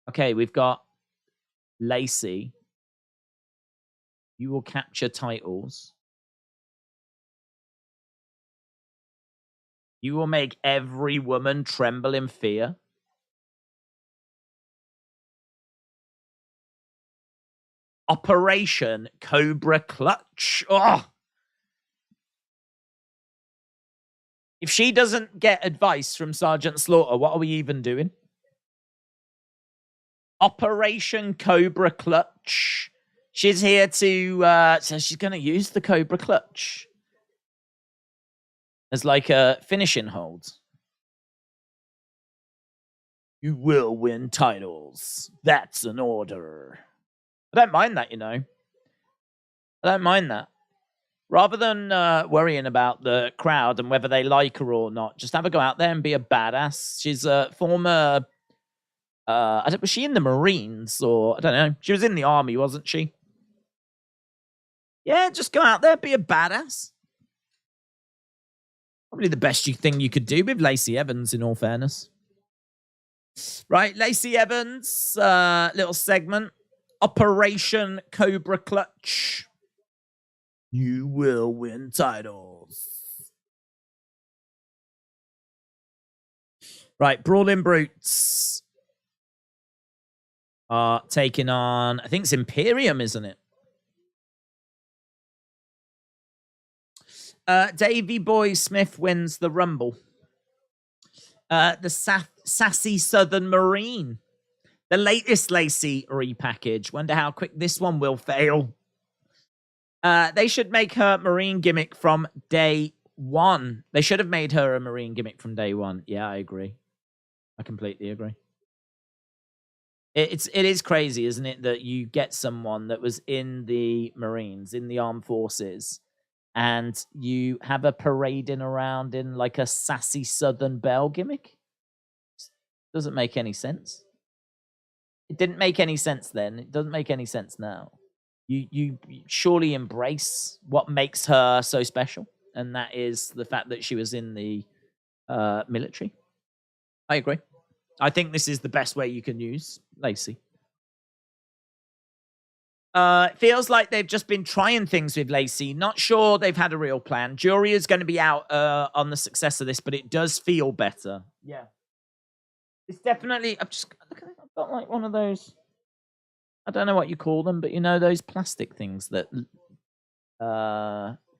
Okay, we've got Lacey. You will capture titles. You will make every woman tremble in fear. Operation Cobra Clutch. Oh. If she doesn't get advice from Sergeant Slaughter, what are we even doing? Operation Cobra Clutch. She's here to, so she's going to use the Cobra Clutch as like a finishing hold. You will win titles. That's an order. I don't mind that, you know. I don't mind that. Rather than worrying about the crowd and whether they like her or not, just have her go out there and be a badass. She's a former... was she in the Marines or... I don't know. She was in the army, wasn't she? Yeah, just go out there, be a badass. Probably the best thing you could do with Lacey Evans, in all fairness. Right, Lacey Evans, little segment. Operation Cobra Clutch. You will win titles. Right, Brawling Brutes are taking on, I think it's Imperium, isn't it? Davey Boy Smith wins the Rumble. The sassy Southern Marine. The latest Lacey repackage. Wonder how quick this one will fail. They should make her Marine gimmick from day one. They should have made her a Marine gimmick from day one. Yeah, I agree. I completely agree. It is crazy, isn't it, that you get someone that was in the Marines, in the armed forces, and you have her parading around in like a sassy Southern belle gimmick. Doesn't make any sense. It didn't make any sense then. It doesn't make any sense now. You surely embrace what makes her so special, and that is the fact that she was in the military. I agree. I think this is the best way you can use Lacey. It feels like they've just been trying things with Lacey. Not sure they've had a real plan. Jury is going to be out on the success of this, but it does feel better. Yeah. It's definitely... I've got like one of those... I don't know what you call them, but you know those plastic things that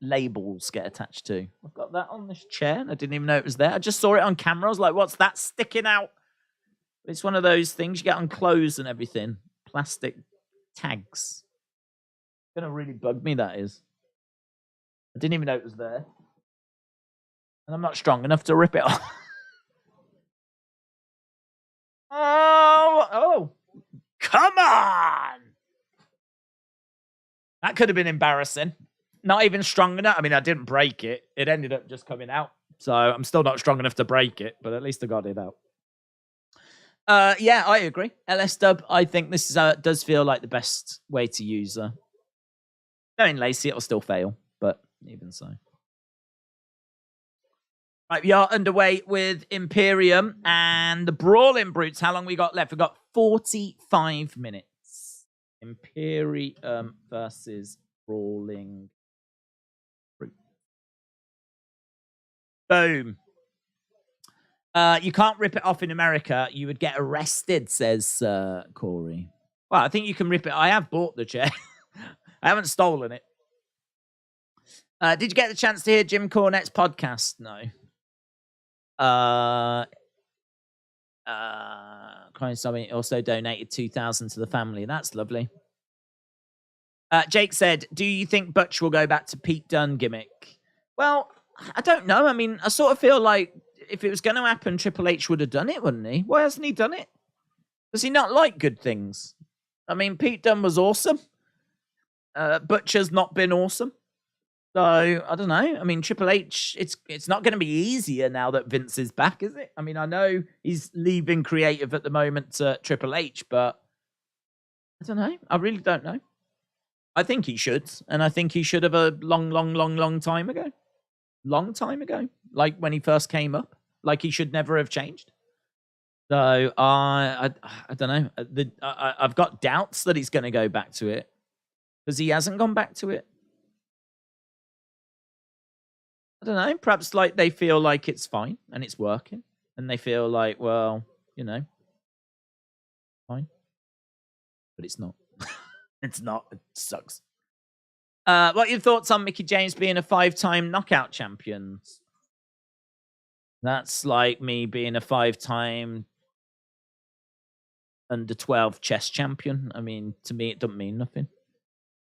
labels get attached to. I've got that on this chair, and I didn't even know it was there. I just saw it on camera. I was like, what's that sticking out? It's one of those things you get on clothes and everything. Plastic tags. It's going to really bug me, that is. I didn't even know it was there. And I'm not strong enough to rip it off. Oh, come on! That could have been embarrassing. Not even strong enough. I mean, I didn't break it. It ended up just coming out. So I'm still not strong enough to break it, but at least I got it out. Yeah, I agree. LS Dub, I think this is does feel like the best way to use her. Knowing Lacey, it'll still fail, but even so. Right, we are underway with Imperium and the Brawling Brutes. How long we got left? We've got 45 minutes. Imperium versus Brawling Brutes. Boom. You can't rip it off in America. You would get arrested, says Corey. Well, I think you can rip it. I have bought the chair. I haven't stolen it. Did you get the chance to hear Jim Cornette's podcast? No. Crying Sami also donated 2,000 to the family. That's lovely. Jake said, do you think Butch will go back to Pete Dunne gimmick? Well, I don't know. I mean, I sort of feel like if it was going to happen, Triple H would have done it, wouldn't he? Why hasn't he done it? Does he not like good things? I mean, Pete Dunne was awesome. Butch has not been awesome. So, I don't know. I mean, Triple H, it's not going to be easier now that Vince is back, is it? I mean, I know he's leaving creative at the moment to Triple H, but I don't know. I really don't know. I think he should. And I think he should have a long time ago. Long time ago. Like when he first came up. Like he should never have changed. So, I don't know. I've got doubts that he's going to go back to it. Because he hasn't gone back to it. I don't know. Perhaps like they feel like it's fine and it's working. And they feel like, well, you know, fine. But it's not. It's not. It sucks. What are your thoughts on Mickie James being a 5-time knockout champion? That's like me being a 5-time under 12 chess champion. I mean, to me, it doesn't mean nothing.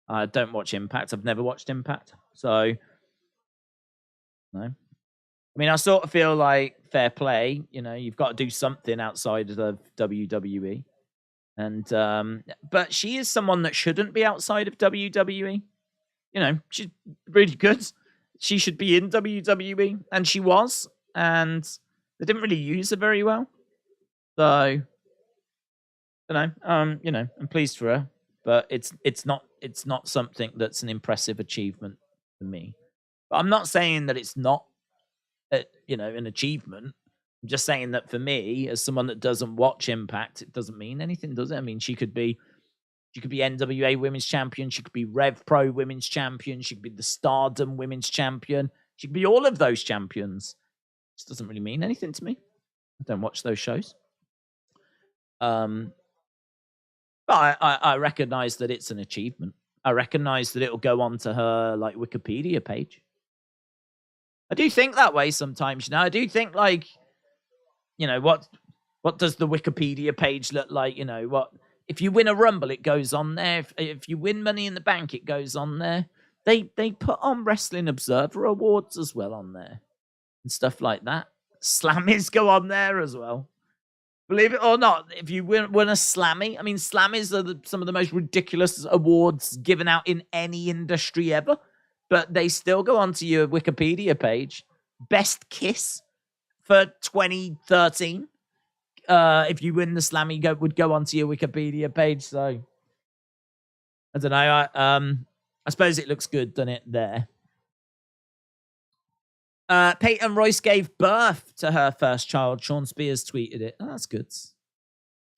I don't watch Impact. I've never watched Impact. So, no. I mean, I sort of feel like fair play. You know, you've got to do something outside of WWE. And, but she is someone that shouldn't be outside of WWE. You know, she's really good. She should be in WWE. And she was. And they didn't really use her very well. So, I don't know. You know, I'm pleased for her. But it's not something that's an impressive achievement for me. But I'm not saying that it's not, you know, an achievement. I'm just saying that for me, as someone that doesn't watch Impact, it doesn't mean anything, does it? I mean, she could be NWA Women's Champion. She could be Rev Pro Women's Champion. She could be the Stardom Women's Champion. She could be all of those champions. It doesn't really mean anything to me. I don't watch those shows. But I recognize that it's an achievement. I recognize that it'll go onto her like Wikipedia page. I do think that way sometimes. You know, I do think like, you know, what does the Wikipedia page look like? You know, what if you win a Rumble, it goes on there. If you win Money in the Bank, it goes on there. They put on Wrestling Observer Awards as well on there and stuff like that. Slammies go on there as well. Believe it or not, if you win a Slammy, I mean, Slammies are some of the most ridiculous awards given out in any industry ever, but they still go onto your Wikipedia page. Best Kiss for 2013. If you win the Slammy, would go onto your Wikipedia page. So I don't know. I suppose it looks good, doesn't it? There. Peyton Royce gave birth to her first child. Sean Spears tweeted it. Oh, that's good.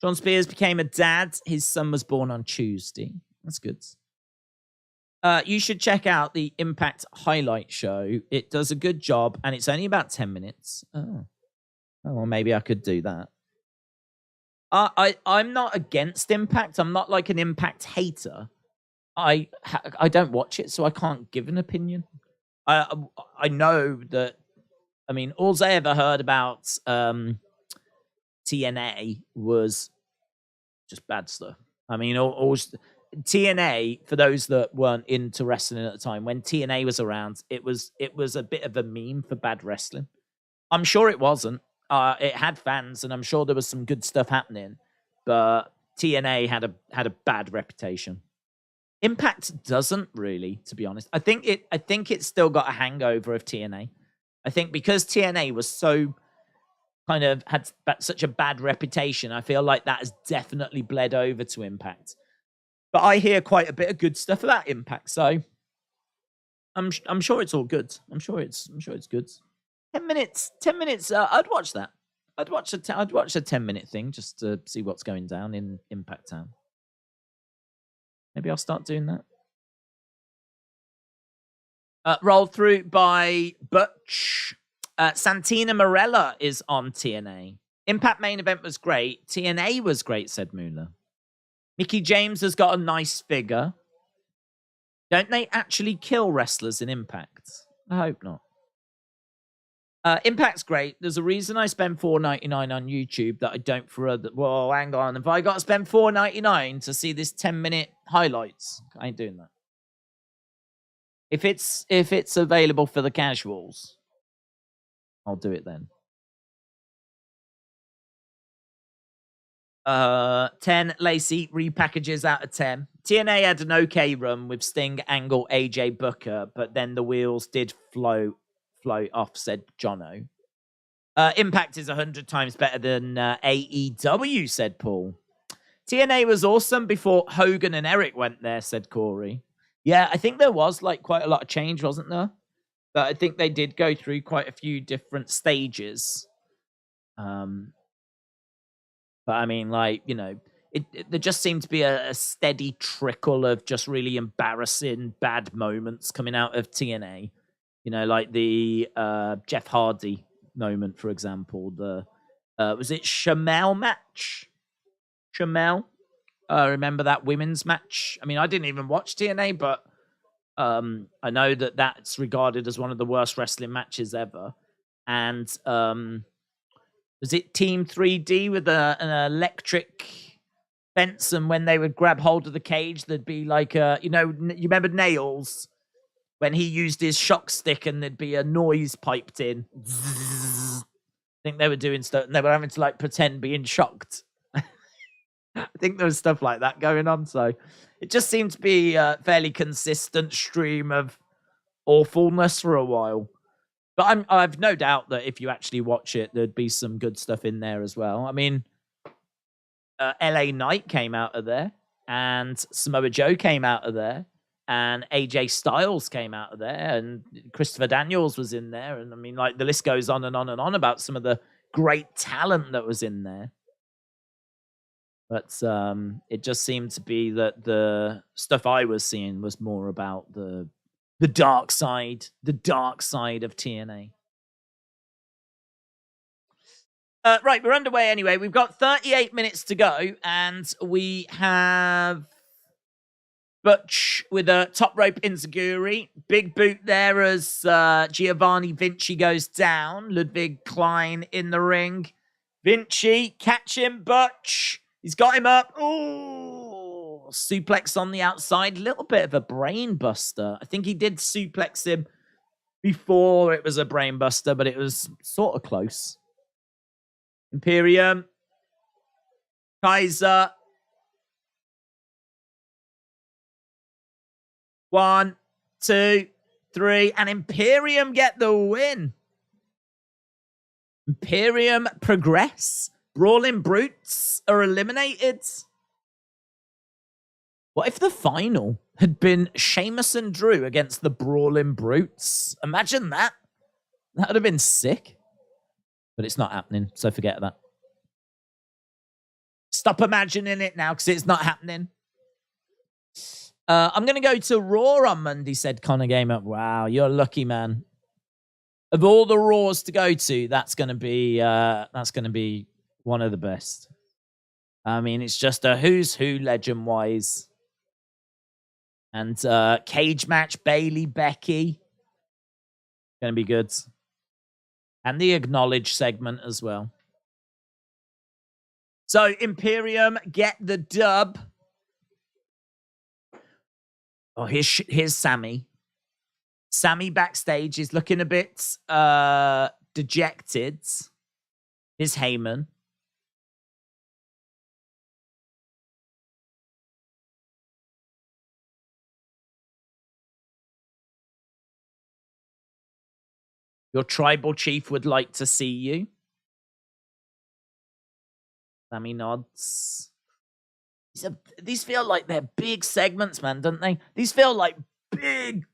Sean Spears became a dad. His son was born on Tuesday. That's good. You should check out the Impact highlight show. It does a good job, and it's only about 10 minutes. Oh, well, maybe I could do that. I'm not against Impact. I'm not like an Impact hater. I don't watch it, so I can't give an opinion. I know that. I mean, all I ever heard about TNA was just bad stuff. I mean, TNA, for those that weren't into wrestling at the time, when TNA was around, it was a bit of a meme for bad wrestling. I'm sure it wasn't. It had fans, and I'm sure there was some good stuff happening, but TNA had a bad reputation. Impact doesn't really, to be honest. I think it's still got a hangover of TNA. I think because TNA was so kind of had such a bad reputation, I feel like that has definitely bled over to Impact. But I hear quite a bit of good stuff about Impact, so I'm sure it's all good. I'm sure it's good. 10 minutes. I'd watch that. I'd watch a 10-minute thing just to see what's going down in Impact Town. Maybe I'll start doing that. Rolled through by Butch. Santina Morella is on TNA. Impact main event was great. TNA was great, said Moolah. Mickie James has got a nice figure. Don't they actually kill wrestlers in Impact? I hope not. Impact's great. There's a reason I spend $4.99 on YouTube that I don't for other. Well, hang on. If I got to spend $4.99 to see this 10-minute highlights, I ain't doing that. If it's available for the casuals, I'll do it then. 10 Lacey repackages out of 10. TNA had an okay run with Sting, Angle, AJ, Booker, but then the wheels did flow off, said Jono. Impact is 100 times better than AEW, said Paul. TNA was awesome before Hogan and Eric went there, said Corey. Yeah, I think there was like quite a lot of change, wasn't there? But I think they did go through quite a few different stages. But I mean, like, you know, there just seemed to be a steady trickle of just really embarrassing bad moments coming out of TNA. You know, like the Jeff Hardy moment, for example. The was it Shamel match? Shamel? Remember that women's match? I mean, I didn't even watch TNA, but I know that that's regarded as one of the worst wrestling matches ever. And was it Team 3D with an electric fence? And when they would grab hold of the cage, there'd be like you remember Nails when he used his shock stick and there'd be a noise piped in. I think they were doing stuff and they were having to like pretend being shocked. I think there was stuff like that going on. So it just seemed to be a fairly consistent stream of awfulness for a while. But I've no doubt that if you actually watch it, there'd be some good stuff in there as well. I mean, LA Knight came out of there, and Samoa Joe came out of there, and AJ Styles came out of there, and Christopher Daniels was in there. And I mean, like, the list goes on and on and on about some of the great talent that was in there. But it just seemed to be that the stuff I was seeing was more about the dark side of TNA. Right, we're underway anyway. We've got 38 minutes to go, and we have Butch with a top rope enziguri. Big boot there as Giovanni Vinci goes down. Ludwig Klein in the ring. Vinci, catch him, Butch. He's got him up. Ooh, suplex on the outside. Little bit of a brain buster. I think he did suplex him before it was a brain buster, but it was sort of close. Imperium. Kaiser. 1, 2, 3. And Imperium get the win. Imperium progress. Brawling Brutes are eliminated. What if the final had been Sheamus and Drew against the Brawling Brutes? Imagine that. That would have been sick. But it's not happening, so forget that. Stop imagining it now, because it's not happening. I'm going to go to Raw on Monday, said Connor Gamer. Wow, you're lucky, man. Of all the Raws to go to, that's going to be one of the best. I mean, it's just a who's who legend-wise. And cage match, Bailey, Becky. Going to be good. And the Acknowledge segment as well. So, Imperium get the dub. Oh, here's Sami. Sami backstage is looking a bit dejected. Here's Heyman. Your tribal chief would like to see you. Sami nods. These feel like they're big segments, man, don't they? These feel like big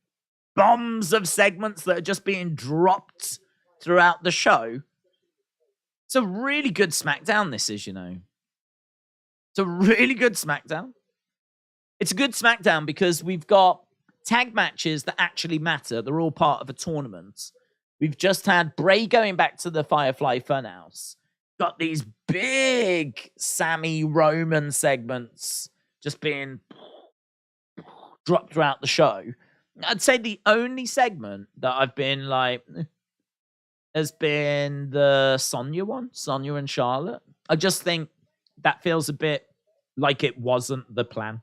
bombs of segments that are just being dropped throughout the show. It's a really good SmackDown, this is, you know. It's a really good SmackDown. It's a good SmackDown because we've got tag matches that actually matter. They're all part of a tournament. We've just had Bray going back to the Firefly Fun House. Got these big Sami Roman segments just being dropped throughout the show. I'd say the only segment that I've been like has been the Sonya one, Sonya and Charlotte. I just think that feels a bit like it wasn't the plan.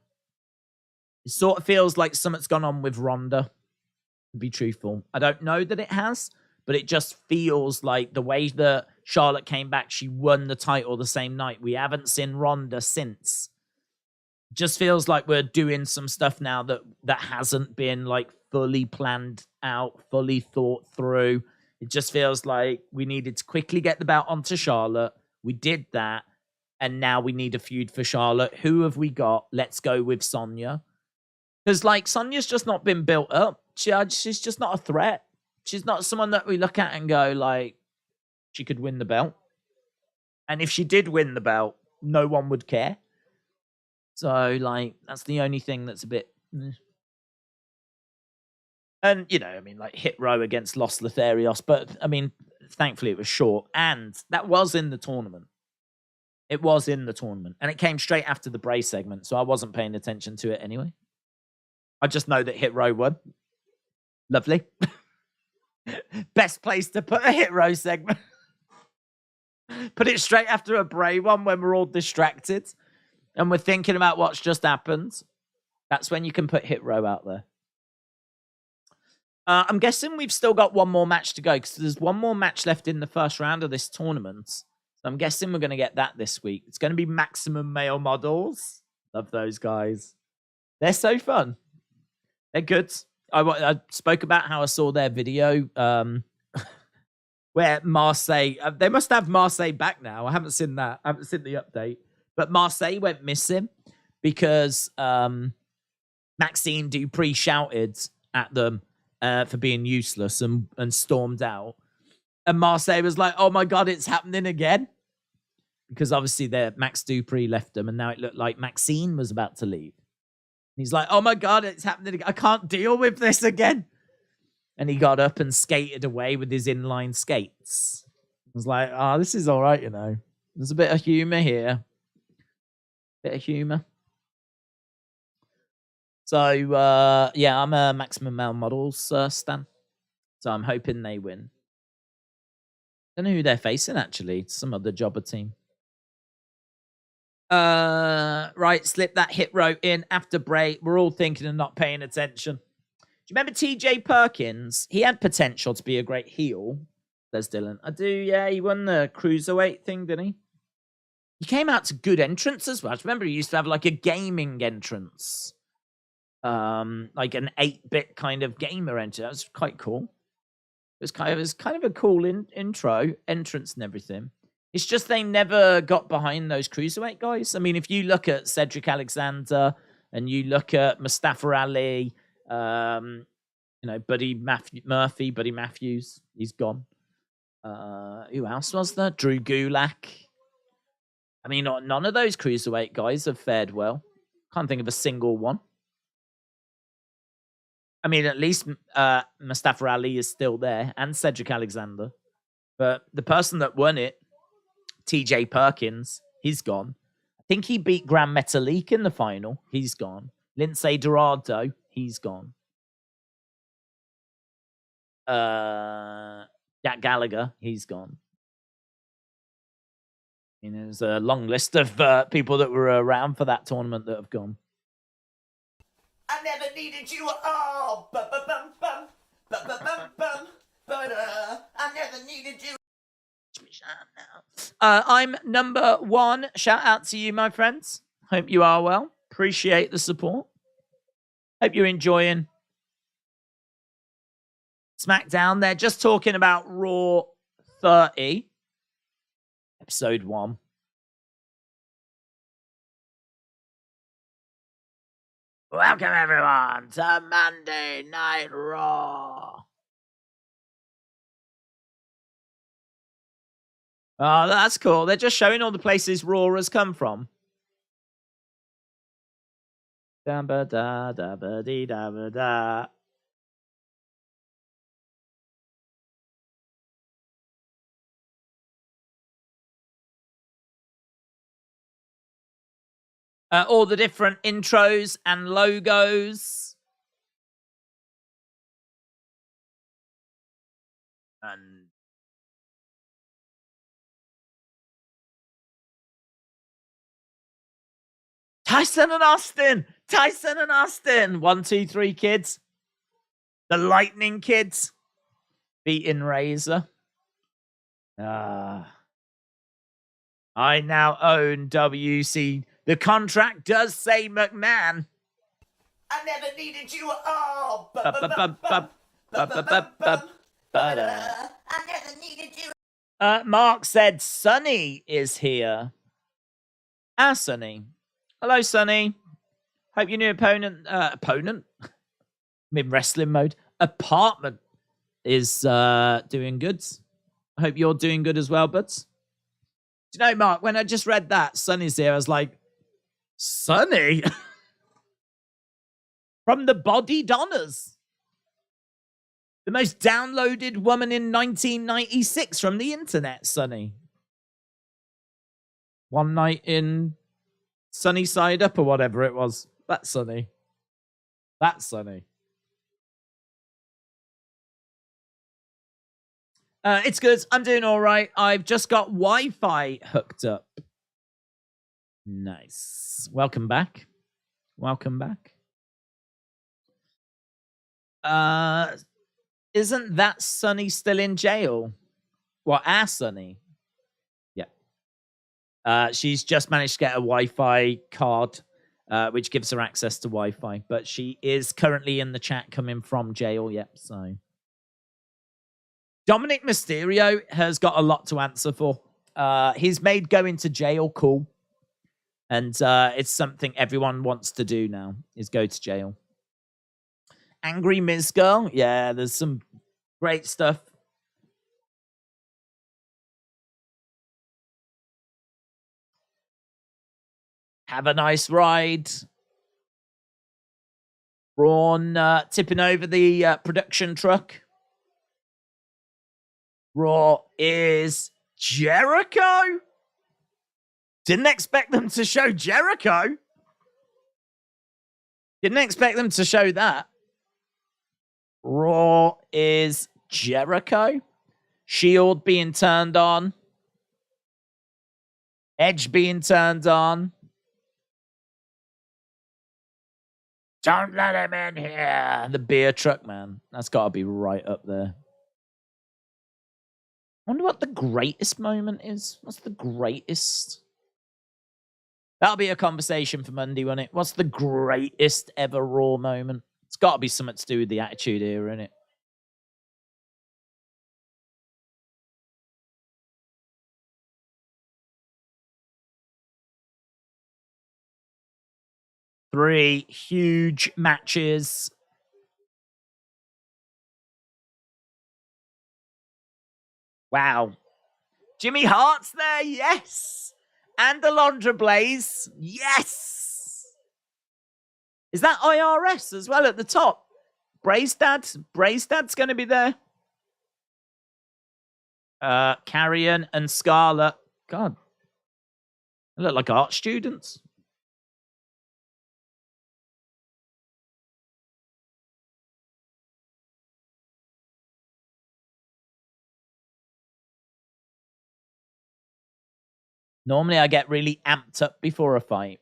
It sort of feels like something's gone on with Ronda, to be truthful. I don't know that it has, but it just feels like the way that Charlotte came back, she won the title the same night. We haven't seen Ronda since. Just feels like we're doing some stuff now that hasn't been like fully planned out, fully thought through. It just feels like we needed to quickly get the belt onto Charlotte. We did that. And now we need a feud for Charlotte. Who have we got? Let's go with Sonya. Because like Sonya's just not been built up. She's just not a threat. She's not someone that we look at and go like, she could win the belt. And if she did win the belt, no one would care. So, like, that's the only thing that's a bit... And, you know, I mean, like, Hit Row against Los Lotharios. But, I mean, thankfully it was short. And that was in the tournament. It was in the tournament. And it came straight after the Bray segment, so I wasn't paying attention to it anyway. I just know that Hit Row won. Lovely. Best place to put a Hit Row segment. Put it straight after a Bray one when we're all distracted and we're thinking about what's just happened. That's when you can put Hit Row out there. I'm guessing we've still got one more match to go because there's one more match left in the first round of this tournament. So I'm guessing we're going to get that this week. It's going to be Maximum Male Models. Love those guys. They're so fun. They're good. I spoke about how I saw their video where Marseille... they must have Marseille back now. I haven't seen that. I haven't seen the update. But Marseille went missing because Maxine Dupree shouted at them for being useless and stormed out. And Marseille was like, oh my God, it's happening again. Because obviously Max Dupree left them and now it looked like Maxine was about to leave. He's like, oh my God, it's happening again. I can't deal with this again. And he got up and skated away with his inline skates. I was like, oh, this is all right, you know. There's a bit of humor here. Bit of humor. So, yeah, I'm a Maximum Male Models stan. So I'm hoping they win. Don't know who they're facing, actually. It's some other jobber team. Right, slip that Hit Row in after Bray. We're all thinking and not paying attention. Do you remember TJ Perkins? He had potential to be a great heel, says Dylan. I do, yeah. He won the Cruiserweight thing, didn't he? He came out to good entrance as well. I remember he used to have like a gaming entrance. Like an 8-bit kind of gamer entrance. That was quite cool. It was kind of a cool intro, entrance and everything. It's just they never got behind those Cruiserweight guys. I mean, if you look at Cedric Alexander and you look at Mustafa Ali, you know, Buddy Matthews, he's gone. Who else was there? Drew Gulak. I mean, none of those Cruiserweight guys have fared well. Can't think of a single one. I mean, at least Mustafa Ali is still there and Cedric Alexander. But the person that won it, TJ Perkins, he's gone. I think he beat Gran Metalik in the final. He's gone. Lindsay Dorado, he's gone. Jack Gallagher, he's gone. I mean, there's a long list of people that were around for that tournament that have gone. I never needed you at all. I never needed you. I'm number 1. Shout out to you, my friends. Hope you are well. Appreciate the support. Hope you're enjoying Smackdown. They're just talking about Raw 30, episode 1. Welcome, everyone, to Monday Night Raw. Oh, that's cool. They're just showing all the places Raw has come from. Da-ba-da-da-ba-dee-da-ba-da. All the different intros and logos. And Tyson and Austin. 1, 2, 3 kids. The Lightning Kids. Beating Razor. I now own WC. The contract does say McMahon. I never needed you at all. I never needed you. Mark said Sonny is here. Sonny. Hello, Sonny. Hope your new opponent. I'm in wrestling mode. Apartment is doing good. I hope you're doing good as well, buds. Do you know, Mark, when I just read that, Sonny's here, I was like, Sonny? From the Body Donners. The most downloaded woman in 1996 from the internet, Sonny. One night in Sunny Side Up or whatever it was. That's sunny. That's sunny. It's good. I'm doing all right. I've just got Wi-Fi hooked up. Nice. Welcome back. Welcome back. Isn't that Sunny still in jail? Well, our Sunny. Yeah. She's just managed to get a Wi-Fi card, which gives her access to Wi-Fi. But she is currently in the chat coming from jail. Yep. So Dominic Mysterio has got a lot to answer for. He's made going to jail cool. And it's something everyone wants to do now, is go to jail. Angry Miz Girl. Yeah, there's some great stuff. Have a nice ride. Braun tipping over the production truck. Raw is Jericho. Didn't expect them to show Jericho. Didn't expect them to show that. Raw is Jericho. Shield being turned on. Edge being turned on. Don't let him in here. The beer truck, man. That's got to be right up there. I wonder what the greatest moment is. What's the greatest? That'll be a conversation for Monday, won't it? What's the greatest ever Raw moment? It's got to be something to do with the Attitude Era, innit? Three huge matches. Wow. Jimmy Hart's there, yes. And Alondra Blaze, yes. Is that IRS as well at the top? Braystad? Braystad's going to be there. Carrion and Scarlett. God. They look like art students. Normally I get really amped up before a fight.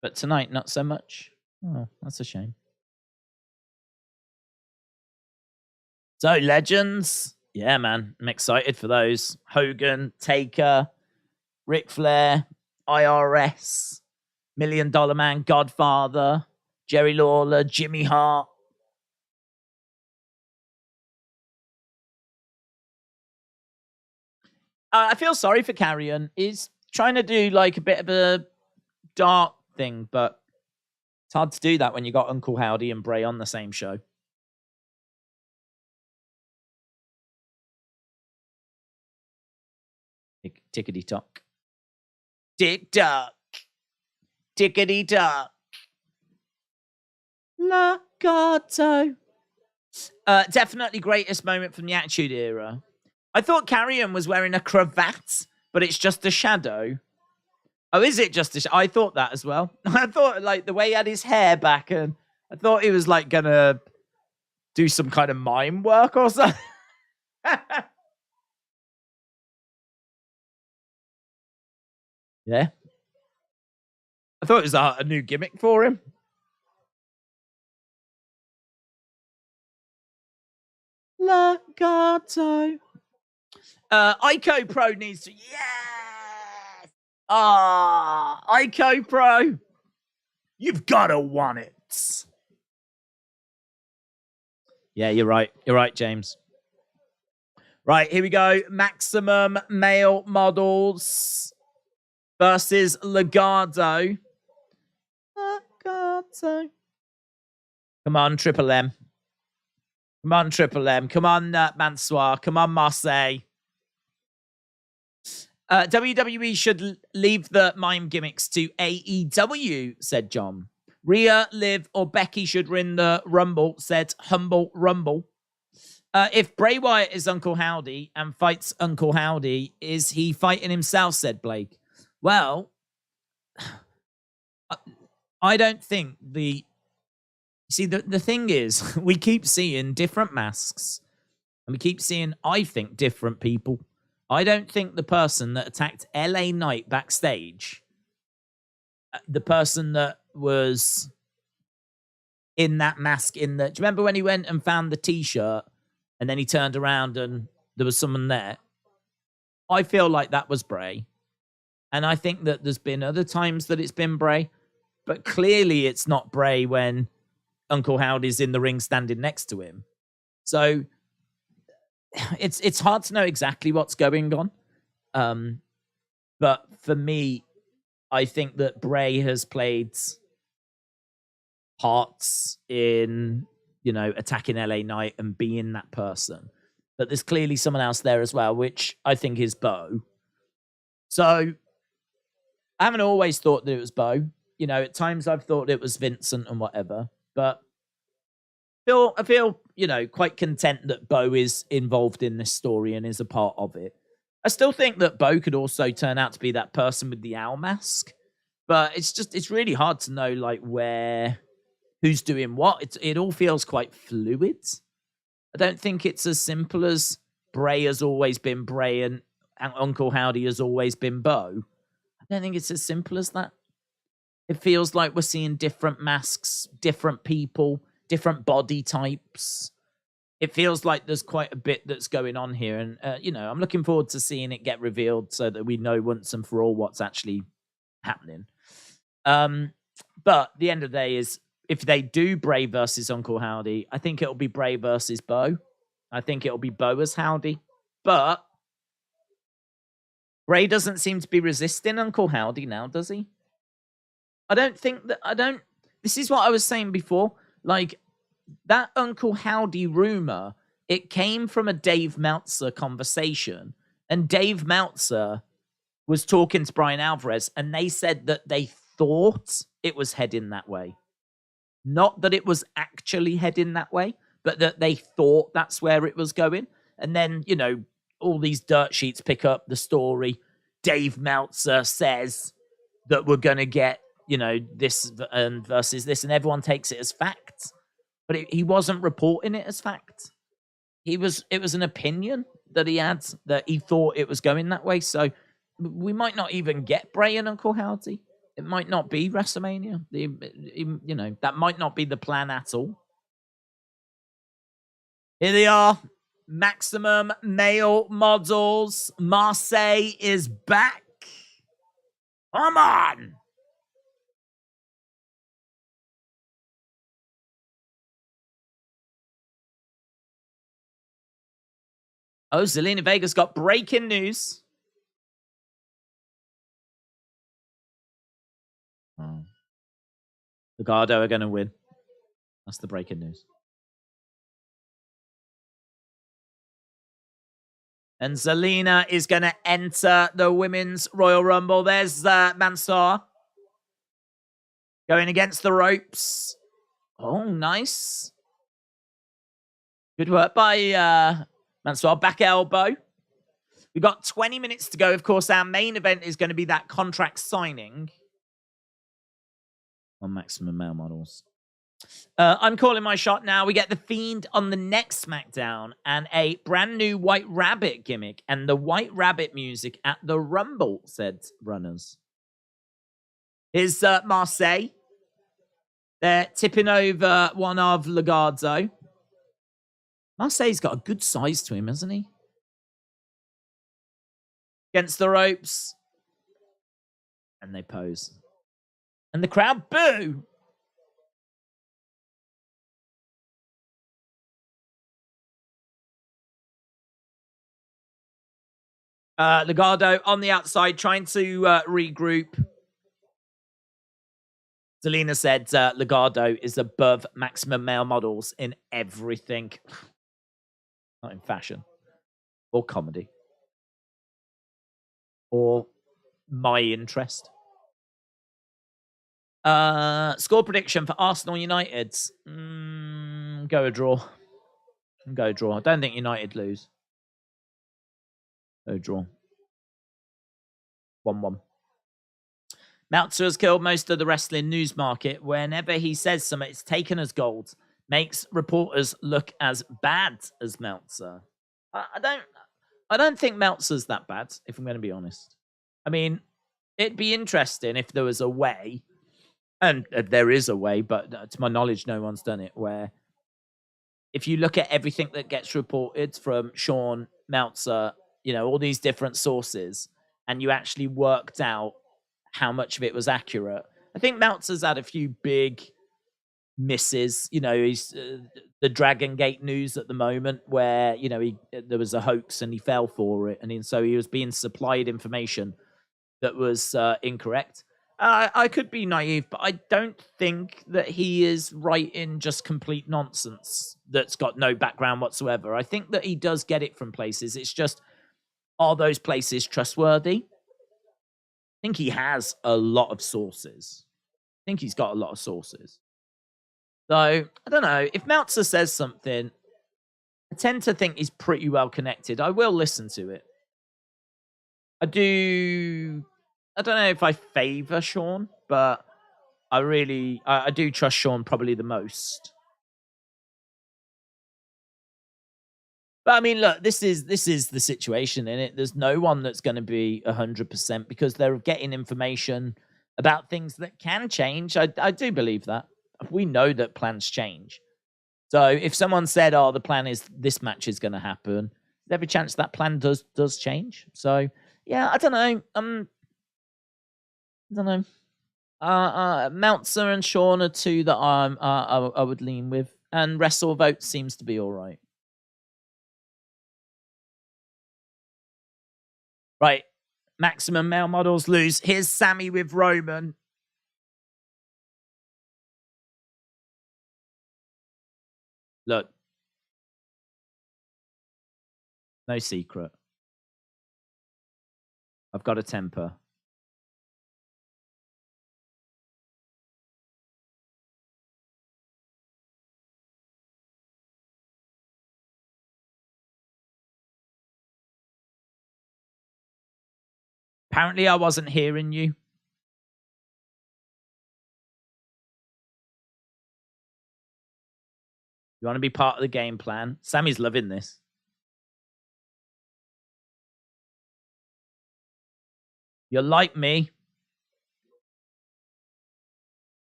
But tonight, not so much. Oh, that's a shame. So, Legends. Yeah, man. I'm excited for those. Hogan, Taker, Ric Flair, IRS, $1 Million Man, Godfather, Jerry Lawler, Jimmy Hart. I feel sorry for Carrion. He's trying to do like a bit of a dark thing, but it's hard to do that when you got Uncle Howdy and Bray on the same show. Tickety tock. Tick tock. Tickety tock. Legado. Definitely greatest moment from the Attitude Era. I thought Carrion was wearing a cravat, but it's just a shadow. Oh, is it just a shadow? I thought that as well. I thought, like, the way he had his hair back, and I thought he was, like, gonna do some kind of mime work or something. Yeah. I thought it was a new gimmick for him. Legado. Ico Pro needs to... Yes! Ico Pro. You've got to want it. Yeah, you're right. You're right, James. Right, here we go. Maximum Male Models versus Legado. Legado. Come on, Triple M. Come on, Triple M. Come on, Mansoir. Come on, Marseille. WWE should leave the mime gimmicks to AEW, said John. Rhea, Liv, or Becky should win the Rumble, said Humble Rumble. If Bray Wyatt is Uncle Howdy and fights Uncle Howdy, is he fighting himself, said Blake. Well, I don't think the... See, the thing is, we keep seeing different masks. And we keep seeing, I think, different people. I don't think the person that attacked LA Knight backstage, the person that was in that mask in the... Do you remember when he went and found the T-shirt and then he turned around and there was someone there? I feel like that was Bray. And I think that there's been other times that it's been Bray. But clearly it's not Bray when Uncle Howdy's in the ring standing next to him. So it's hard to know exactly what's going on. But for me, I think that Bray has played parts in, you know, attacking LA Knight and being that person. But there's clearly someone else there as well, which I think is Bo. So I haven't always thought that it was Bo. You know, at times I've thought it was Vincent and whatever. But I feel, you know, quite content that Bo is involved in this story and is a part of it. I still think that Bo could also turn out to be that person with the owl mask. But it's really hard to know, like, who's doing what. It all feels quite fluid. I don't think it's as simple as Bray has always been Bray and Uncle Howdy has always been Bo. I don't think it's as simple as that. It feels like we're seeing different masks, different people, different body types. It feels like there's quite a bit that's going on here. And, you know, I'm looking forward to seeing it get revealed so that we know once and for all what's actually happening. But the end of the day is, if they do Bray versus Uncle Howdy, I think it'll be Bray versus Bo. I think it'll be Bo as Howdy. But Bray doesn't seem to be resisting Uncle Howdy now, does he? This is what I was saying before. Like, that Uncle Howdy rumor, it came from a Dave Meltzer conversation. And Dave Meltzer was talking to Brian Alvarez, and they said that they thought it was heading that way. Not that it was actually heading that way, but that they thought that's where it was going. And then, you know, all these dirt sheets pick up the story. Dave Meltzer says that we're going to get, you know, this and versus this, and everyone takes it as fact. But he wasn't reporting it as fact. It was an opinion that he had, that he thought it was going that way. So we might not even get Bray and Uncle Howdy. It might not be WrestleMania. You know, that might not be the plan at all. Here they are. Maximum Male Models. Marseille is back. Come on. Oh, Zelina Vega's got breaking news. Oh. Legado are going to win. That's the breaking news. And Zelina is going to enter the Women's Royal Rumble. There's Mansoor going against the ropes. Oh, nice. Good work by Mansoor. Back elbow. We've got 20 minutes to go. Of course, our main event is going to be that contract signing on Maximum Male Models. I'm calling my shot now. We get The Fiend on the next SmackDown and a brand new White Rabbit gimmick and the White Rabbit music at the Rumble, said runners. Here's Marseille. They're tipping over one of Legado. Marseille's got a good size to him, hasn't he? Against the ropes. And they pose. And the crowd boo. Legado on the outside trying to regroup. Zelina said Legado is above Maximum Male Models in everything. Not in fashion. Or comedy. Or my interest. Score prediction for Arsenal United. Go a draw. Go draw. I don't think United lose. Go draw. 1-1. Meltzer has killed most of the wrestling news market. Whenever he says something, it's taken as gold. Makes reporters look as bad as Meltzer. I don't think Meltzer's that bad, if I'm going to be honest. I mean, it'd be interesting if there was a way, and there is a way, but to my knowledge, no one's done it, where if you look at everything that gets reported from Sean, Meltzer, all these different sources, and you actually worked out how much of it was accurate. I think Meltzer's had a few big misses. He's the Dragon Gate news at the moment, where there was a hoax and he fell for it, and so he was being supplied information that was incorrect. I could be naive, but I don't think that he is writing just complete nonsense that's got no background whatsoever. I think that he does get it from places. It's just, are those places trustworthy? I think he has a lot of sources. I think he's got a lot of sources. So, I don't know. If Meltzer says something, I tend to think he's pretty well connected. I will listen to it. I don't know if I favor Sean, but I do trust Sean probably the most. But I mean, look, this is the situation in it. There's no one that's going to be 100% because they're getting information about things that can change. I do believe that. We know that plans change. So if someone said, "Oh, the plan is this match is going to happen," there's every chance that plan does change. So yeah, I don't know. I don't know. Meltzer and Sean are two that I would lean with, and WrestleVote seems to be all right. Right, maximum male models lose. Here's Sami with Roman. Look, no secret. I've got a temper. Apparently, I wasn't hearing you. You want to be part of the game plan? Sami's loving this. You're like me.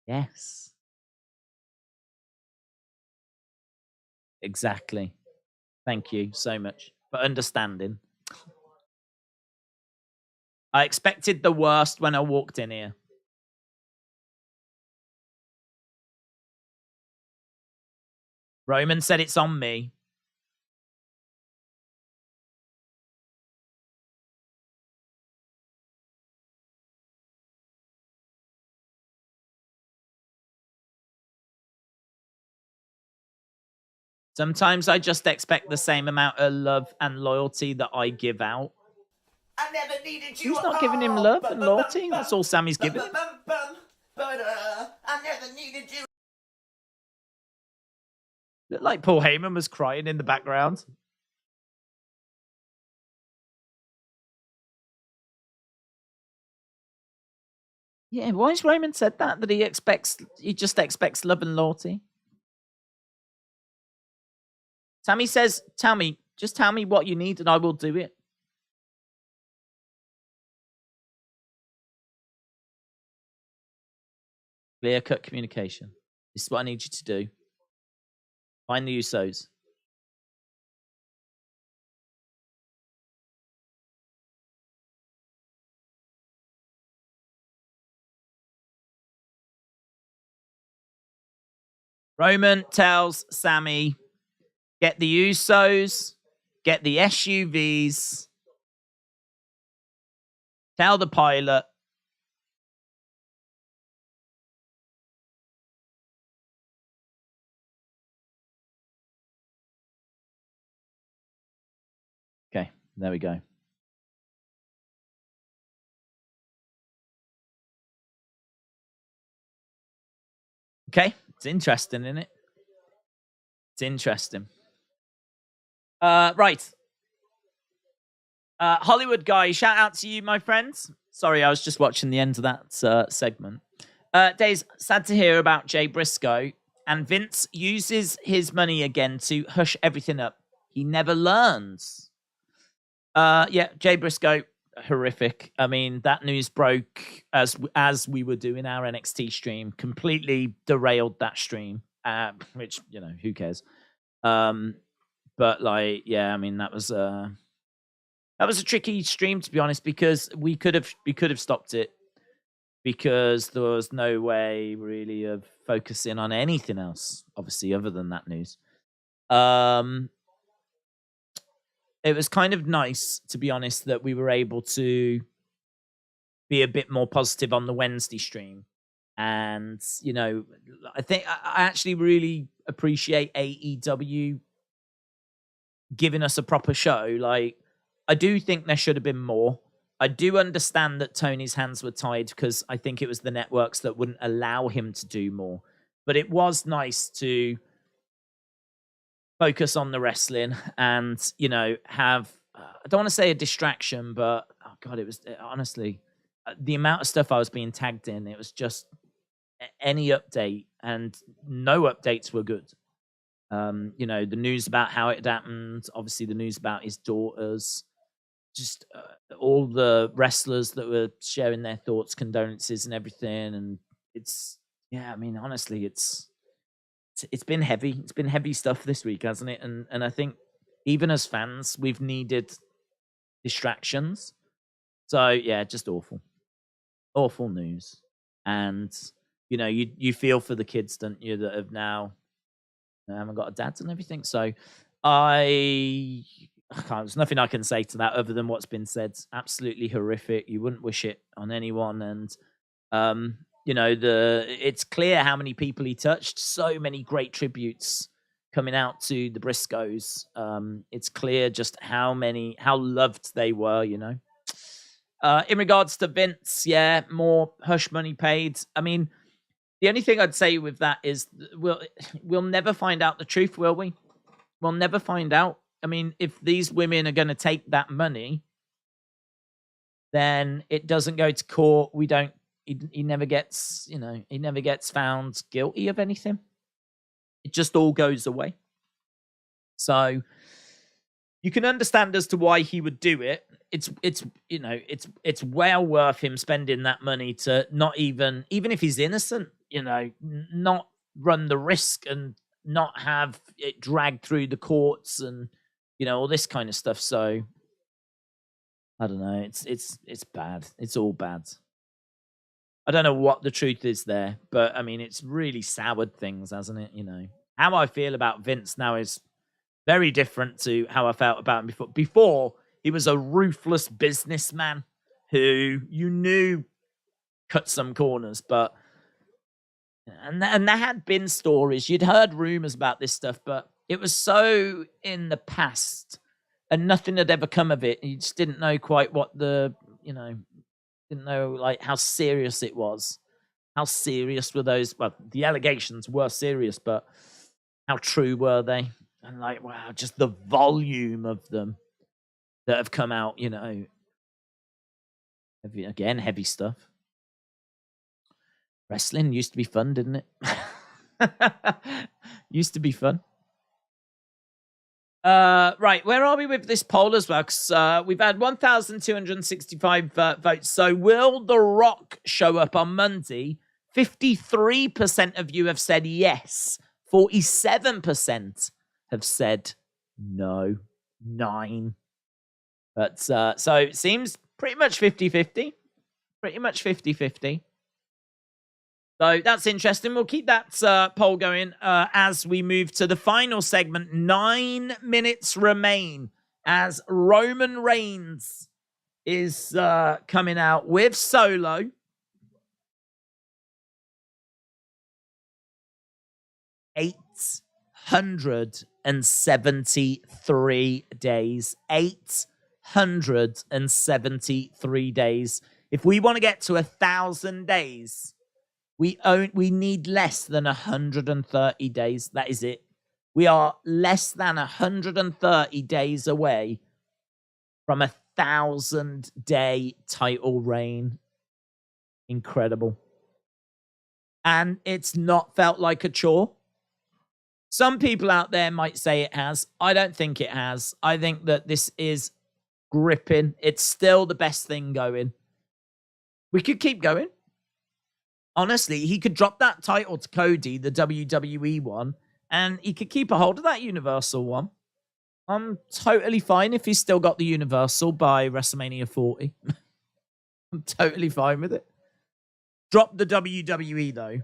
Yes. Exactly. Thank you so much for understanding. I expected the worst when I walked in here. Roman said it's on me. Sometimes I just expect the same amount of love and loyalty that I give out. I never needed you. Who's not giving him love and loyalty? That's all Sami's giving him. I never needed you. Looked like Paul Heyman was crying in the background. Yeah, why has Roman said that? That he just expects love and loyalty? Sami says, just tell me what you need and I will do it. Clear-cut communication. This is what I need you to do. Find the Usos. Roman tells Sami, get the Usos, get the SUVs, tell the pilot. Okay, there we go. Okay, it's interesting, isn't it? It's interesting. Right. Hollywood guy, shout out to you, my friends. Sorry, I was just watching the end of that segment. Days, sad to hear about Jay Briscoe. And Vince uses his money again to hush everything up. He never learns. Yeah, Jay Briscoe, horrific. I mean, that news broke as we were doing our NXT stream, completely derailed that stream. Which, you know, who cares? But like, yeah, I mean, that was a tricky stream, to be honest, because we could have stopped it, because there was no way really of focusing on anything else, obviously, other than that news. It was kind of nice, to be honest, that we were able to be a bit more positive on the Wednesday stream. And, you know, I think I actually really appreciate AEW giving us a proper show. Like, I do think there should have been more. I do understand that Tony's hands were tied because I think it was the networks that wouldn't allow him to do more. But it was nice to focus on the wrestling and, you know, have, I don't want to say a distraction, but, oh God, it was, honestly, the amount of stuff I was being tagged in, it was just any update, and no updates were good. You know, the news about how it happened, obviously the news about his daughters, just all the wrestlers that were sharing their thoughts, condolences and everything. And it's, yeah, I mean, honestly, it's been heavy. It's been heavy stuff this week, hasn't it? And I think even as fans, we've needed distractions. So yeah, just awful news. And, you know, you feel for the kids, don't you, that have now haven't got a dad and everything. So there's nothing I can say to that other than what's been said. Absolutely horrific. You wouldn't wish it on anyone. And, you know, it's clear how many people he touched. So many great tributes coming out to the Briscoes. It's clear just how loved they were, you know. In regards to Vince, yeah, more hush money paid. I mean, the only thing I'd say with that is we'll never find out the truth, will we? We'll never find out. I mean, if these women are going to take that money, then it doesn't go to court. He never gets, you know, he never gets found guilty of anything. It just all goes away. So you can understand as to why he would do it. It's you know, it's well worth him spending that money to not even if he's innocent, you know, not run the risk and not have it dragged through the courts and, you know, all this kind of stuff. So I don't know. It's bad. It's all bad. I don't know what the truth is there, but I mean, it's really soured things, hasn't it? You know, how I feel about Vince now is very different to how I felt about him before. Before, he was a ruthless businessman who you knew cut some corners, but and there had been stories. You'd heard rumors about this stuff, but it was so in the past and nothing had ever come of it. You just didn't know quite what didn't know like how serious it was. How serious were those? Well, the allegations were serious, but how true were they? And like, wow, just the volume of them that have come out, you know. Heavy stuff. Wrestling used to be fun, didn't it? Used to be fun. Right, where are we with this poll as well? Because we've had 1,265 votes. So will The Rock show up on Monday? 53% of you have said yes. 47% have said no. 9. But so it seems pretty much 50-50. Pretty much 50-50. So that's interesting. We'll keep that poll going as we move to the final segment. 9 minutes remain as Roman Reigns is coming out with Solo. $873 days. 873 days. If we want to get to 1,000 days, We need less than 130 days. That is it. We are less than 130 days away from 1,000-day title reign. Incredible. And it's not felt like a chore. Some people out there might say it has. I don't think it has. I think that this is gripping. It's still the best thing going. We could keep going. Honestly, he could drop that title to Cody, the WWE one, and he could keep a hold of that Universal one. I'm totally fine if he's still got the Universal by WrestleMania 40. I'm totally fine with it. Drop the WWE, though.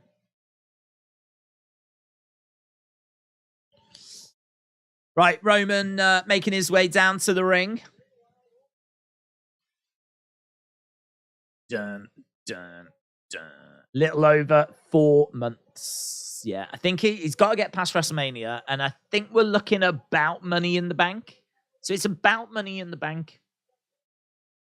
Right, Roman making his way down to the ring. Dun, dun, dun. Little over 4 months. Yeah, I think he's got to get past WrestleMania, and I think we're looking about Money in the Bank. So it's about Money in the Bank.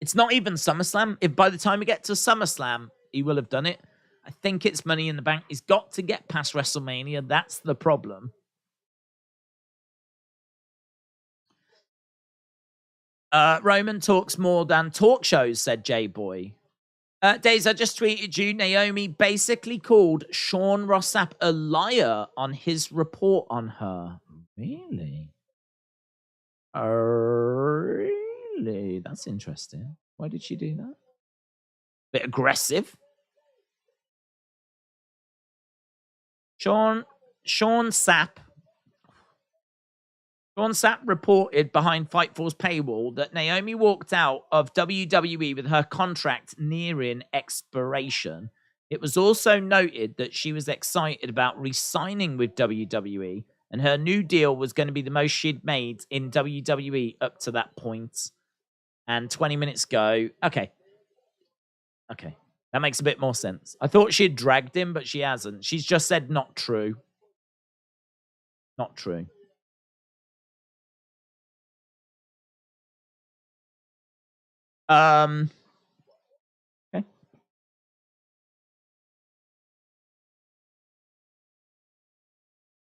It's not even SummerSlam. If by the time we get to SummerSlam, he will have done it. I think it's Money in the Bank. He's got to get past WrestleMania. That's the problem. Roman talks more than talk shows, said J-Boy. Days, I just tweeted you. Naomi basically called Sean Rossap a liar on his report on her. Really? Really? That's interesting. Why did she do that? Bit aggressive. Sean Sapp reported behind Fightful's paywall that Naomi walked out of WWE with her contract nearing expiration. It was also noted that she was excited about re-signing with WWE, and her new deal was going to be the most she'd made in WWE up to that point. And 20 minutes ago, okay. That makes a bit more sense. I thought she'd dragged him, but she hasn't. She's just said not true. Not true. Okay.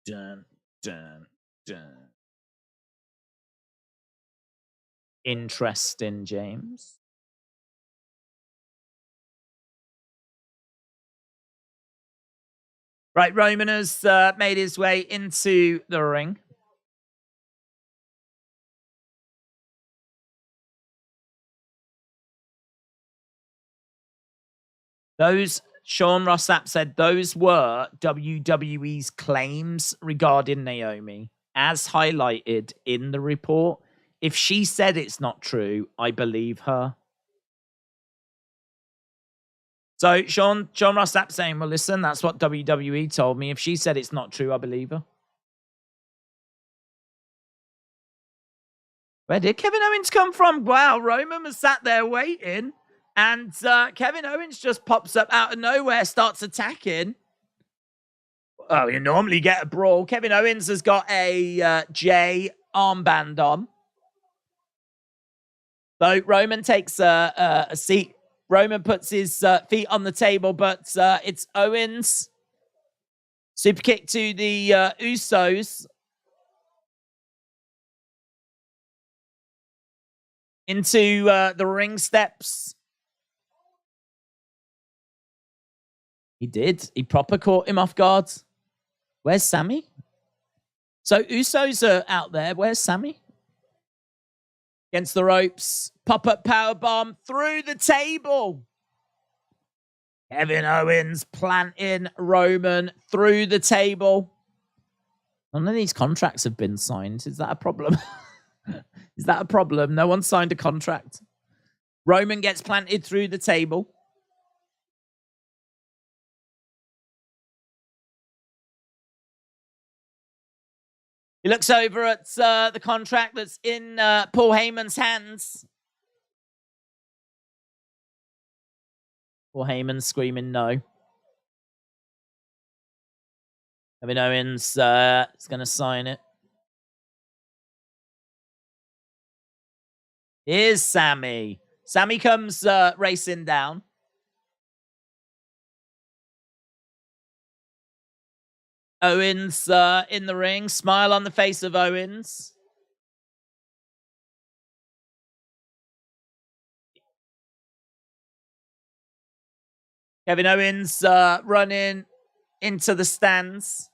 Dun, dun, dun. Interesting, James. Right, Roman has made his way into the ring. Sean Rossap said those were WWE's claims regarding Naomi, as highlighted in the report. If she said it's not true, I believe her. So Sean Rossap saying, well, listen, that's what WWE told me. If she said it's not true, I believe her. Where did Kevin Owens come from? Wow, Roman was sat there waiting. And Kevin Owens just pops up out of nowhere, starts attacking. Oh, you normally get a brawl. Kevin Owens has got a J armband on. So Roman takes a seat. Roman puts his feet on the table, but it's Owens. Super kick to the Usos. Into the ring steps. He did. He proper caught him off guard. Where's Sami? So Usos are out there. Where's Sami? Against the ropes. Pop-up powerbomb through the table. Kevin Owens planting Roman through the table. None of these contracts have been signed. Is that a problem? Is that a problem? No one signed a contract. Roman gets planted through the table. He looks over at the contract that's in Paul Heyman's hands. Paul Heyman screaming no. Kevin Owens is going to sign it. Here's Sami. Sami comes racing down. Owens in the ring. Smile on the face of Owens. Kevin Owens running into the stands.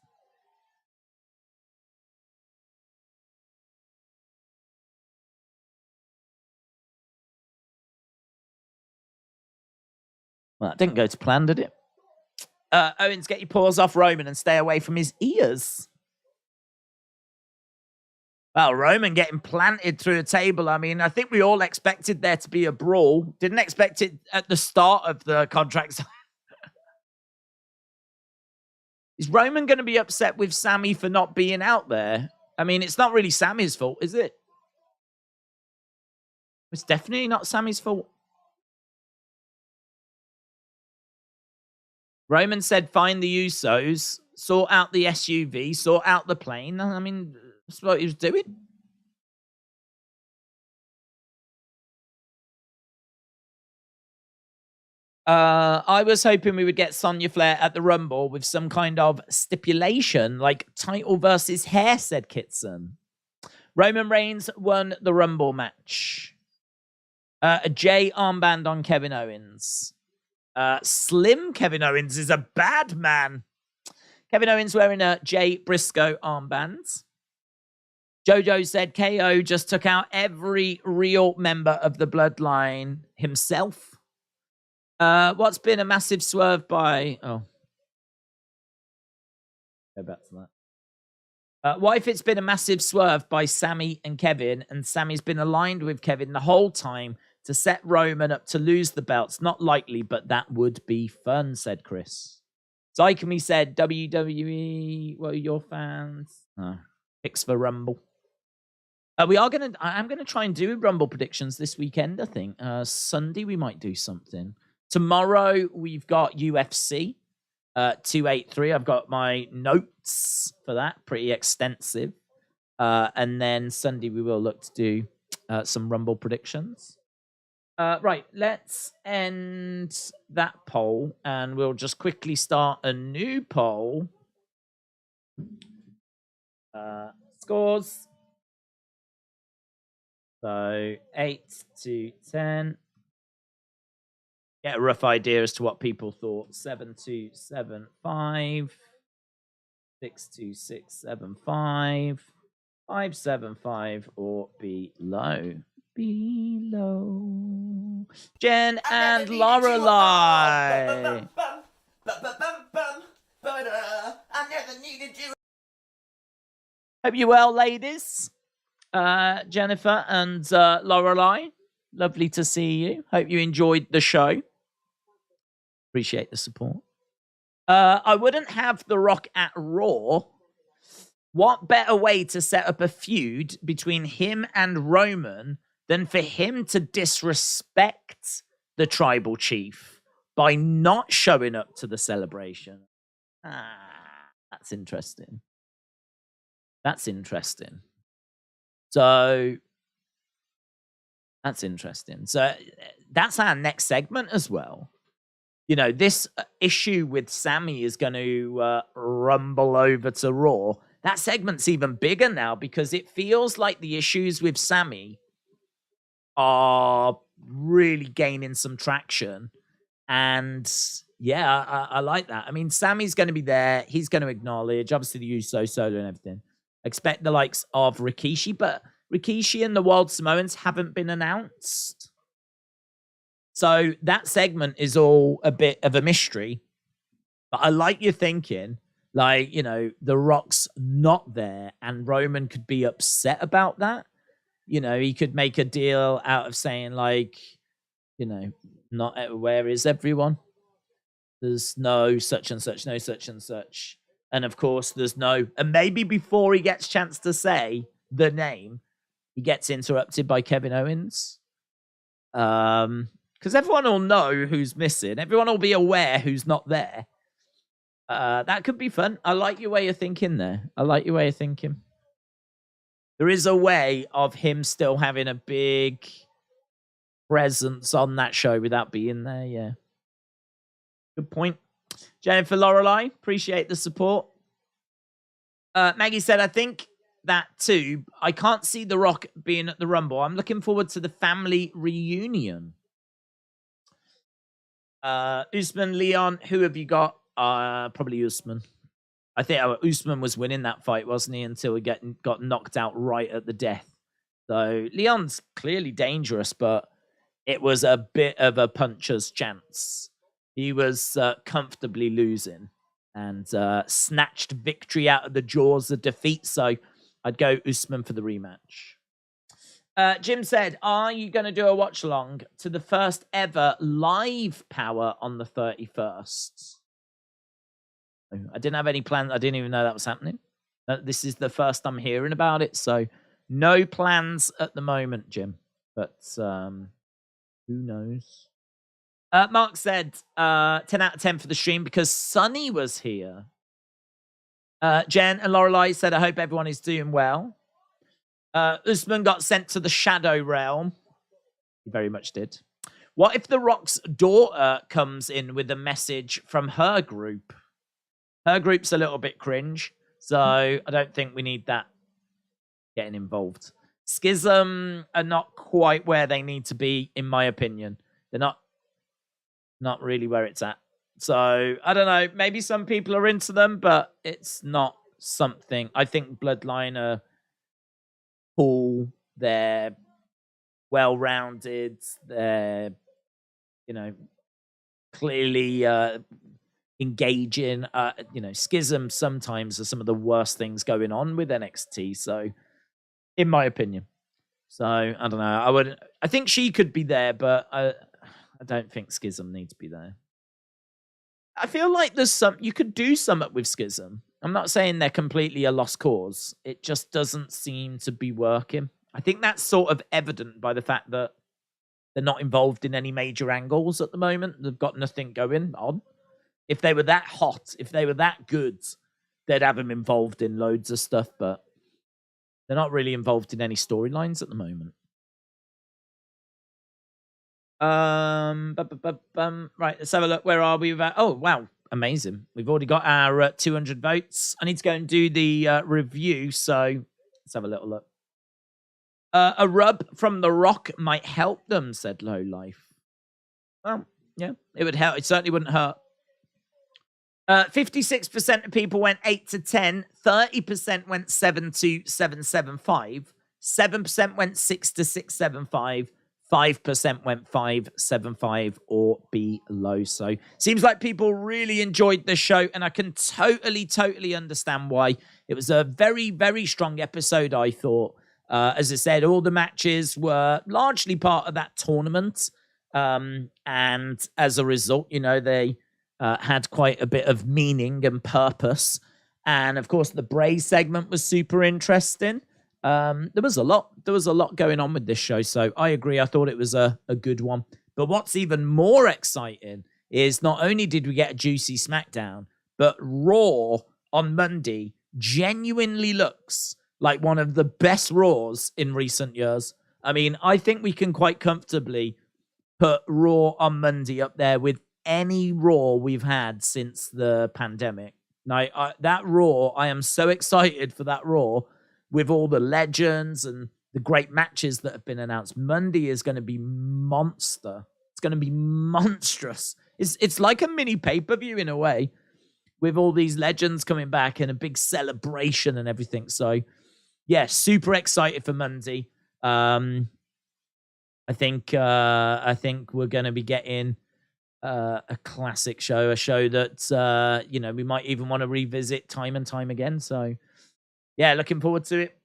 Well, that didn't go to plan, did it? Owens, get your paws off Roman and stay away from his ears. Well, Roman getting planted through a table. I mean, I think we all expected there to be a brawl. Didn't expect it at the start of the contract. Is Roman going to be upset with Sami for not being out there? I mean, it's not really Sami's fault, is it? It's definitely not Sami's fault. Roman said, find the Usos, sort out the SUV, sort out the plane. I mean, that's what he was doing. I was hoping we would get Sonya Flair at the Rumble with some kind of stipulation, like title versus hair, said Kitson. Roman Reigns won the Rumble match. A J armband on Kevin Owens. Slim Kevin Owens is a bad man. Kevin Owens wearing a Jay Briscoe armband. Jojo said KO just took out every real member of the Bloodline himself. What's been a massive swerve by... Oh. Go back to that. What if it's been a massive swerve by Sami and Kevin, and Sami's been aligned with Kevin the whole time to set Roman up to lose the belts? Not likely, but that would be fun, said Chris. Zycamy said, WWE, what are your fans? Picks for Rumble. I'm gonna try and do Rumble predictions this weekend, I think. Sunday, we might do something. Tomorrow, we've got UFC 283. I've got my notes for that, pretty extensive. And then Sunday, we will look to do some Rumble predictions. Right, let's end that poll, and we'll just quickly start a new poll. Scores. So 8 to 10. Get a rough idea as to what people thought. 7 to 7, 5. 6 to 6, 7, 5. 5, 7, 5, or below. Below. Jen and Lorelai. I never needed you. Hope you're well, ladies. Jennifer and Lorelai. Lovely to see you. Hope you enjoyed the show. Appreciate the support. I wouldn't have The Rock at Raw. What better way to set up a feud between him and Roman than for him to disrespect the tribal chief by not showing up to the celebration? That's interesting. That's interesting. So, that's interesting. So, that's our next segment as well. You know, this issue with Sami is going to rumble over to Raw. That segment's even bigger now because it feels like the issues with Sami are really gaining some traction. And yeah, I like that. I mean, Sami's going to be there. He's going to acknowledge, obviously, the Uso solo and everything. Expect the likes of Rikishi, but Rikishi and the Wild Samoans haven't been announced. So that segment is all a bit of a mystery. But I like your thinking. Like, you know, The Rock's not there and Roman could be upset about that. You know, he could make a deal out of saying, like, you know, not where is everyone? There's no such and such, no such and such. And of course, there's no, and maybe before he gets a chance to say the name, he gets interrupted by Kevin Owens. Because everyone will know who's missing. Everyone will be aware who's not there. That could be fun. I like your way of thinking there. I like your way of thinking. There is a way of him still having a big presence on that show without being there, yeah. Good point. Jennifer Lorelai, appreciate the support. Maggie said, I think that too. I can't see The Rock being at the Rumble. I'm looking forward to the family reunion. Usman, Leon, who have you got? Probably Usman. I think Usman was winning that fight, wasn't he? Until he got knocked out right at the death. So Leon's clearly dangerous, but it was a bit of a puncher's chance. He was comfortably losing and snatched victory out of the jaws of defeat. So I'd go Usman for the rematch. Jim said, are you going to do a watch along to the first ever live Power on the 31st? I didn't have any plans. I didn't even know that was happening. This is the first I'm hearing about it. So no plans at the moment, Jim. But who knows? Mark said 10 out of 10 for the stream because Sunny was here. Jen and Lorelei said, I hope everyone is doing well. Usman got sent to the Shadow Realm. He very much did. What if The Rock's daughter comes in with a message from her group? Her group's a little bit cringe, so I don't think we need that getting involved. Schism are not quite where they need to be, in my opinion. They're not really where it's at. So, I don't know. Maybe some people are into them, but it's not something. I think Bloodline are cool. They're well-rounded. They're, clearly engaging. Schism sometimes are some of the worst things going on with NXT. So, in my opinion. So, I don't know. I think she could be there, but I don't think Schism needs to be there. I feel like you could do something with Schism. I'm not saying they're completely a lost cause. It just doesn't seem to be working. I think that's sort of evident by the fact that they're not involved in any major angles at the moment. They've got nothing going on. If they were that hot, if they were that good, they'd have them involved in loads of stuff, but they're not really involved in any storylines at the moment. Right, let's have a look. Where are we? Oh, wow. Amazing. We've already got our 200 votes. I need to go and do the review, so let's have a little look. A rub from The Rock might help them, said Low Life. Well, yeah, it would help. It certainly wouldn't hurt. 56% of people went 8 to 10. 30% went 7 to 775. 7% went 6 to 675. 5% went 575 or below. So seems like people really enjoyed the show, and I can totally understand why. It was a very, very strong episode, I thought. As I said, all the matches were largely part of that tournament. And as a result, they had quite a bit of meaning and purpose. And of course, the Bray segment was super interesting. There was a lot going on with this show, so I agree. I thought it was a good one. But what's even more exciting is not only did we get a juicy SmackDown, but Raw on Monday genuinely looks like one of the best Raws in recent years. I mean, I think we can quite comfortably put Raw on Monday up there with any Raw we've had since the pandemic. Now, that Raw, I am so excited for that Raw. With all the legends and the great matches that have been announced. Monday is going to be monster. It's going to be monstrous. It's like a mini pay-per-view in a way, with all these legends coming back and a big celebration and everything. So, yeah, super excited for Monday. I think we're going to be getting a classic show, a show that we might even want to revisit time and time again. So, yeah, looking forward to it.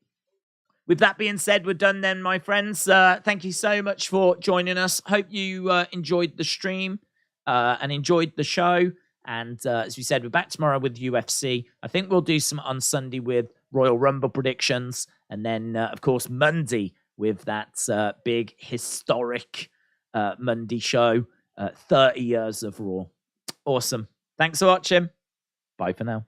With that being said, we're done then, my friends. Thank you so much for joining us. Hope you enjoyed the stream and enjoyed the show. And as we said, we're back tomorrow with UFC. I think we'll do some on Sunday with Royal Rumble predictions. And then, of course, Monday with that big historic Monday show. 30 years of Raw. Awesome. Thanks for watching. Bye for now.